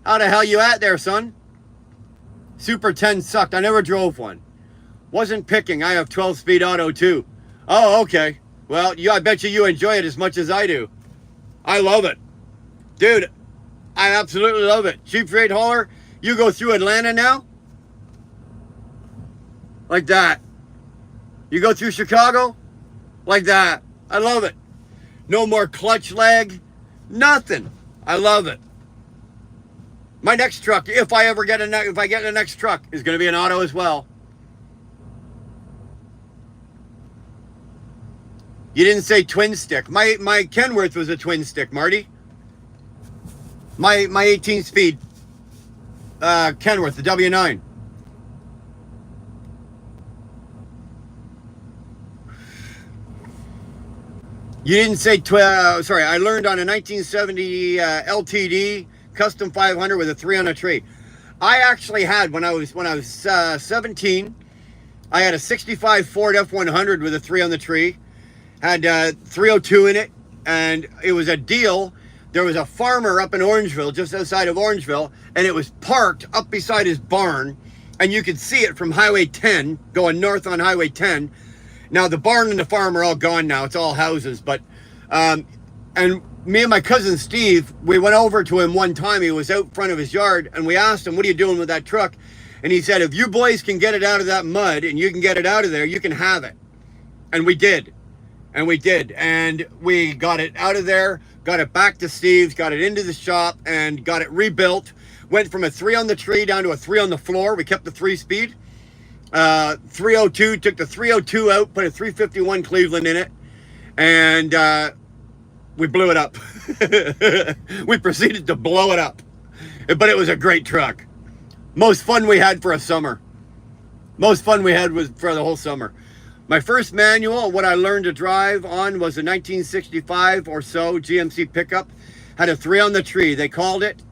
How the hell you at there, son? Super 10 sucked. I never drove one. Wasn't picking. I have 12-speed auto too. Oh, okay. Well, I bet you enjoy it as much as I do. I love it. Dude, I absolutely love it. Cheap freight hauler, you go through Atlanta now? Like that. You go through Chicago? Like that. I love it. No more clutch lag. Nothing. I love it. My next truck, if I get the next truck, is going to be an auto as well. You didn't say twin stick. My Kenworth was a twin stick, Marty. My 18-speed Kenworth, the W9. You didn't say sorry, I learned on a 1970 LTD custom 500 with a 3 on a tree. I actually had when I was 17, I had a 65 Ford F100 with a 3 on the tree. Had 302 in it, and it was a deal. There was a farmer up in Orangeville, just outside of Orangeville, and it was parked up beside his barn, and you could see it from Highway 10, going north on Highway 10. Now, the barn and the farm are all gone now. It's all houses. But, and me and my cousin Steve, we went over to him one time. He was out front of his yard, and we asked him, what are you doing with that truck? And he said, if you boys can get it out of that mud and you can get it out of there, you can have it. And we did. And we did. And we got it out of there, got it back to Steve's, got it into the shop, and got it rebuilt. Went from a 3 on the tree down to a 3 on the floor. We kept the 3-speed. 302, took the 302 out, put a 351 Cleveland in it, and we blew it up. We proceeded to blow it up. But it was a great truck. Most fun we had for a summer. Most fun we had was for the whole summer. My first manual, what I learned to drive on, was a 1965 or so GMC pickup. Had a 3 on the tree, they called it,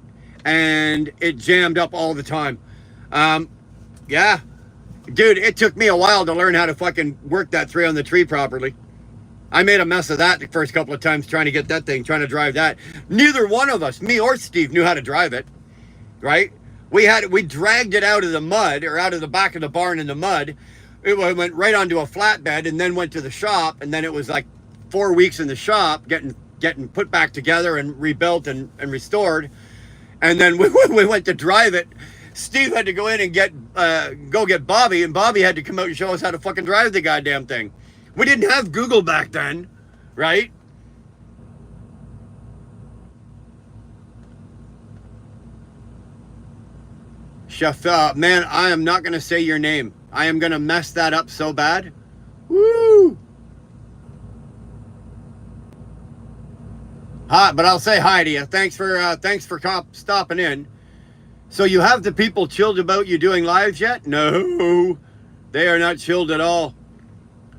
and it jammed up all the time. Yeah. Dude, it took me a while to learn how to fucking work that 3 on the tree properly. I made a mess of that the first couple of times trying to get that thing, trying to drive that. Neither one of us, me or Steve, knew how to drive it, right? We dragged it out of the mud, or out of the back of the barn in the mud. It went right onto a flatbed and then went to the shop, and then it was like 4 weeks in the shop getting put back together and rebuilt and restored. And then we went to drive it. Steve had to go in and go get Bobby, and Bobby had to come out and show us how to fucking drive the goddamn thing. We didn't have Google back then, right? Chef, man, I am not going to say your name. I am going to mess that up so bad. Woo! Hi, but I'll say hi to you. Thanks for stopping in. So you have the people chilled about you doing lives yet? No, they are not chilled at all.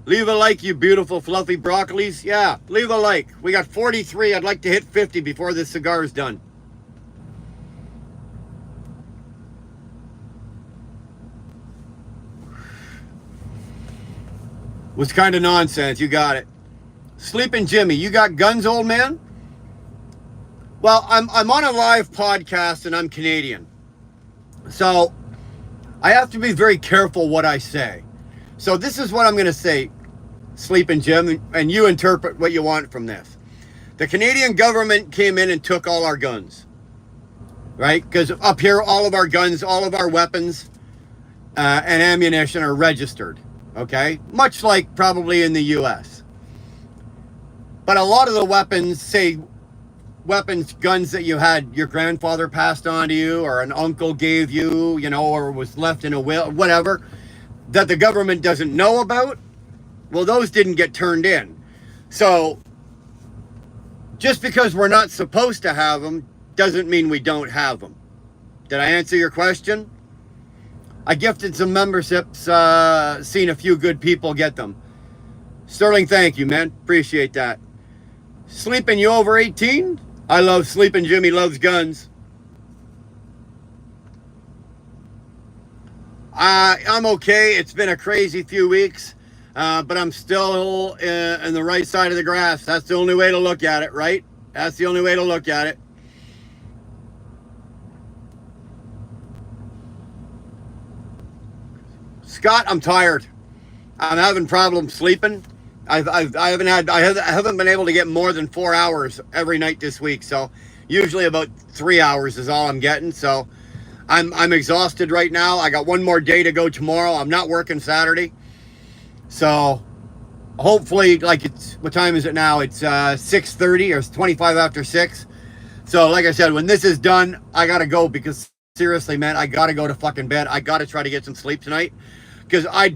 Leave a like, you beautiful fluffy broccolis. Yeah, leave a like. We got 43. I'd like to hit 50 before this cigar is done. Was kind of nonsense. You got it. Sleeping Jimmy, you got guns, old man? Well, I'm on a live podcast and I'm Canadian. So I have to be very careful what I say. So this is what I'm going to say, Sleeping Jim, and you interpret what you want from this. The Canadian government came in and took all our guns, right? Because up here, all of our guns, all of our weapons and ammunition are registered, okay? Much like probably in the U.S. But a lot of the weapons, say, weapons, guns that you had your grandfather passed on to you, or an uncle gave you, you know, or was left in a will, whatever, that the government doesn't know about, well, those didn't get turned in. So just because we're not supposed to have them doesn't mean we don't have them. Did I answer your question? I gifted some memberships, seen a few good people get them. Sterling, thank you, man. Appreciate that. Sleeping, you over 18? I love sleeping. Jimmy loves guns. I'm okay. It's been a crazy few weeks, but I'm still in the right side of the grass. That's the only way to look at it, right? That's the only way to look at it. Scott, I'm tired. I'm having problems sleeping. I haven't been able to get more than 4 hours every night this week. So usually about 3 hours is all I'm getting. So I'm exhausted right now. I got one more day to go tomorrow. I'm not working Saturday. So hopefully, like, it's, what time is it now? It's 6:30 or 25 after 6. So like I said, when this is done, I gotta go, because seriously, man, I gotta go to fucking bed. I gotta try to get some sleep tonight, because I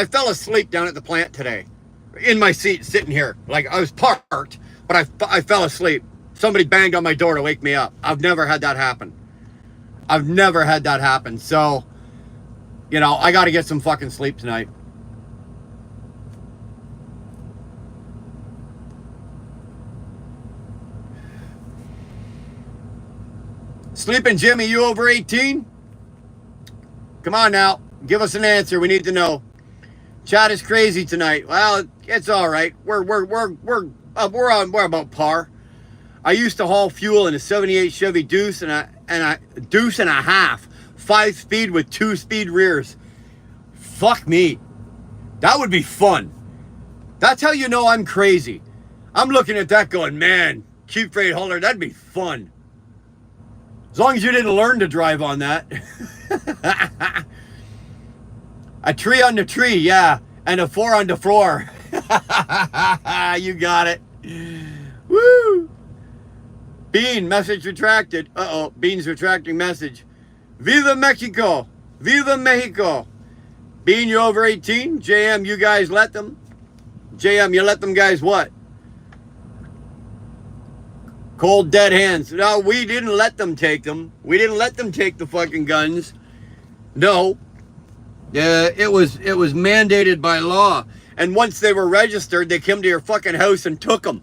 fell asleep down at the plant today in my seat sitting here. Like, I was parked, but I fell asleep. Somebody banged on my door to wake me up. I've never had that happen. I've never had that happen. So, you know, I got to get some fucking sleep tonight. Sleeping Jimmy, you over 18? Come on now. Give us an answer. We need to know. Chat is crazy tonight. Well, it's all right. We're about par. I used to haul fuel in a 78 Chevy Deuce and a Deuce and a half, 5-speed with 2-speed rears. Fuck me. That would be fun. That's how you know I'm crazy. I'm looking at that going, man, cheap freight hauler, that'd be fun. As long as you didn't learn to drive on that. A tree on the tree, yeah. And a 4 on the floor. You got it. Woo! Bean, message retracted. Uh-oh, Bean's retracting message. Viva Mexico! Viva Mexico! Bean, you over 18? JM, you guys let them? JM, you let them guys what? Cold dead hands. No, we didn't let them take them. We didn't let them take the fucking guns. No. It was mandated by law. And once they were registered, they came to your fucking house and took them.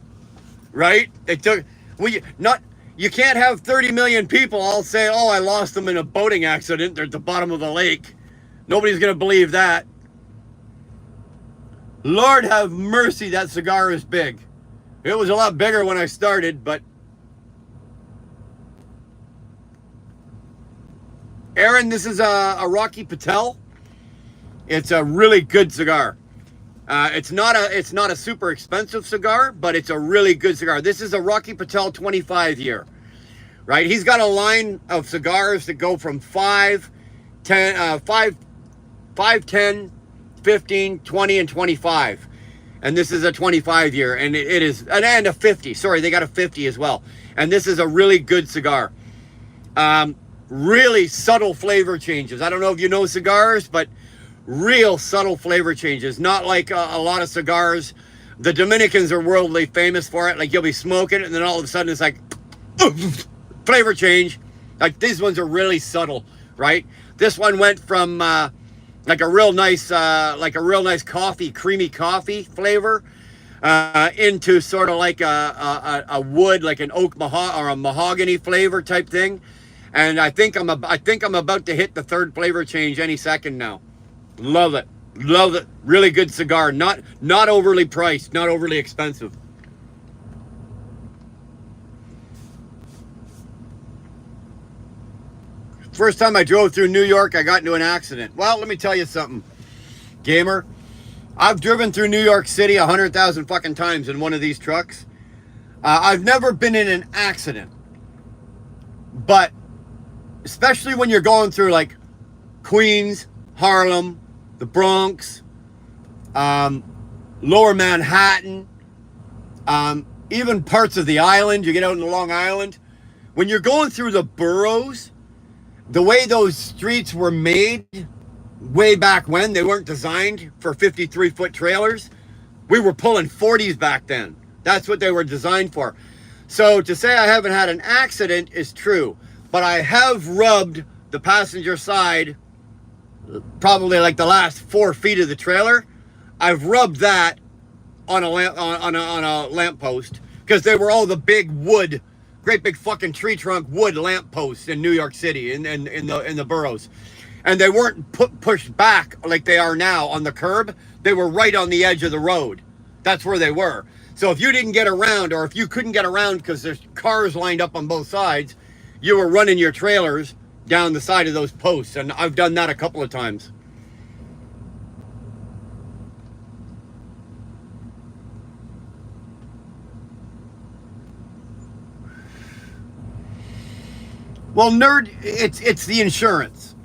Right? They took... You can't have 30 million people all say, oh, I lost them in a boating accident. They're at the bottom of the lake. Nobody's going to believe that. Lord have mercy, that cigar is big. It was a lot bigger when I started, but... Aaron, this is a Rocky Patel. It's a really good cigar. It's not a super expensive cigar, but it's a really good cigar. This is a Rocky Patel 25 year, right? He's got a line of cigars that go from 5, 10, 15, 20, and 25. And this is a 25 year, and it is, and a 50. Sorry, they got a 50 as well. And this is a really good cigar. Really subtle flavor changes. I don't know if you know cigars, but real subtle flavor changes. Not like a lot of cigars. The Dominicans are worldly famous for it. Like, you'll be smoking it, and then all of a sudden it's like flavor change. Like, these ones are really subtle, right? This one went from like a real nice coffee, creamy coffee flavor, into sort of like a wood, like an oak or a mahogany flavor type thing. And I think I'm about to hit the third flavor change any second now. Love it. Love it. Really good cigar. Not overly priced, not overly expensive. First time I drove through New York, I got into an accident. Well, let me tell you something, gamer. I've driven through New York City 100,000 fucking times in one of these trucks. I've never been in an accident. But especially when you're going through like Queens, Harlem, the Bronx, Lower Manhattan, even parts of the island. You get out in the Long Island. When you're going through the boroughs, the way those streets were made way back when, they weren't designed for 53-foot trailers. We were pulling 40s back then. That's what they were designed for. So to say I haven't had an accident is true, but I have rubbed the passenger side, probably like the last 4 feet of the trailer. I've rubbed that on a lamppost, because they were all the big wood, great big fucking tree trunk wood lampposts in New York City, in the boroughs, and they weren't pushed back like they are now on the curb. They were right on the edge of the road. That's where they were. So if you didn't get around, or if you couldn't get around because there's cars lined up on both sides, you were running your trailers down the side of those posts. And I've done that a couple of times. Well, nerd, it's the insurance,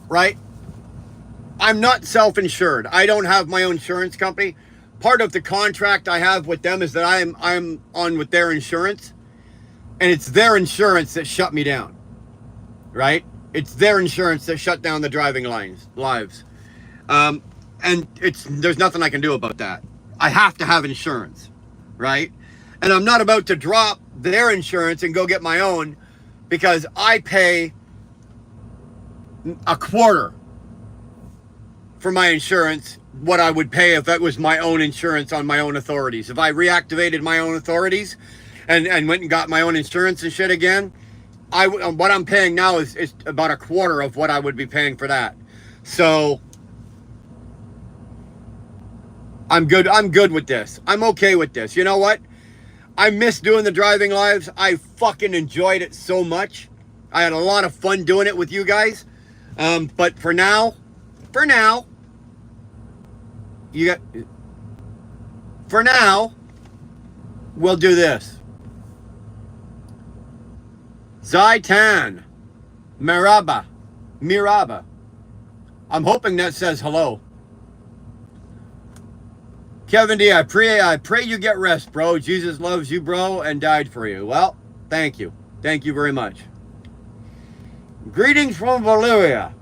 right? I'm not self-insured. I don't have my own insurance company. Part of the contract I have with them is that I'm on with their insurance, and it's their insurance that shut me down, right? It's their insurance that shut down the driving lives. And there's nothing I can do about that. I have to have insurance, right? And I'm not about to drop their insurance and go get my own, because I pay a quarter for my insurance what I would pay if that was my own insurance on my own authorities. If I reactivated my own authorities and went and got my own insurance and shit again, what I'm paying now is about a quarter of what I would be paying for that. So I'm good with this. I'm okay with this. You know what? I miss doing the driving lives. I fucking enjoyed it so much. I had a lot of fun doing it with you guys. But for now, we'll do this. Zaitan, Miraba. I'm hoping that says hello. Kevin D, I pray you get rest, bro. Jesus loves you, bro, and died for you. Well, thank you. Thank you very much. Greetings from Bolivia.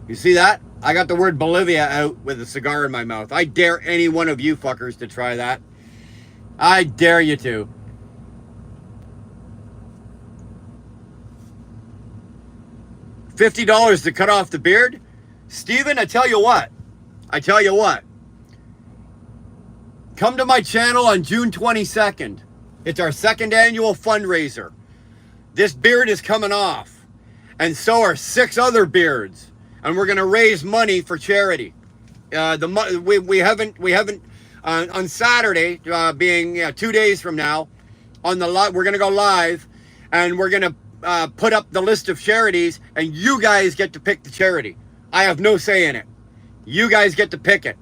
You see that? I got the word Bolivia out with a cigar in my mouth. I dare any one of you fuckers to try that. I dare you to. $50 to cut off the beard? Steven, I tell you what. Come to my channel on June 22nd. It's our 2nd annual fundraiser. This beard is coming off, and so are 6 other beards, and we're going to raise money for charity. We haven't on Saturday, being 2 days from now, on the we're going to go live, and we're going to put up the list of charities, and you guys get to pick the charity. I have no say in it. You guys get to pick it.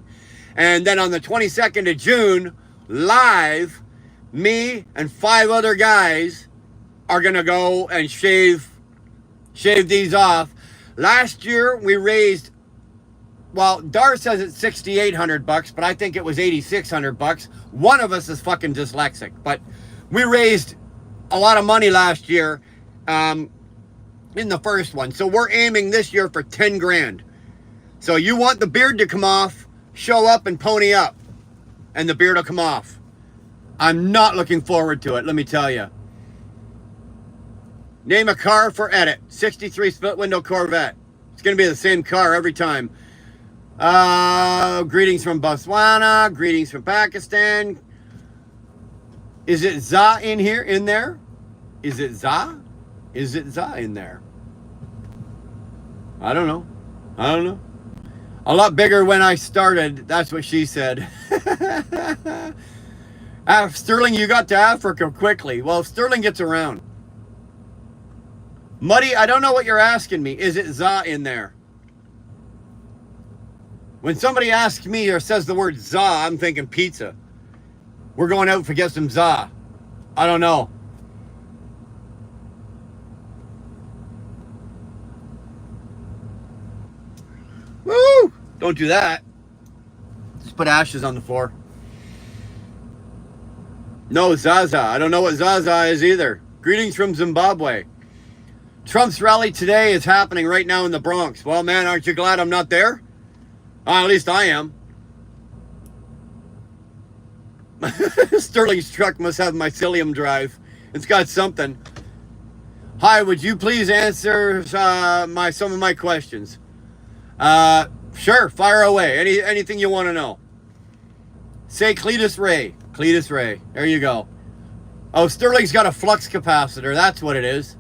And then on the 22nd of June, live, me and 5 other guys are going to go and shave these off. Last year, we raised, well, Dar says it's $6,800, but I think it was $8,600. One of us is fucking dyslexic, but we raised a lot of money last year in the first one. So we're aiming this year for 10 grand. So you want the beard to come off, show up and pony up, and the beard will come off. I'm not looking forward to it, let me tell you. Name a car for edit. 63 split window Corvette. It's going to be the same car every time. Greetings from Botswana. Greetings from Pakistan. Is it Za in there? Is it Za? Is it Za in there? I don't know. A lot bigger when I started. That's what she said. Sterling, you got to Africa quickly. Well, if Sterling gets around. Muddy, I don't know what you're asking me. Is it za in there? When somebody asks me or says the word za, I'm thinking pizza. We're going out to get some za. I don't know. Woo! Don't do that. Just put ashes on the floor. No, Zaza. I don't know what Zaza is either. Greetings from Zimbabwe. Trump's rally today is happening right now in the Bronx. Well, man, aren't you glad I'm not there? At least I am. Sterling's truck must have mycelium drive. It's got something. Hi, would you please answer some of my questions? Sure, fire away. Anything you want to know. Say Cletus Ray. Cletus Ray. There you go. Oh, Sterling's got a flux capacitor. That's what it is.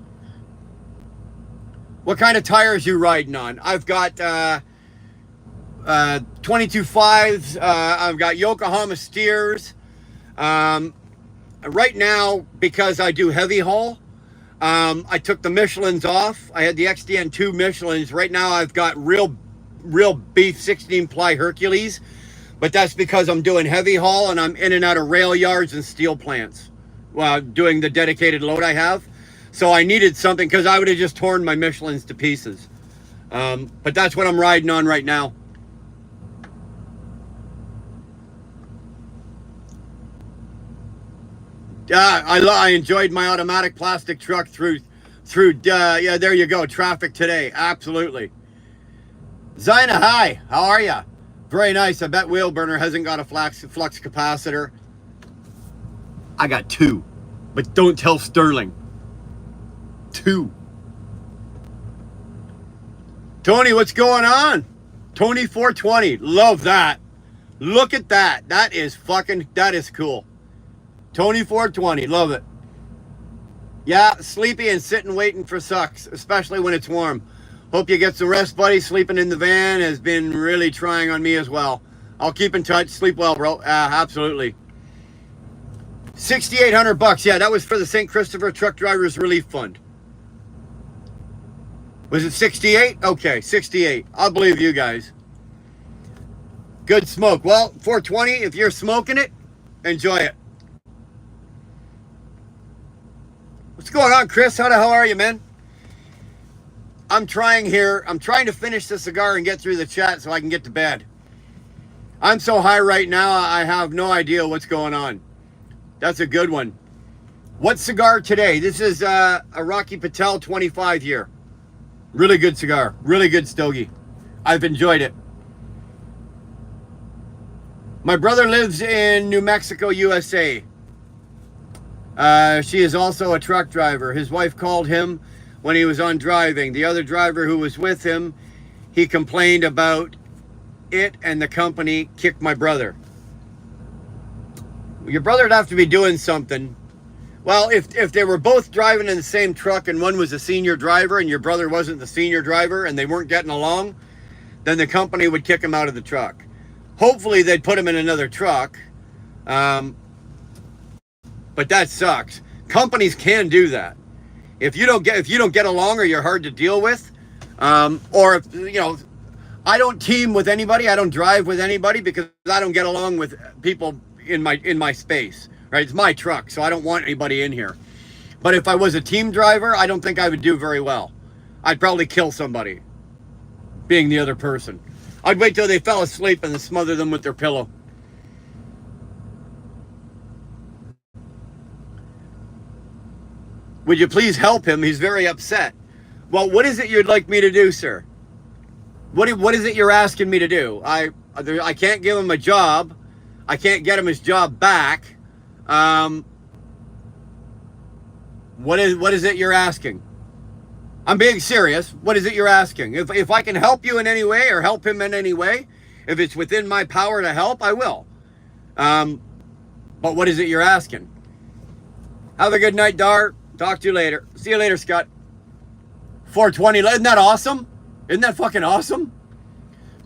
What kind of tires you riding on? I've got 22 5s. I've got Yokohama steers. Right now, because I do heavy haul, I took the Michelins off. I had the XDN2 Michelins. Right now, I've got real beef 16-ply Hercules. But that's because I'm doing heavy haul and I'm in and out of rail yards and steel plants while doing the dedicated load I have. So I needed something because I would have just torn my Michelins to pieces. But that's what I'm riding on right now. Yeah, I enjoyed my automatic plastic truck through yeah, there you go, traffic today. Absolutely. Zina, hi. How are you? Very nice. I bet Wheelburner hasn't got a flux capacitor. I got 2, but don't tell Sterling. 2. Tony, what's going on? Tony 420. Love that. Look at that. That is cool. Tony 420. Love it. Yeah, sleepy and sitting waiting for sucks, especially when it's warm. Hope you get some rest, buddy. Sleeping in the van has been really trying on me as well. I'll keep in touch. Sleep well, bro. Absolutely. $6,800. Yeah, that was for the St. Christopher Truck Drivers Relief Fund. Was it 68? Okay, 68. I'll believe you guys. Good smoke. Well, 420, if you're smoking it, enjoy it. What's going on, Chris? How the hell are you, man? I'm trying to finish the cigar and get through the chat so I can get to bed. I'm so high right now, I have no idea what's going on. That's a good one. What cigar today? This is a Rocky Patel 25 year. Really good cigar. Really good stogie. I've enjoyed it. My brother lives in New Mexico, USA. She is also a truck driver. His wife called him when he was on driving. The other driver who was with him, he complained about it and the company kicked my brother. Your brother would have to be doing something. Well, if they were both driving in the same truck and one was a senior driver and your brother wasn't the senior driver and they weren't getting along, then the company would kick him out of the truck. Hopefully they'd put him in another truck. But that sucks. Companies can do that. If you don't get along or you're hard to deal with, or if, you know, I don't team with anybody. I don't drive with anybody because I don't get along with people in my space. Right? It's my truck, so I don't want anybody in here. But if I was a team driver, I don't think I would do very well. I'd probably kill somebody, being the other person. I'd wait till they fell asleep and then smother them with their pillow. Would you please help him? He's very upset. Well, what is it you'd like me to do, sir? What is it you're asking me to do? I can't give him a job. I can't get him his job back. What is it you're asking? I'm being serious. What is it you're asking? If I can help you in any way or help him in any way, if it's within my power to help, I will. But what is it you're asking? Have a good night, Dar. Talk to you later. See you later, Scott. 420. Isn't that awesome? Isn't that fucking awesome?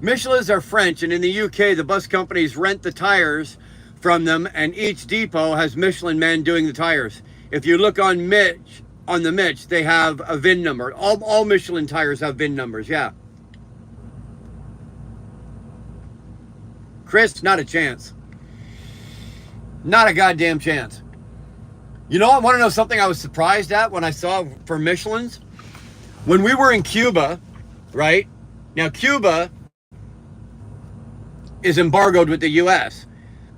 Michelin's are French, and in the UK, the bus companies rent the tires from them, and each depot has Michelin men doing the tires. If you look on the Mitch, they have a VIN number. All Michelin tires have VIN numbers, yeah. Chris, not a chance. Not a goddamn chance. You know, I want to know something I was surprised at when I saw for Michelin's? When we were in Cuba, right? Now, Cuba is embargoed with the U.S.,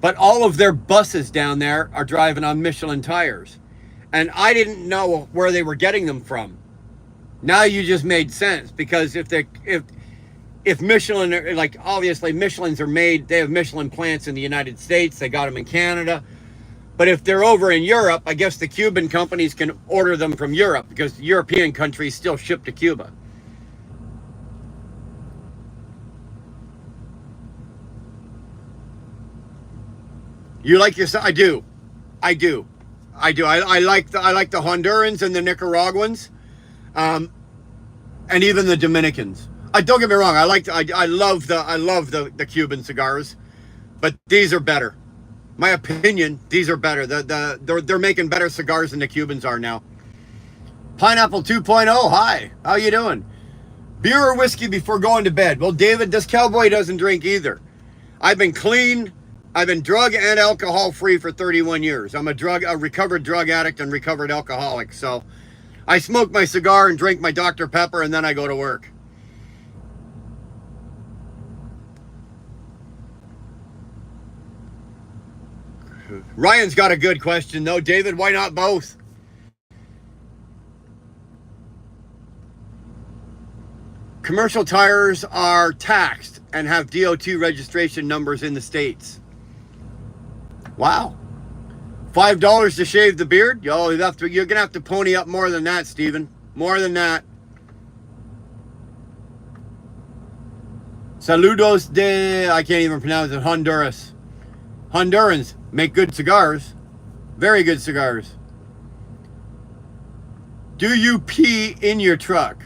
But all of their buses down there are driving on Michelin tires. And I didn't know where they were getting them from. Now you just made sense, because if Michelin, like obviously Michelins are made, they have Michelin plants in the United States, they got them in Canada. But if they're over in Europe, I guess the Cuban companies can order them from Europe, because European countries still ship to Cuba. You like your, I do. I do. I like the Hondurans and the Nicaraguans, and even the Dominicans. Don't get me wrong. I love the Cuban cigars, but these are better. My opinion, these are better. They're making better cigars than the Cubans are now. Pineapple 2.0. Hi, how you doing? Beer or whiskey before going to bed? Well, David, this cowboy doesn't drink either. I've been clean. I've been drug and alcohol free for 31 years. I'm a recovered drug addict and recovered alcoholic. So I smoke my cigar and drink my Dr. Pepper, and then I go to work. Ryan's got a good question though. David, why not both? Commercial tires are taxed and have DOT registration numbers in the States. Wow. $5 to shave the beard? Yo, you're gonna have to pony up more than that, Steven. More than that. Saludos de, I can't even pronounce it, Honduras. Hondurans make good cigars. Very good cigars. Do you pee in your truck?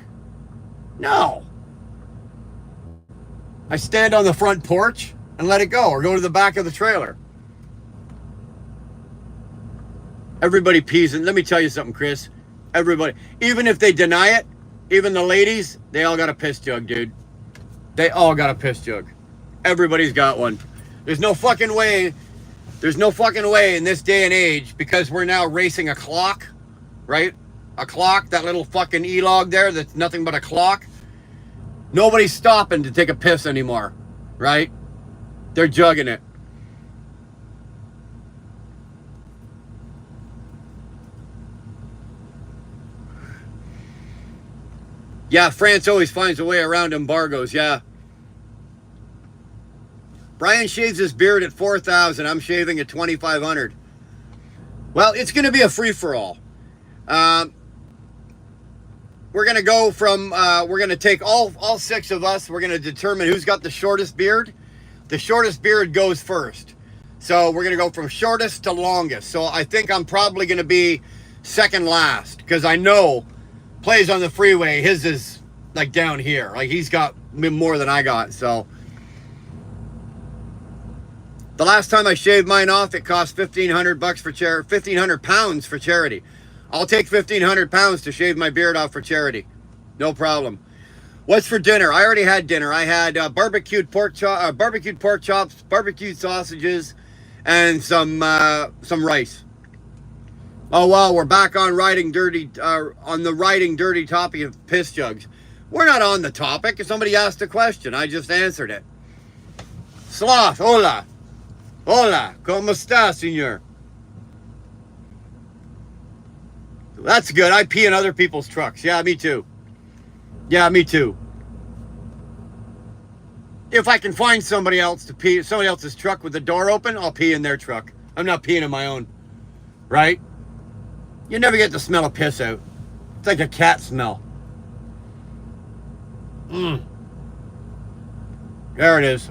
No. I stand on the front porch and let it go, or go to the back of the trailer. Everybody pees, and let me tell you something, Chris. Everybody, even if they deny it, even the ladies, they all got a piss jug, dude. They all got a piss jug. Everybody's got one. There's no fucking way. There's no fucking way in this day and age, because we're now racing a clock, right? A clock, that little fucking e-log there that's nothing but a clock. Nobody's stopping to take a piss anymore, right? They're jugging it. Yeah, France always finds a way around embargoes, yeah. Brian shaves his beard at 4,000. I'm shaving at 2,500. Well, it's going to be a free-for-all. We're going to go from, we're going to take all six of us. We're going to determine who's got the shortest beard. The shortest beard goes first. So we're going to go from shortest to longest. So I think I'm probably going to be second last, because I know plays on the freeway, his is like down here. Like he's got more than I got. So the last time I shaved mine off, it cost $1,500 for charity, 1,500 pounds for charity. I'll take 1,500 pounds to shave my beard off for charity. No problem. What's for dinner? I already had dinner. I had barbecued pork chops, barbecued sausages, and some rice. Oh wow, we're back on riding dirty topic of piss jugs. We're not on the topic. If somebody asked a question, I just answered it. Sloth, hola. Hola, ¿cómo está, señor? That's good. I pee in other people's trucks. Yeah, me too. Yeah, me too. If I can find somebody else to pee, somebody else's truck with the door open, I'll pee in their truck. I'm not peeing in my own. Right? You never get the smell of piss out. It's like a cat smell. There it is.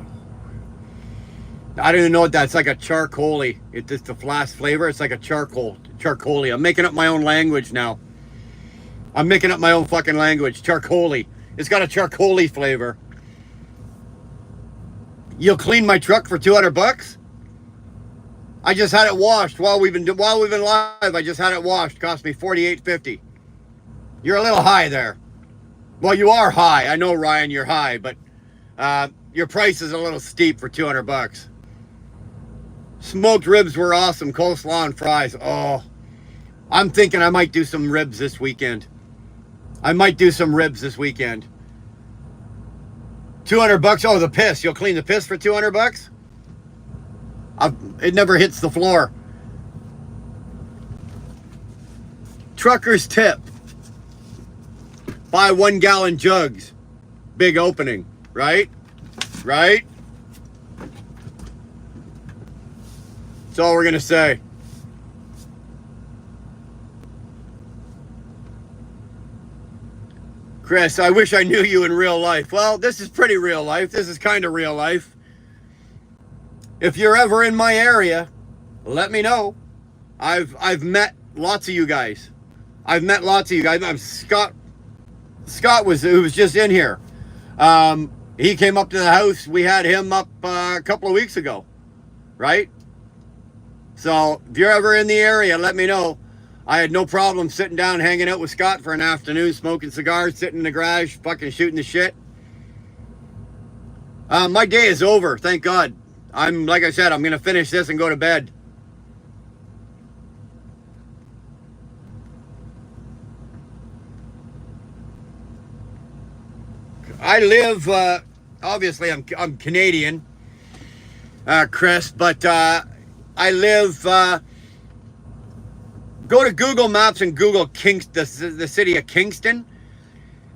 I don't even know what that's like. A charcoaly. It's just the last flavor. It's like a charcoaly. I'm making up my own language now. I'm making up my own fucking language. Charcoaly. It's got a charcoaly flavor. You'll clean my truck for $200? I just had it washed while we've been live. I just had it washed. Cost me $48.50. You're a little high there. Well, you are high. I know, Ryan, you're high, but your price is a little steep for $200. Smoked ribs were awesome. Coleslaw and fries. Oh, I'm thinking I might do some ribs this weekend. $200. Oh, the piss. You'll clean the piss for $200? It never hits the floor. Trucker's tip. Buy 1 gallon jugs. Big opening, right? Right? That's all we're going to say. Chris, I wish I knew you in real life. Well, this is pretty real life. This is kind of real life. If you're ever in my area, let me know. I've met lots of you guys. I've met lots of you guys. Scott who was just in here. He came up to the house. We had him up a couple of weeks ago, right? So if you're ever in the area, let me know. I had no problem sitting down, hanging out with Scott for an afternoon, smoking cigars, sitting in the garage, fucking shooting the shit. My day is over, thank God. Like I said, I'm going to finish this and go to bed. I live, obviously I'm Canadian, Chris, but I live, go to Google Maps and Google the city of Kingston.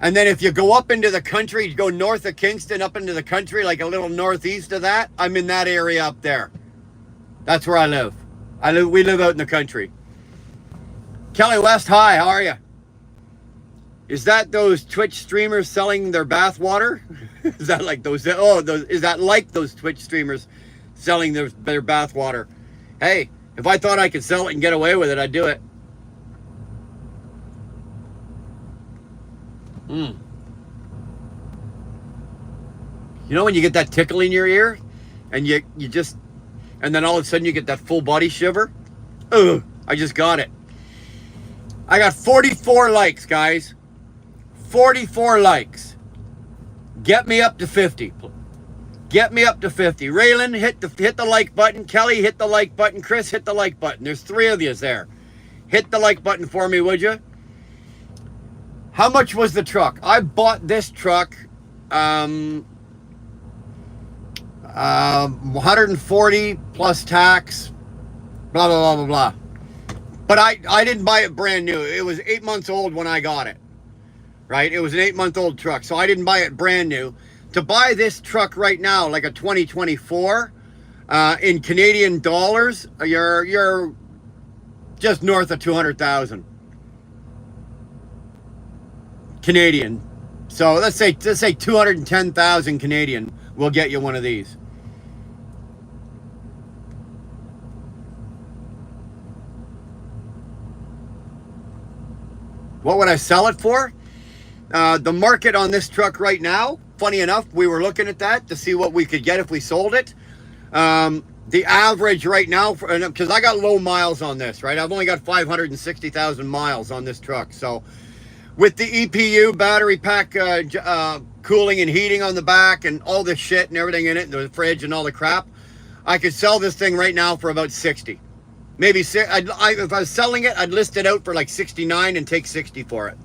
And then if you go up into the country, you go north of Kingston, up into the country, like a little northeast of that, I'm in that area up there. That's where I live. We live out in the country. Kelly West, hi, how are you? Is that those Twitch streamers selling their bath water? Is that like those? Is that like those Twitch streamers selling their bath water? Hey, if I thought I could sell it and get away with it, I'd do it. You know when you get that tickle in your ear, and you just, and then all of a sudden you get that full body shiver? Ugh, I just got it. I got 44 likes, guys. 44 likes. Get me up to 50. Get me up to 50. Raylan, hit the like button. Kelly, hit the like button. Chris, hit the like button. There's 3 of you there. Hit the like button for me, would you? How much was the truck? I bought this truck 140 plus tax, blah, blah, blah, blah, blah. But I didn't buy it brand new. It was 8 months old when I got it. Right? It was an 8-month-old truck, so I didn't buy it brand new. To buy this truck right now, like a 2024, in Canadian dollars, you're just north of 200,000 Canadian. So let's say 210,000 Canadian will get you one of these. What would I sell it for? The market on this truck right now, funny enough, we were looking at that to see what we could get if we sold it. The average right now, because I got low miles on this, right? I've only got 560,000 miles on this truck. So with the EPU battery pack, cooling and heating on the back and all this shit and everything in it, the fridge and all the crap, I could sell this thing right now for about 60. Maybe if I was selling it, I'd list it out for like 69 and take 60 for it.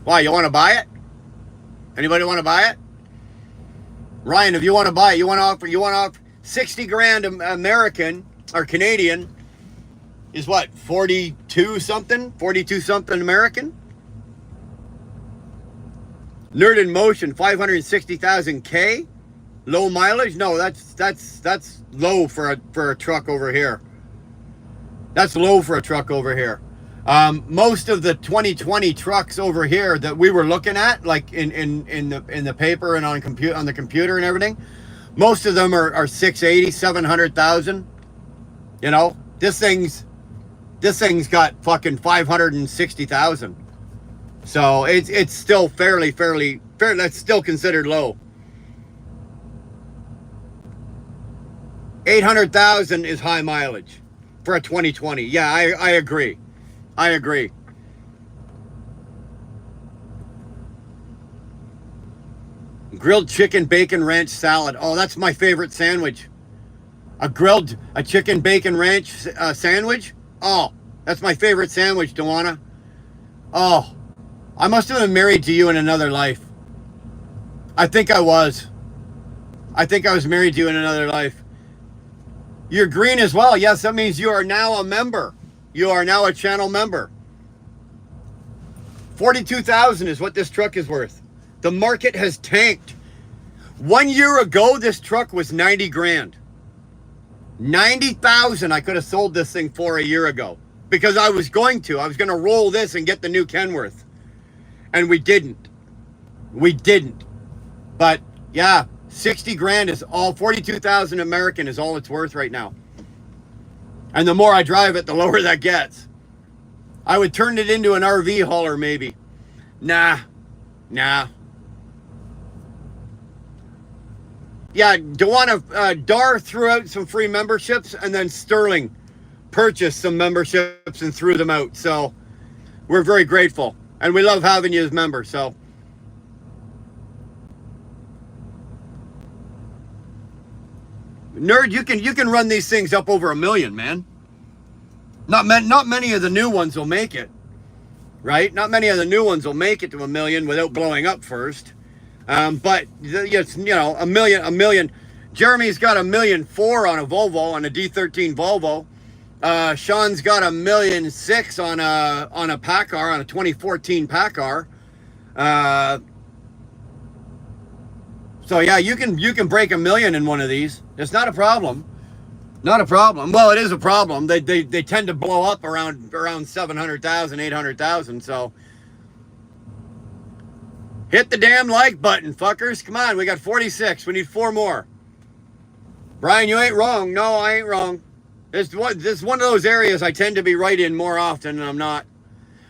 Why, you want to buy it? Anybody want to buy it? Ryan, if you want to buy it, you want to offer 60 grand American or Canadian is what, 42 something American? Nerd in Motion, 560,000 K, low mileage. No, that's low for a truck over here. That's low for a truck over here. Most of the 2020 trucks over here that we were looking at, like in the paper and on the computer and everything, most of them are 680, 700,000. You know, this thing's got fucking 560,000. So it's still fairly. That's still considered low. 800,000 is high mileage for a 2020. Yeah, I agree. I agree. Grilled chicken bacon ranch salad. Oh, that's my favorite sandwich. A chicken bacon ranch sandwich. Oh, that's my favorite sandwich, Dewana. Oh, I must have been married to you in another life. I think I was. I think I was married to you in another life. You're green as well. Yes, that means you are now a member. You are now a channel member. 42,000 is what this truck is worth. The market has tanked. 1 year ago, this truck was 90 grand. 90,000 I could have sold this thing for a year ago because I was going to roll this and get the new Kenworth. And we didn't. We didn't. But yeah, 60 grand is all, 42,000 American is all it's worth right now. And the more I drive it, the lower that gets. I would turn it into an RV hauler maybe. Nah. Yeah, Dewana, Dar threw out some free memberships, and then Sterling purchased some memberships and threw them out. So we're very grateful, and we love having you as members. So Nerd, you can run these things up over 1 million, man. Not many of the new ones will make it, right? Not many of the new ones will make it to 1 million without blowing up first. But it's, you know, a million. Jeremy's got 1.4 million on a Volvo, on a D13 Volvo. Sean's got 1.6 million on a Packard, on a 2014 Packard. So yeah, you can break 1 million in one of these. It's not a problem. Not a problem. Well, it is a problem. They tend to blow up around 700,000, 800,000. So hit the damn like button, fuckers. Come on, we got 46. We need 4 more. Brian, you ain't wrong. No, I ain't wrong. This is one of those areas I tend to be right in more often than I'm not.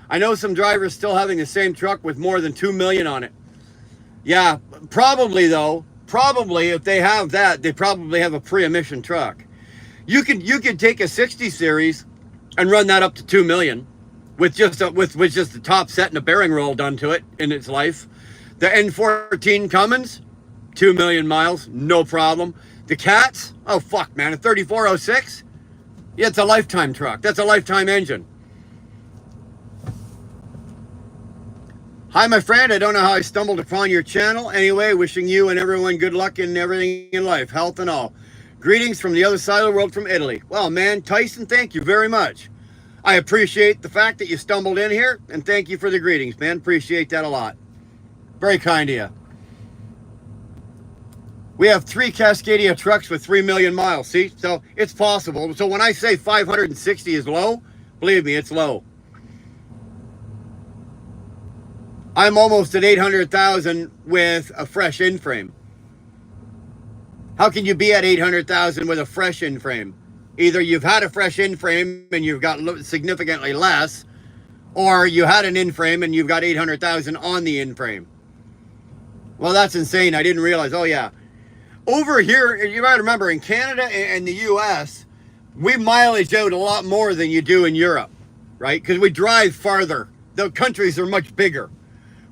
I know some drivers still having the same truck with more than 2 million on it. Yeah, probably though. Probably if they have that, they probably have a pre-emission truck. You could take a 60 series and run that up to 2 million with just the top set and a bearing roll done to it in its life. The N14 Cummins, 2 million miles, no problem. The Cats, oh fuck, man, a 3406, yeah, it's a lifetime truck. That's a lifetime engine. Hi, my friend. I don't know how I stumbled upon your channel. Anyway, wishing you and everyone good luck in everything in life, health and all. Greetings from the other side of the world, from Italy. Well, man, Tyson, thank you very much. I appreciate the fact that you stumbled in here, and thank you for the greetings, man. Appreciate that a lot. Very kind of you. We have 3 Cascadia trucks with 3 million miles, see? So it's possible. So when I say 560 is low, believe me, it's low. I'm almost at 800,000 with a fresh in-frame. How can you be at 800,000 with a fresh in-frame? Either you've had a fresh in-frame and you've got significantly less, or you had an in-frame and you've got 800,000 on the in-frame. Well, that's insane. I didn't realize. Oh, yeah. Over here, you might remember, in Canada and the U.S., we mileage out a lot more than you do in Europe, right? Because we drive farther. The countries are much bigger.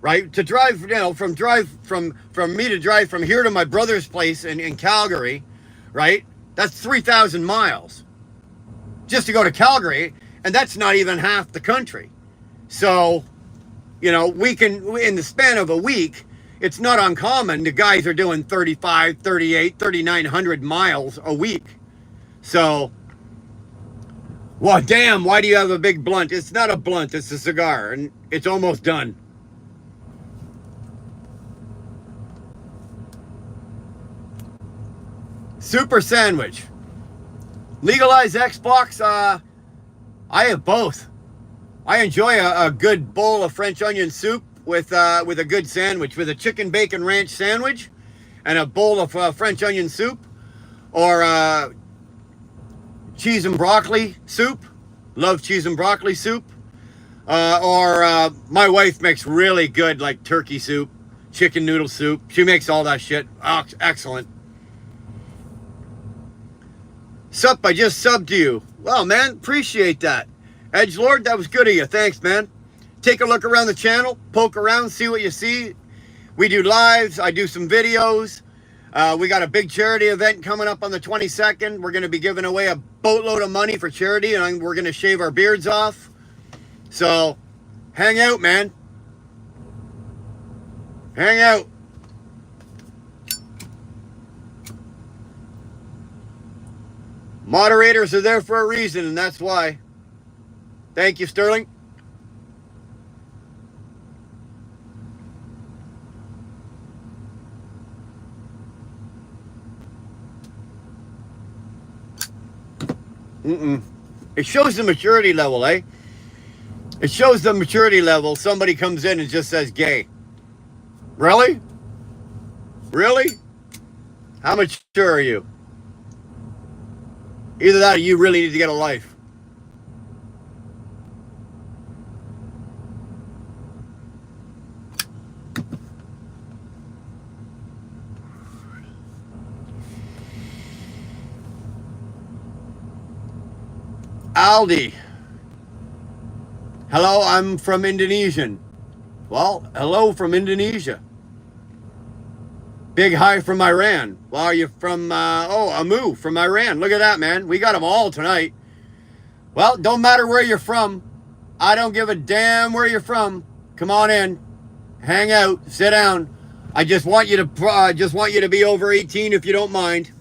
Right, to drive, you know, from me to drive from here to my brother's place in Calgary, right? That's 3,000 miles just to go to Calgary, and that's not even half the country. So, you know, we can, in the span of a week, it's not uncommon. The guys are doing 35, 38, 3,900 miles a week. So, well, damn, why do you have a big blunt? It's not a blunt, it's a cigar, and it's almost done. Super sandwich. Legalized Xbox. I have both. I enjoy a good bowl of French onion soup with a good sandwich, with a chicken bacon ranch sandwich and a bowl of French onion soup, or cheese and broccoli soup. Love cheese and broccoli soup. Or my wife makes really good like turkey soup, chicken noodle soup. She makes all that shit. Oh, excellent. Sup, I just subbed to you. Well, man, appreciate that. Edgelord, that was good of you. Thanks, man. Take a look around the channel, poke around, see what you see. We do lives. I do some videos. We got a big charity event coming up on the 22nd. We're going to be giving away a boatload of money for charity, and we're going to shave our beards off. So, hang out, man. Hang out. Moderators are there for a reason, and that's why. Thank you, Sterling. It shows the maturity level, eh? It shows the maturity level. Somebody comes in and just says gay. Really? Really? How mature are you? Either that or you really need to get a life. Aldi. Hello, I'm from Indonesian. Well, hello from Indonesia. Big hi from Iran. Well, are you from, Amu from Iran. Look at that, man. We got them all tonight. Well, don't matter where you're from. I don't give a damn where you're from. Come on in. Hang out. Sit down. I just want you to be over 18 if you don't mind.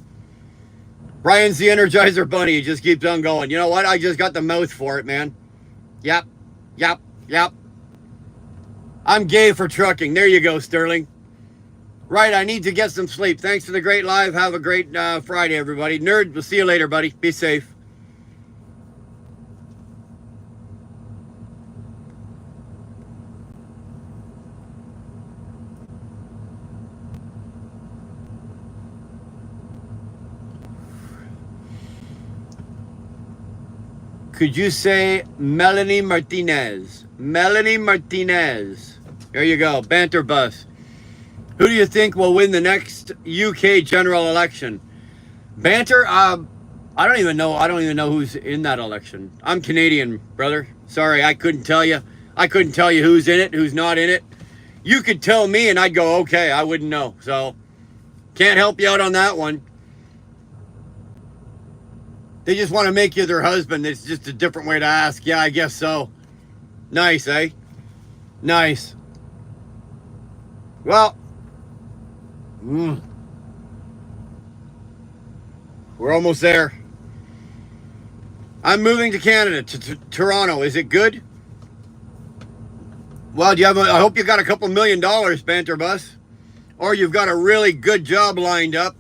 Brian's the Energizer Bunny. He just keeps on going. You know what? I just got the mouth for it, man. Yep. Yep. Yep. I'm gay for trucking. There you go, Sterling. Right, I need to get some sleep. Thanks for the great live. Have a great Friday, everybody. Nerd, we'll see you later, buddy. Be safe. Could you say Melanie Martinez? Melanie Martinez. There you go. Banter bus. Who do you think will win the next UK general election? Banter? I don't even know. I don't even know who's in that election. I'm Canadian, brother. Sorry, I couldn't tell you. I couldn't tell you who's in it, who's not in it. You could tell me and I'd go, okay, I wouldn't know. So, can't help you out on that one. They just want to make you their husband. It's just a different way to ask. Yeah, I guess so. Nice, eh? Nice. Well, we're almost there. I'm moving to Canada, to Toronto. Is it good? Well, I hope you got a couple $1 million, Banter Bus. Or you've got a really good job lined up.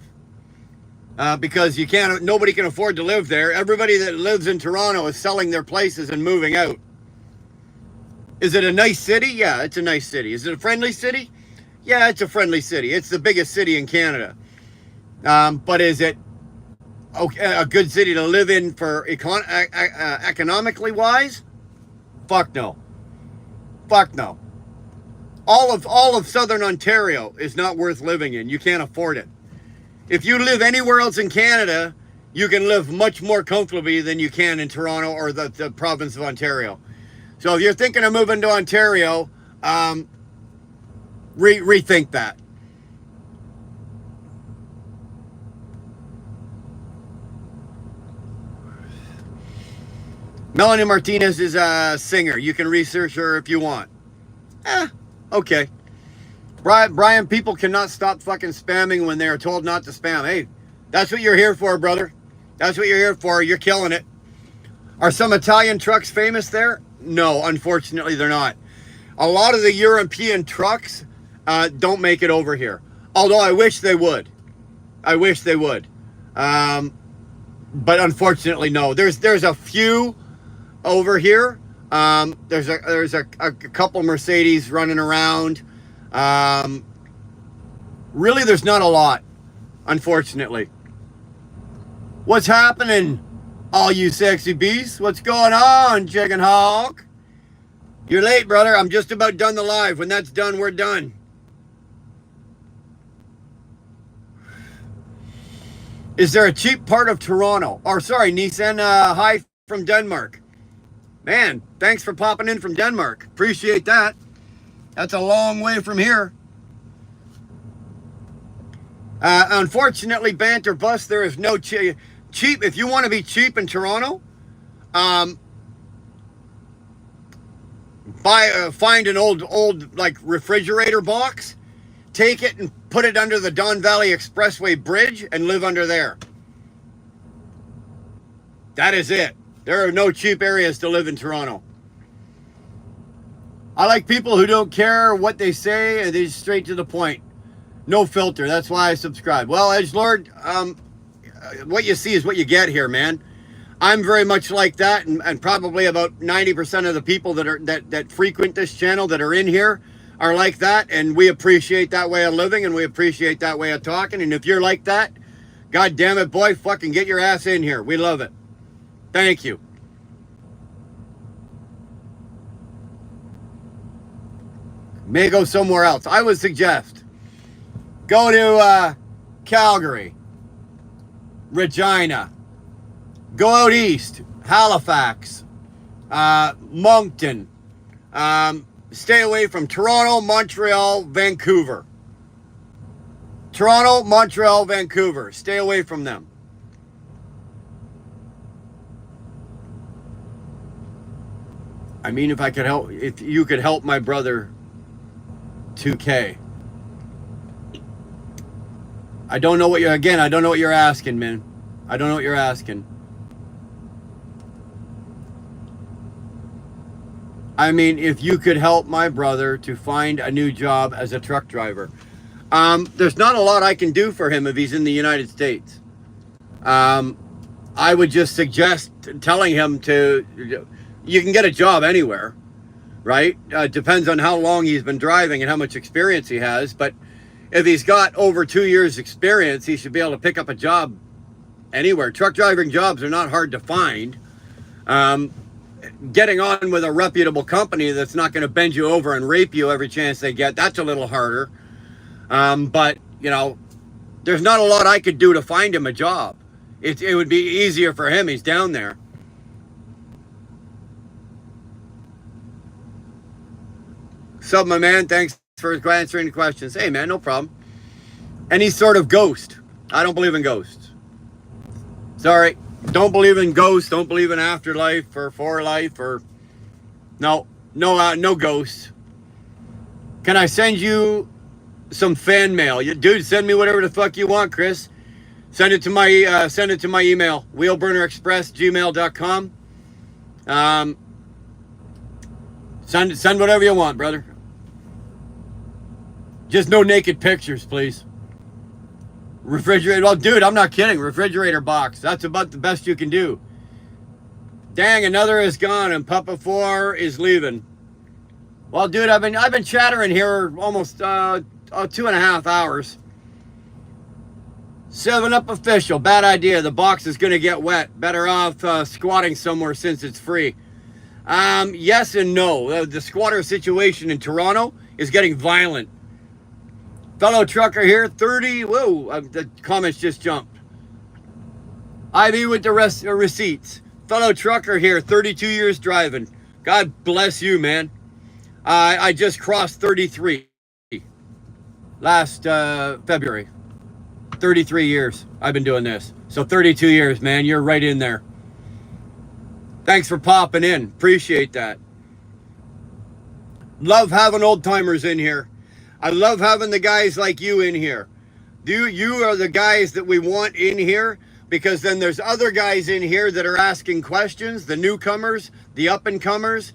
Because nobody can afford to live there. Everybody that lives in Toronto is selling their places and moving out. Is it a nice city? Yeah, it's a nice city. Is it a friendly city? Yeah, it's a friendly city. It's the biggest city in Canada. But is it a good city to live in for economically wise? Fuck no. Fuck no. All of Southern Ontario is not worth living in. You can't afford it. If you live anywhere else in Canada, you can live much more comfortably than you can in Toronto or the province of Ontario. So if you're thinking of moving to Ontario, rethink that. Melanie Martinez is a singer. You can research her if you want. Okay. Brian, people cannot stop fucking spamming when they are told not to spam. Hey, that's what you're here for, brother. That's what you're here for. You're killing it. Are some Italian trucks famous there? No, unfortunately, they're not. A lot of the European trucks don't make it over here. Although I wish they would. I wish they would. But unfortunately, no. There's a few over here. There's a couple Mercedes running around. Really, there's not a lot, unfortunately. What's happening, all you sexy beasts? What's going on, Chicken Hawk? You're late, brother. I'm just about done the live. When that's done, we're done. Is there a cheap part of Toronto? Or sorry, Nissan, hi from Denmark. Man, thanks for popping in from Denmark. Appreciate that. That's a long way from here. Unfortunately, Banter Bus, there is no cheap. If you want to be cheap in Toronto, um, find an old like refrigerator box, take it and put it under the Don Valley Expressway Bridge and live under there. That is it. There are no cheap areas to live in Toronto. I like people who don't care what they say and they're straight to the point. No filter. That's why I subscribe. Well, Edgelord, what you see is what you get here, man. I'm very much like that, and probably about 90% of the people that frequent this channel that are in here are like that, and we appreciate that way of living, and we appreciate that way of talking. And if you're like that, God damn it, boy, fucking get your ass in here. We love it. Thank you. May go somewhere else. I would suggest go to Calgary, Regina, go out east, Halifax, Moncton. Stay away from Toronto, Montreal, Vancouver. Toronto, Montreal, Vancouver. Stay away from them. I mean, if you could help my brother 2K. I don't know what you're asking, man. I don't know what you're asking. I mean, if you could help my brother to find a new job as a truck driver. There's not a lot I can do for him if he's in the United States. I would just suggest telling him you can get a job anywhere, right? Depends on how long he's been driving and how much experience he has. But if he's got over 2 years experience, he should be able to pick up a job anywhere. Truck driving jobs are not hard to find. Getting on with a reputable company that's not going to bend you over and rape you every chance they get, that's a little harder. But, you know, there's not a lot I could do to find him a job. It would be easier for him. He's down there. Sup, my man? Thanks for answering the questions. Hey, man, no problem. Any sort of ghost. I don't believe in ghosts. Sorry. Don't believe in ghosts. Don't believe in afterlife or forelife or... No ghosts. Can I send you some fan mail? Dude, send me whatever the fuck you want, Chris. Send it to my email, wheelburnerexpress@gmail.com. Send whatever you want, brother. Just no naked pictures, please. Refrigerator. Well, dude, I'm not kidding. Refrigerator box. That's about the best you can do. Dang, another is gone and Papa 4 is leaving. Well, dude, I've been chattering here almost 2.5 hours. 7-Up official. Bad idea. The box is going to get wet. Better off squatting somewhere since it's free. Yes and no. The squatter situation in Toronto is getting violent. Fellow trucker here, 30. Whoa, the comments just jumped. IV with the receipts. Fellow trucker here, 32 years driving. God bless you, man. I just crossed 33 last February. 33 years I've been doing this. So 32 years, man. You're right in there. Thanks for popping in. Appreciate that. Love having old timers in here. I love having the guys like you in here. You are the guys that we want in here, because then there's other guys in here that are asking questions, the newcomers, the up-and-comers.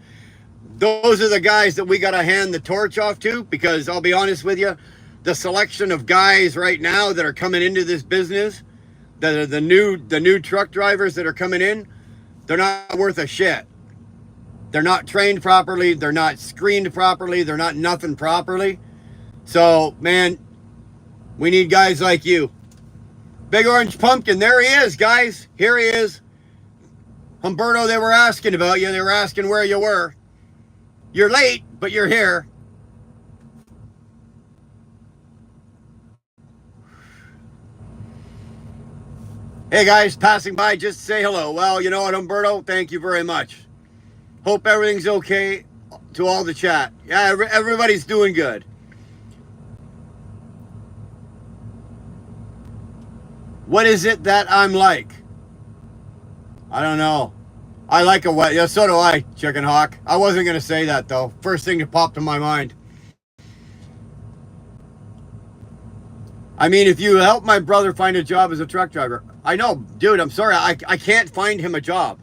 Those are the guys that we got to hand the torch off to, because I'll be honest with you, the selection of guys right now that are coming into this business, that are the new truck drivers that are coming in, they're not worth a shit. They're not trained properly. They're not screened properly. They're not nothing properly. So, man, we need guys like you. Big Orange Pumpkin, there he is, guys. Here he is. Humberto, they were asking about you. They were asking where you were. You're late, but you're here. Hey, guys, passing by just to say hello. Well, you know what, Humberto? Thank you very much. Hope everything's okay to all the chat. Yeah, everybody's doing good. What is it that I'm like? I don't know. I like a wet. Yeah, so do I, Chicken Hawk. I wasn't going to say that, though. First thing that popped in my mind. I mean, if you help my brother find a job as a truck driver, I know, dude, I'm sorry. I can't find him a job,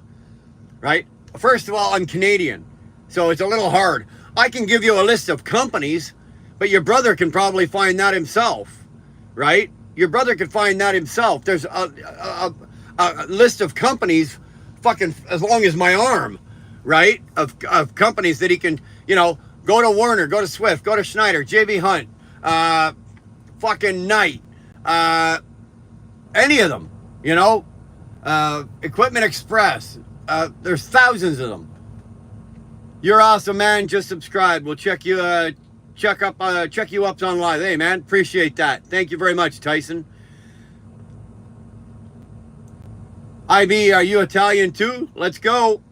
right? First of all, I'm Canadian, so it's a little hard. I can give you a list of companies, but your brother can probably find that himself, right? Your brother can find that himself. There's a list of companies fucking as long as my arm, right? Of companies that he can, you know, go to Werner, go to Swift, go to Schneider, JB Hunt, fucking Knight, any of them, you know, Equipment Express. There's thousands of them. You're awesome, man. Just subscribe. We'll check you up on live. Hey, man, appreciate that. Thank you very much, Tyson. IB, are you Italian too? Let's go.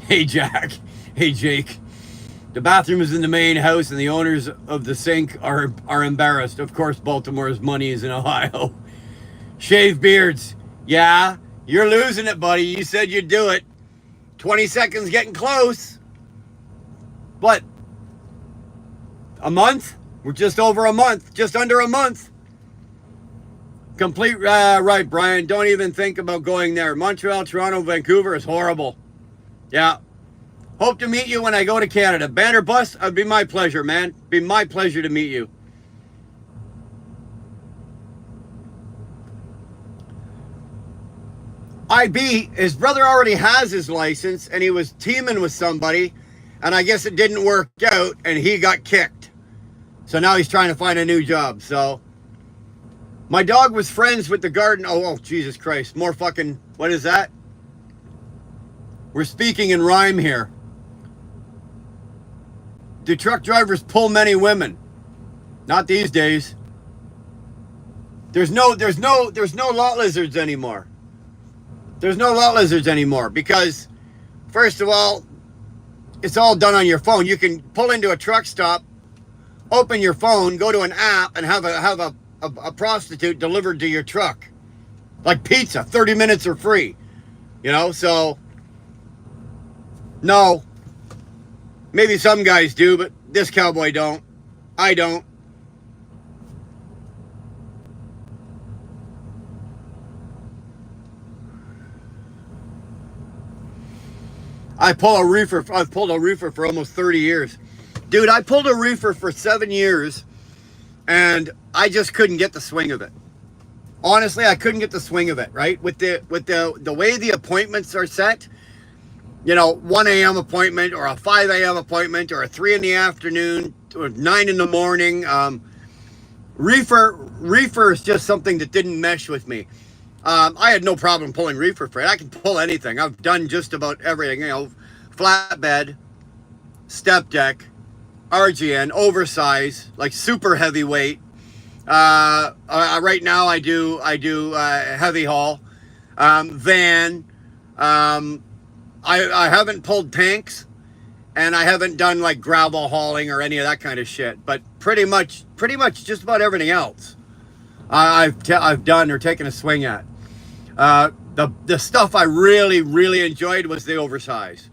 Hey, Jack. Hey, Jake. The bathroom is in the main house and the owners of the sink are embarrassed. Of course, Baltimore's money is in Ohio. Shave beards. Yeah, you're losing it, buddy. You said you'd do it. 20 seconds getting close. What? A month? We're just over a month. Just under a month. Complete right, Brian. Don't even think about going there. Montreal, Toronto, Vancouver is horrible. Yeah. Hope to meet you when I go to Canada. Banner bus, it'd be my pleasure, man. It'd be my pleasure to meet you. IB, his brother already has his license, and he was teaming with somebody, and I guess it didn't work out, and he got kicked. So now he's trying to find a new job. So my dog was friends with the garden. Oh, Jesus Christ. More fucking, what is that? We're speaking in rhyme here. Do truck drivers pull many women? Not these days. There's no lot lizards anymore. There's no lot lizards anymore because, first of all, it's all done on your phone. You can pull into a truck stop, open your phone, go to an app, and have a prostitute delivered to your truck, like pizza. 30 minutes are free. You know, so no. Maybe some guys do, but this cowboy don't. I don't. I've pulled a reefer for almost 30 years. Dude, I pulled a reefer for 7 years and I just couldn't get the swing of it. Honestly, I couldn't get the swing of it, right? With the way the appointments are set, you know, 1 a.m. appointment or a 5 a.m. appointment or a 3 in the afternoon or 9 in the morning. Reefer is just something that didn't mesh with me. I had no problem pulling reefer freight. I can pull anything. I've done just about everything, you know, flatbed, step deck, RGN, oversize, like super heavyweight. Right now I do heavy haul, van. I haven't pulled tanks, and I haven't done like gravel hauling or any of that kind of shit. But pretty much just about everything else, I've done or taken a swing at. The stuff I really enjoyed was the oversize,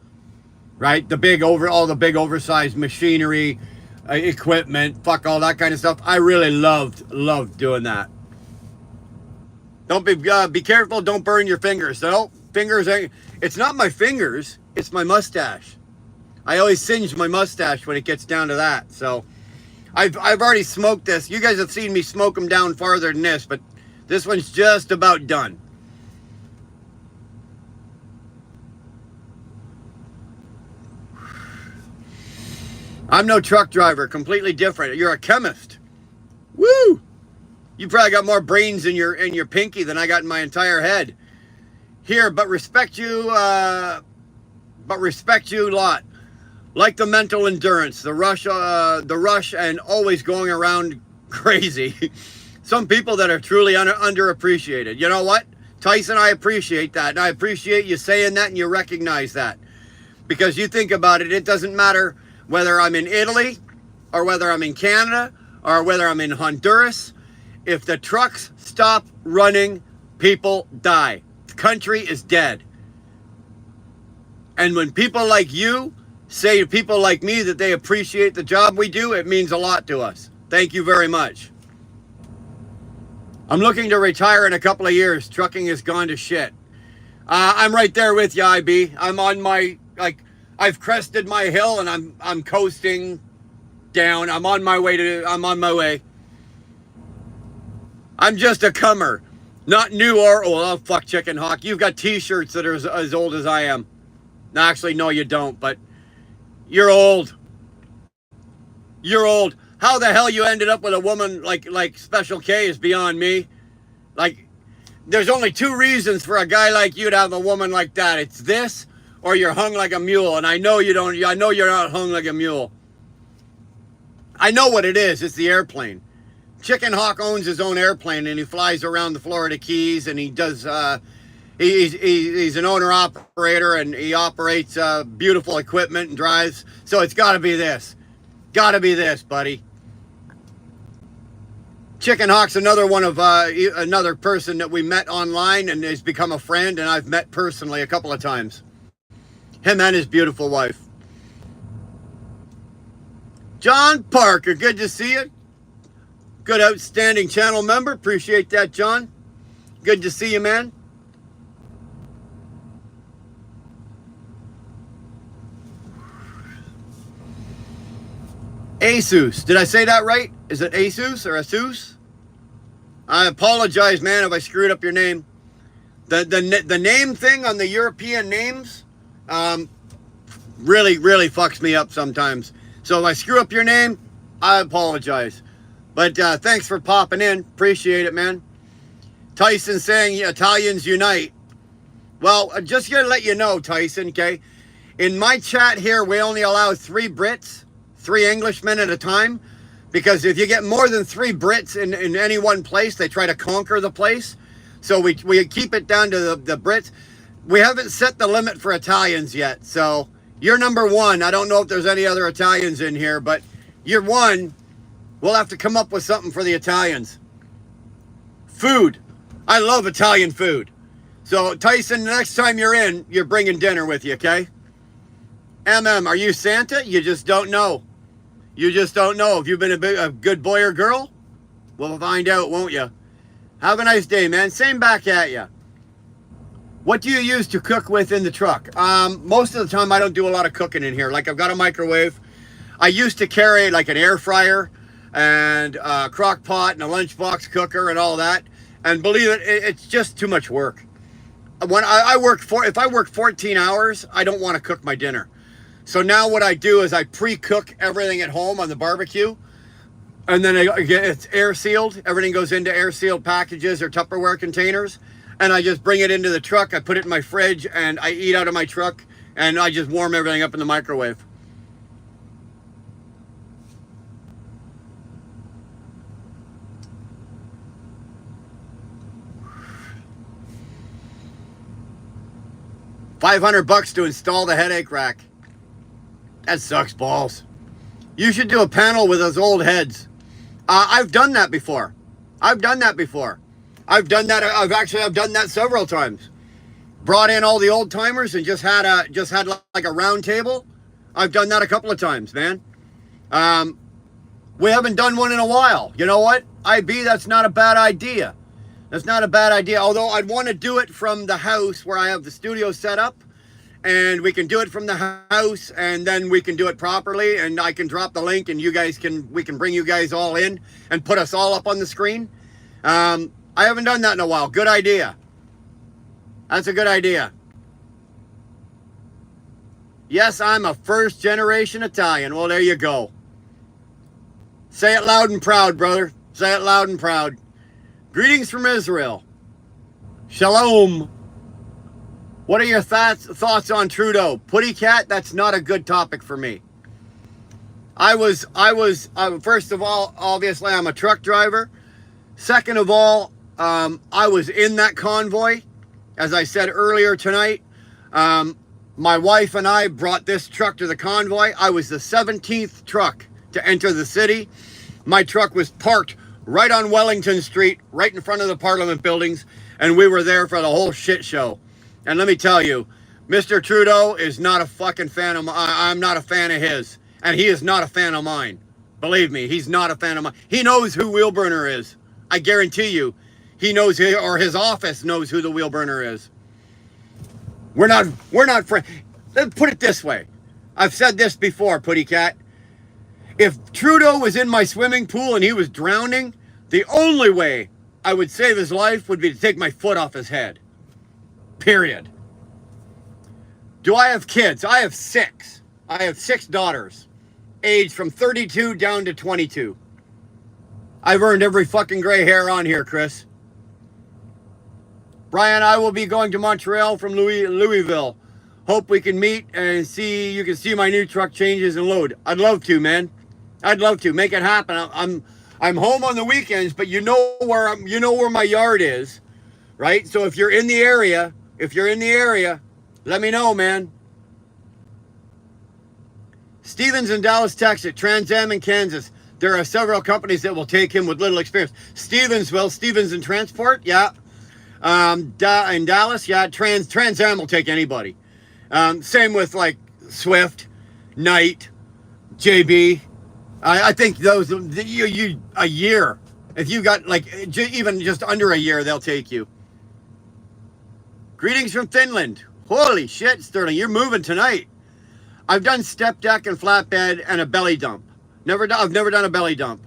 right? All the big oversized machinery, equipment, fuck all that kind of stuff. I really loved doing that. Don't be careful. Don't burn your fingers. No, fingers ain't. It's not my fingers. It's my mustache. I always singe my mustache when it gets down to that. So I've already smoked this. You guys have seen me smoke them down farther than this, but this one's just about done. I'm no truck driver. Completely different. You're a chemist. Woo! You probably got more brains in your pinky than I got in my entire head. Here, but respect you a lot. Like the mental endurance, the rush, and always going around crazy. Some people that are truly underappreciated. You know what, Tyson? I appreciate that, and I appreciate you saying that, and you recognize that. Because you think about it, it doesn't matter whether I'm in Italy or whether I'm in Canada or whether I'm in Honduras. If the trucks stop running, people die. The country is dead. And when people like you say to people like me that they appreciate the job we do, it means a lot to us. Thank you very much. I'm looking to retire in a couple of years. Trucking has gone to shit. I'm right there with you, IB. I'm on my, I've crested my hill and I'm coasting down. I'm on my way. I'm just a comer. Not new or old. Oh, fuck Chicken Hawk. You've got t-shirts that are as old as I am. No, actually, no, you don't, but you're old. You're old. How the hell you ended up with a woman like Special K is beyond me. Like, there's only two reasons for a guy like you to have a woman like that. It's this, or you're hung like a mule. And I know you don't. I know you're not hung like a mule. I know what it is. It's the airplane. Chicken Hawk owns his own airplane, and he flies around the Florida Keys, and he does. He's an owner-operator, and he operates beautiful equipment and drives. So it's got to be this. Got to be this, buddy. Chicken Hawk's another one of another person that we met online and has become a friend, and I've met personally a couple of times. Him and his beautiful wife. John Parker, good to see you. Good, outstanding channel member. Appreciate that, John. Good to see you, man. Asus. Did I say that right? Is it Asus or Asus? I apologize, man, if I screwed up your name. The name thing on the European names really fucks me up sometimes. So if I screw up your name, I apologize. But thanks for popping in. Appreciate it, man. Tyson saying Italians unite. Well, just gonna let you know, Tyson, okay? In my chat here, we only allow 3 Brits, 3 Englishmen at a time. Because if you get more than 3 Brits in any one place, they try to conquer the place. So we keep it down to the Brits. We haven't set the limit for Italians yet. So you're number 1. I don't know if there's any other Italians in here, but you're 1. We'll have to come up with something for the Italians. Food. I love Italian food. So, Tyson, the next time you're in, you're bringing dinner with you, okay? MM, are you Santa? You just don't know. You just don't know. If you've been a good boy or girl, we'll find out, won't you? Have a nice day, man. Same back at you. What do you use to cook with in the truck? Most of the time, I don't do a lot of cooking in here. Like, I've got a microwave. I used to carry, like, an air fryer and a crock pot and a lunchbox cooker and all that. And believe it, it's just too much work. When if I work 14 hours, I don't want to cook my dinner. So now what I do is I pre-cook everything at home on the barbecue. And then it's air sealed. Everything goes into air sealed packages or Tupperware containers. And I just bring it into the truck. I put it in my fridge and I eat out of my truck. And I just warm everything up in the microwave. $500 to install the headache rack. That sucks balls. You should do a panel with those old heads. I've done that before. I've done that several times. Brought in all the old timers and just had like a round table. I've done that a couple of times, man. We haven't done one in a while. You know what? IB, that's not a bad idea. That's not a bad idea. Although I'd want to do it from the house where I have the studio set up. And we can do it from the house, and then we can do it properly, and I can drop the link, and we can bring you guys all in and put us all up on the screen. I haven't done that in a while. Good idea. That's a good idea. Yes, I'm a first-generation Italian. Well, there you go. Say it loud and proud, brother. Say it loud and proud. Greetings from Israel. Shalom. What are your thoughts on Trudeau? Putty cat, that's not a good topic for me. I was first of all, obviously I'm a truck driver. Second of all, I was in that convoy, as I said earlier tonight. My wife and I brought this truck to the convoy. I was the 17th truck to enter the city. My truck was parked right on Wellington Street, right in front of the Parliament buildings, and we were there for the whole shit show. And let me tell you, Mr. Trudeau is not a fucking fan of I'm not a fan of his, and he is not a fan of mine. Believe me, he's not a fan of mine. He knows who Wheelburner is. I guarantee you, he knows, or his office knows who the Wheelburner is. We're not friends. Let's put it this way. I've said this before, Putty Cat. If Trudeau was in my swimming pool and he was drowning, the only way I would save his life would be to take my foot off his head. Period. Do I have kids? I have 6. I have 6 daughters, aged from 32 down to 22. I've earned every fucking gray hair on here, Chris. Brian, I will be going to Montreal from Louisville. Hope we can meet and you can see my new truck changes and load. I'd love to, man. I'd love to make it happen. I'm home on the weekends, but you know where my yard is, right? So if you're in the area, let me know, man. Stevens in Dallas, Texas, Trans Am in Kansas. There are several companies that will take him with little experience. Stevens in Transport, yeah. In Dallas, yeah, Trans Am will take anybody. Same with like Swift, Knight, JB. I think those you a year. If you got like even just under a year, they'll take you. Greetings from Finland. Holy shit, Sterling, you're moving tonight. I've done step deck and flatbed and a belly dump. I've never done a belly dump.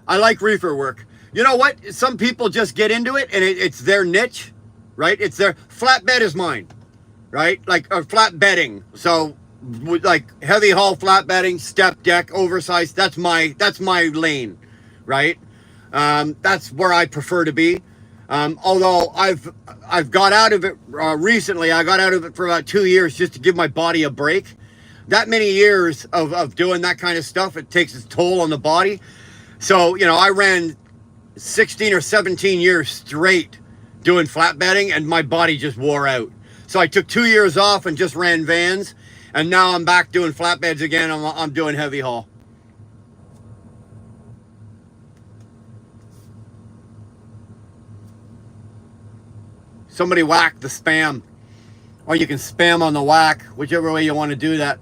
I like reefer work. You know what? Some people just get into it and it's their niche, right? It's their flatbed is mine, right? Like flatbedding. So like heavy haul flatbedding, step deck, oversized. That's my lane, right? That's where I prefer to be. Although I've got out of it recently. I got out of it for about 2 years just to give my body a break. That many years of doing that kind of stuff, it takes its toll on the body. So, I ran 16 or 17 years straight doing flatbedding and my body just wore out. So I took 2 years off and just ran vans. And now I'm back doing flatbeds again. I'm doing heavy haul. Somebody whack the spam. Or you can spam on the whack, whichever way you want to do that.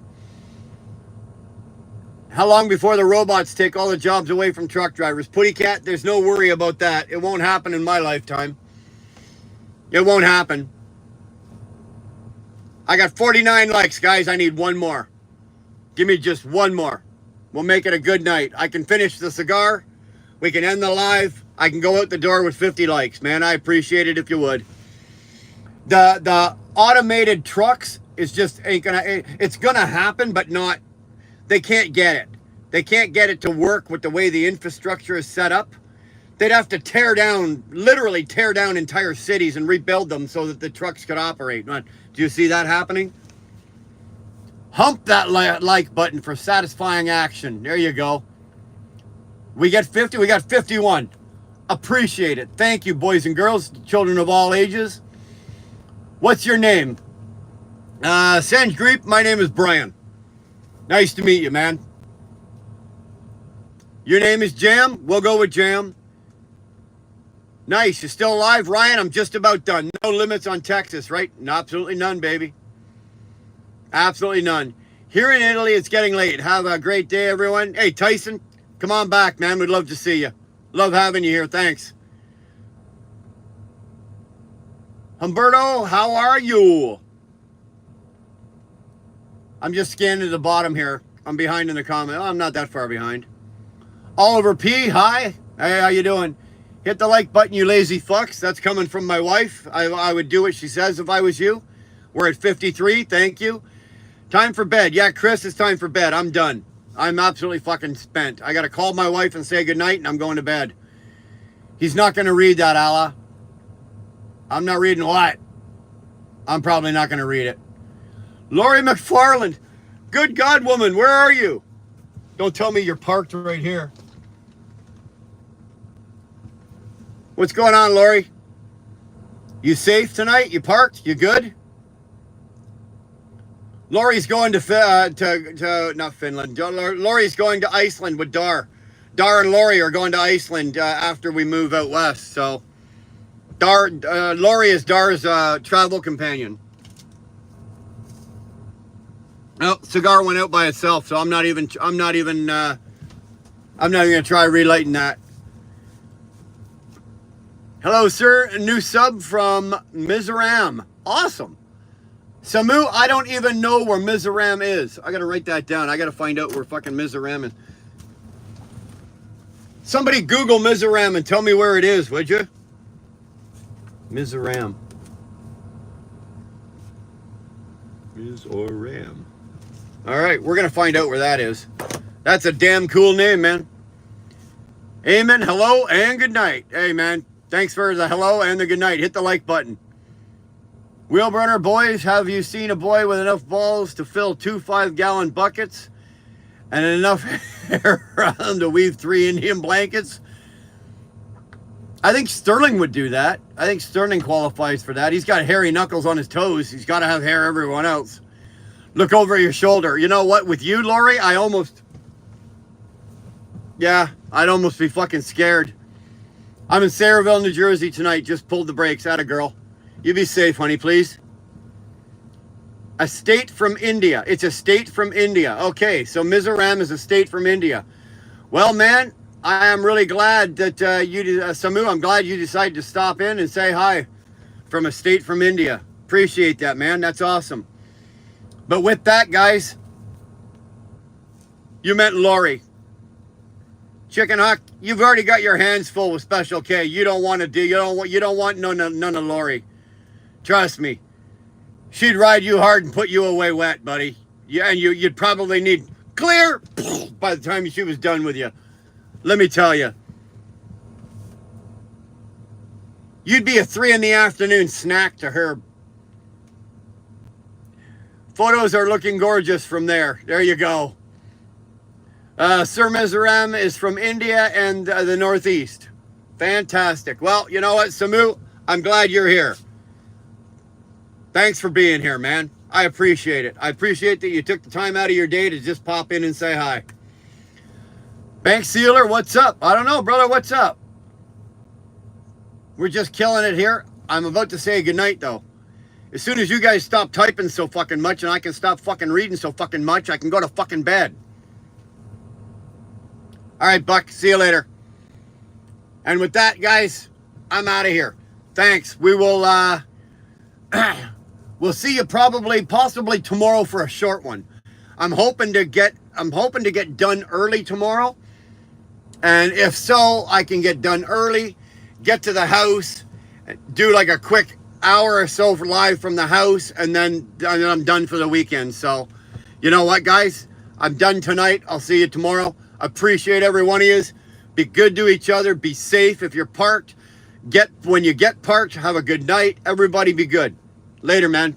How long before the robots take all the jobs away from truck drivers? Putty Cat, there's no worry about that. It won't happen in my lifetime. It won't happen. I got 49 likes, guys. I need one more. Give me just one more. We'll make it a good night. I can finish the cigar. We can end the live. I can go out the door with 50 likes, man. I appreciate it if you would. The automated trucks is just it's gonna happen, but not. They can't get it. They can't get it to work with the way the infrastructure is set up. They'd have to literally tear down entire cities and rebuild them so that the trucks could operate. Do you see that happening? Hump that like button for satisfying action. There you go. We get 50, we got 51. Appreciate it. Thank you, boys and girls, children of all ages. What's your name? Sanj Greep, my name is Brian. Nice to meet you, man. Your name is Jam? We'll go with Jam. Nice. You're still alive? Ryan, I'm just about done. No limits on Texas, right? No, absolutely none, baby. Absolutely none. Here in Italy, it's getting late. Have a great day, everyone. Hey, Tyson, come on back, man. We'd love to see you. Love having you here. Thanks. Humberto, how are you? I'm just scanning to the bottom here. I'm behind in the comment. Oh, I'm not that far behind. Oliver P, hi. Hey, how you doing? Hit the like button, you lazy fucks. That's coming from my wife. I would do what she says if I was you. We're at 53. Thank you. Time for bed. Yeah, Chris, it's time for bed. I'm done. I'm absolutely fucking spent. I got to call my wife and say goodnight, and I'm going to bed. He's not going to read that, Allah. I'm not reading what? I'm probably not going to read it. Lori McFarland. Good God, woman, where are you? Don't tell me you're parked right here. What's going on, Lori? You safe tonight? You parked? You good? Lori's going to not Finland. Lori's going to Iceland with Dar. Dar and Lori are going to Iceland after we move out west. So Lori is Dar's travel companion. Oh, cigar went out by itself, so I'm not even gonna try relighting that. Hello, sir. A new sub from Mizoram. Awesome. Samu, I don't even know where Mizoram is. I gotta write that down. I gotta find out where fucking Mizoram is. Somebody Google Mizoram and tell me where it is, would you? Mizoram. Mizoram. All right, we're gonna find out where that is. That's a damn cool name, man. Amen, hello, and good night. Hey, man, thanks for the hello and the good night. Hit the like button. Wheelburner boys, have you seen a boy with enough balls to fill 2 5-gallon buckets and enough hair around to weave 3 Indian blankets? I think Sterling would do that. I think Sterling qualifies for that. He's got hairy knuckles on his toes. He's got to have hair everyone else. Look over your shoulder. You know what? With you, Lori, I'd almost be fucking scared. I'm in Sayreville, New Jersey tonight. Just pulled the brakes. Atta girl. You be safe, honey, please. A state from India. It's a state from India. Okay, so Mizoram is a state from India. Well, man, I am really glad that Samu, I'm glad you decided to stop in and say hi from a state from India. Appreciate that, man. That's awesome. But with that, guys, you meant Lori. Chicken Hawk, you've already got your hands full with Special K. You don't want none of Lori. Trust me. She'd ride you hard and put you away wet, buddy. Yeah, and you'd probably need clear by the time she was done with you. Let me tell you. You'd be a 3 in the afternoon snack to her. Photos are looking gorgeous from there. There you go. Sir Mizoram is from India and the Northeast. Fantastic. Well, you know what, Samu? I'm glad you're here. Thanks for being here, man. I appreciate it. I appreciate that you took the time out of your day to just pop in and say hi. Bank Sealer, what's up? I don't know, brother. What's up? We're just killing it here. I'm about to say goodnight, though. As soon as you guys stop typing so fucking much and I can stop fucking reading so fucking much, I can go to fucking bed. All right, Buck. See you later. And with that, guys, I'm out of here. Thanks. We will, we'll see you possibly tomorrow for a short one. I'm hoping to get done early tomorrow. And if so, I can get done early, get to the house, do like a quick hour or so for live from the house, and then I'm done for the weekend. So, you know what, guys? I'm done tonight. I'll see you tomorrow. Appreciate every one of you. Be good to each other. Be safe if you're parked. When you get parked, have a good night. Everybody be good. Later, man.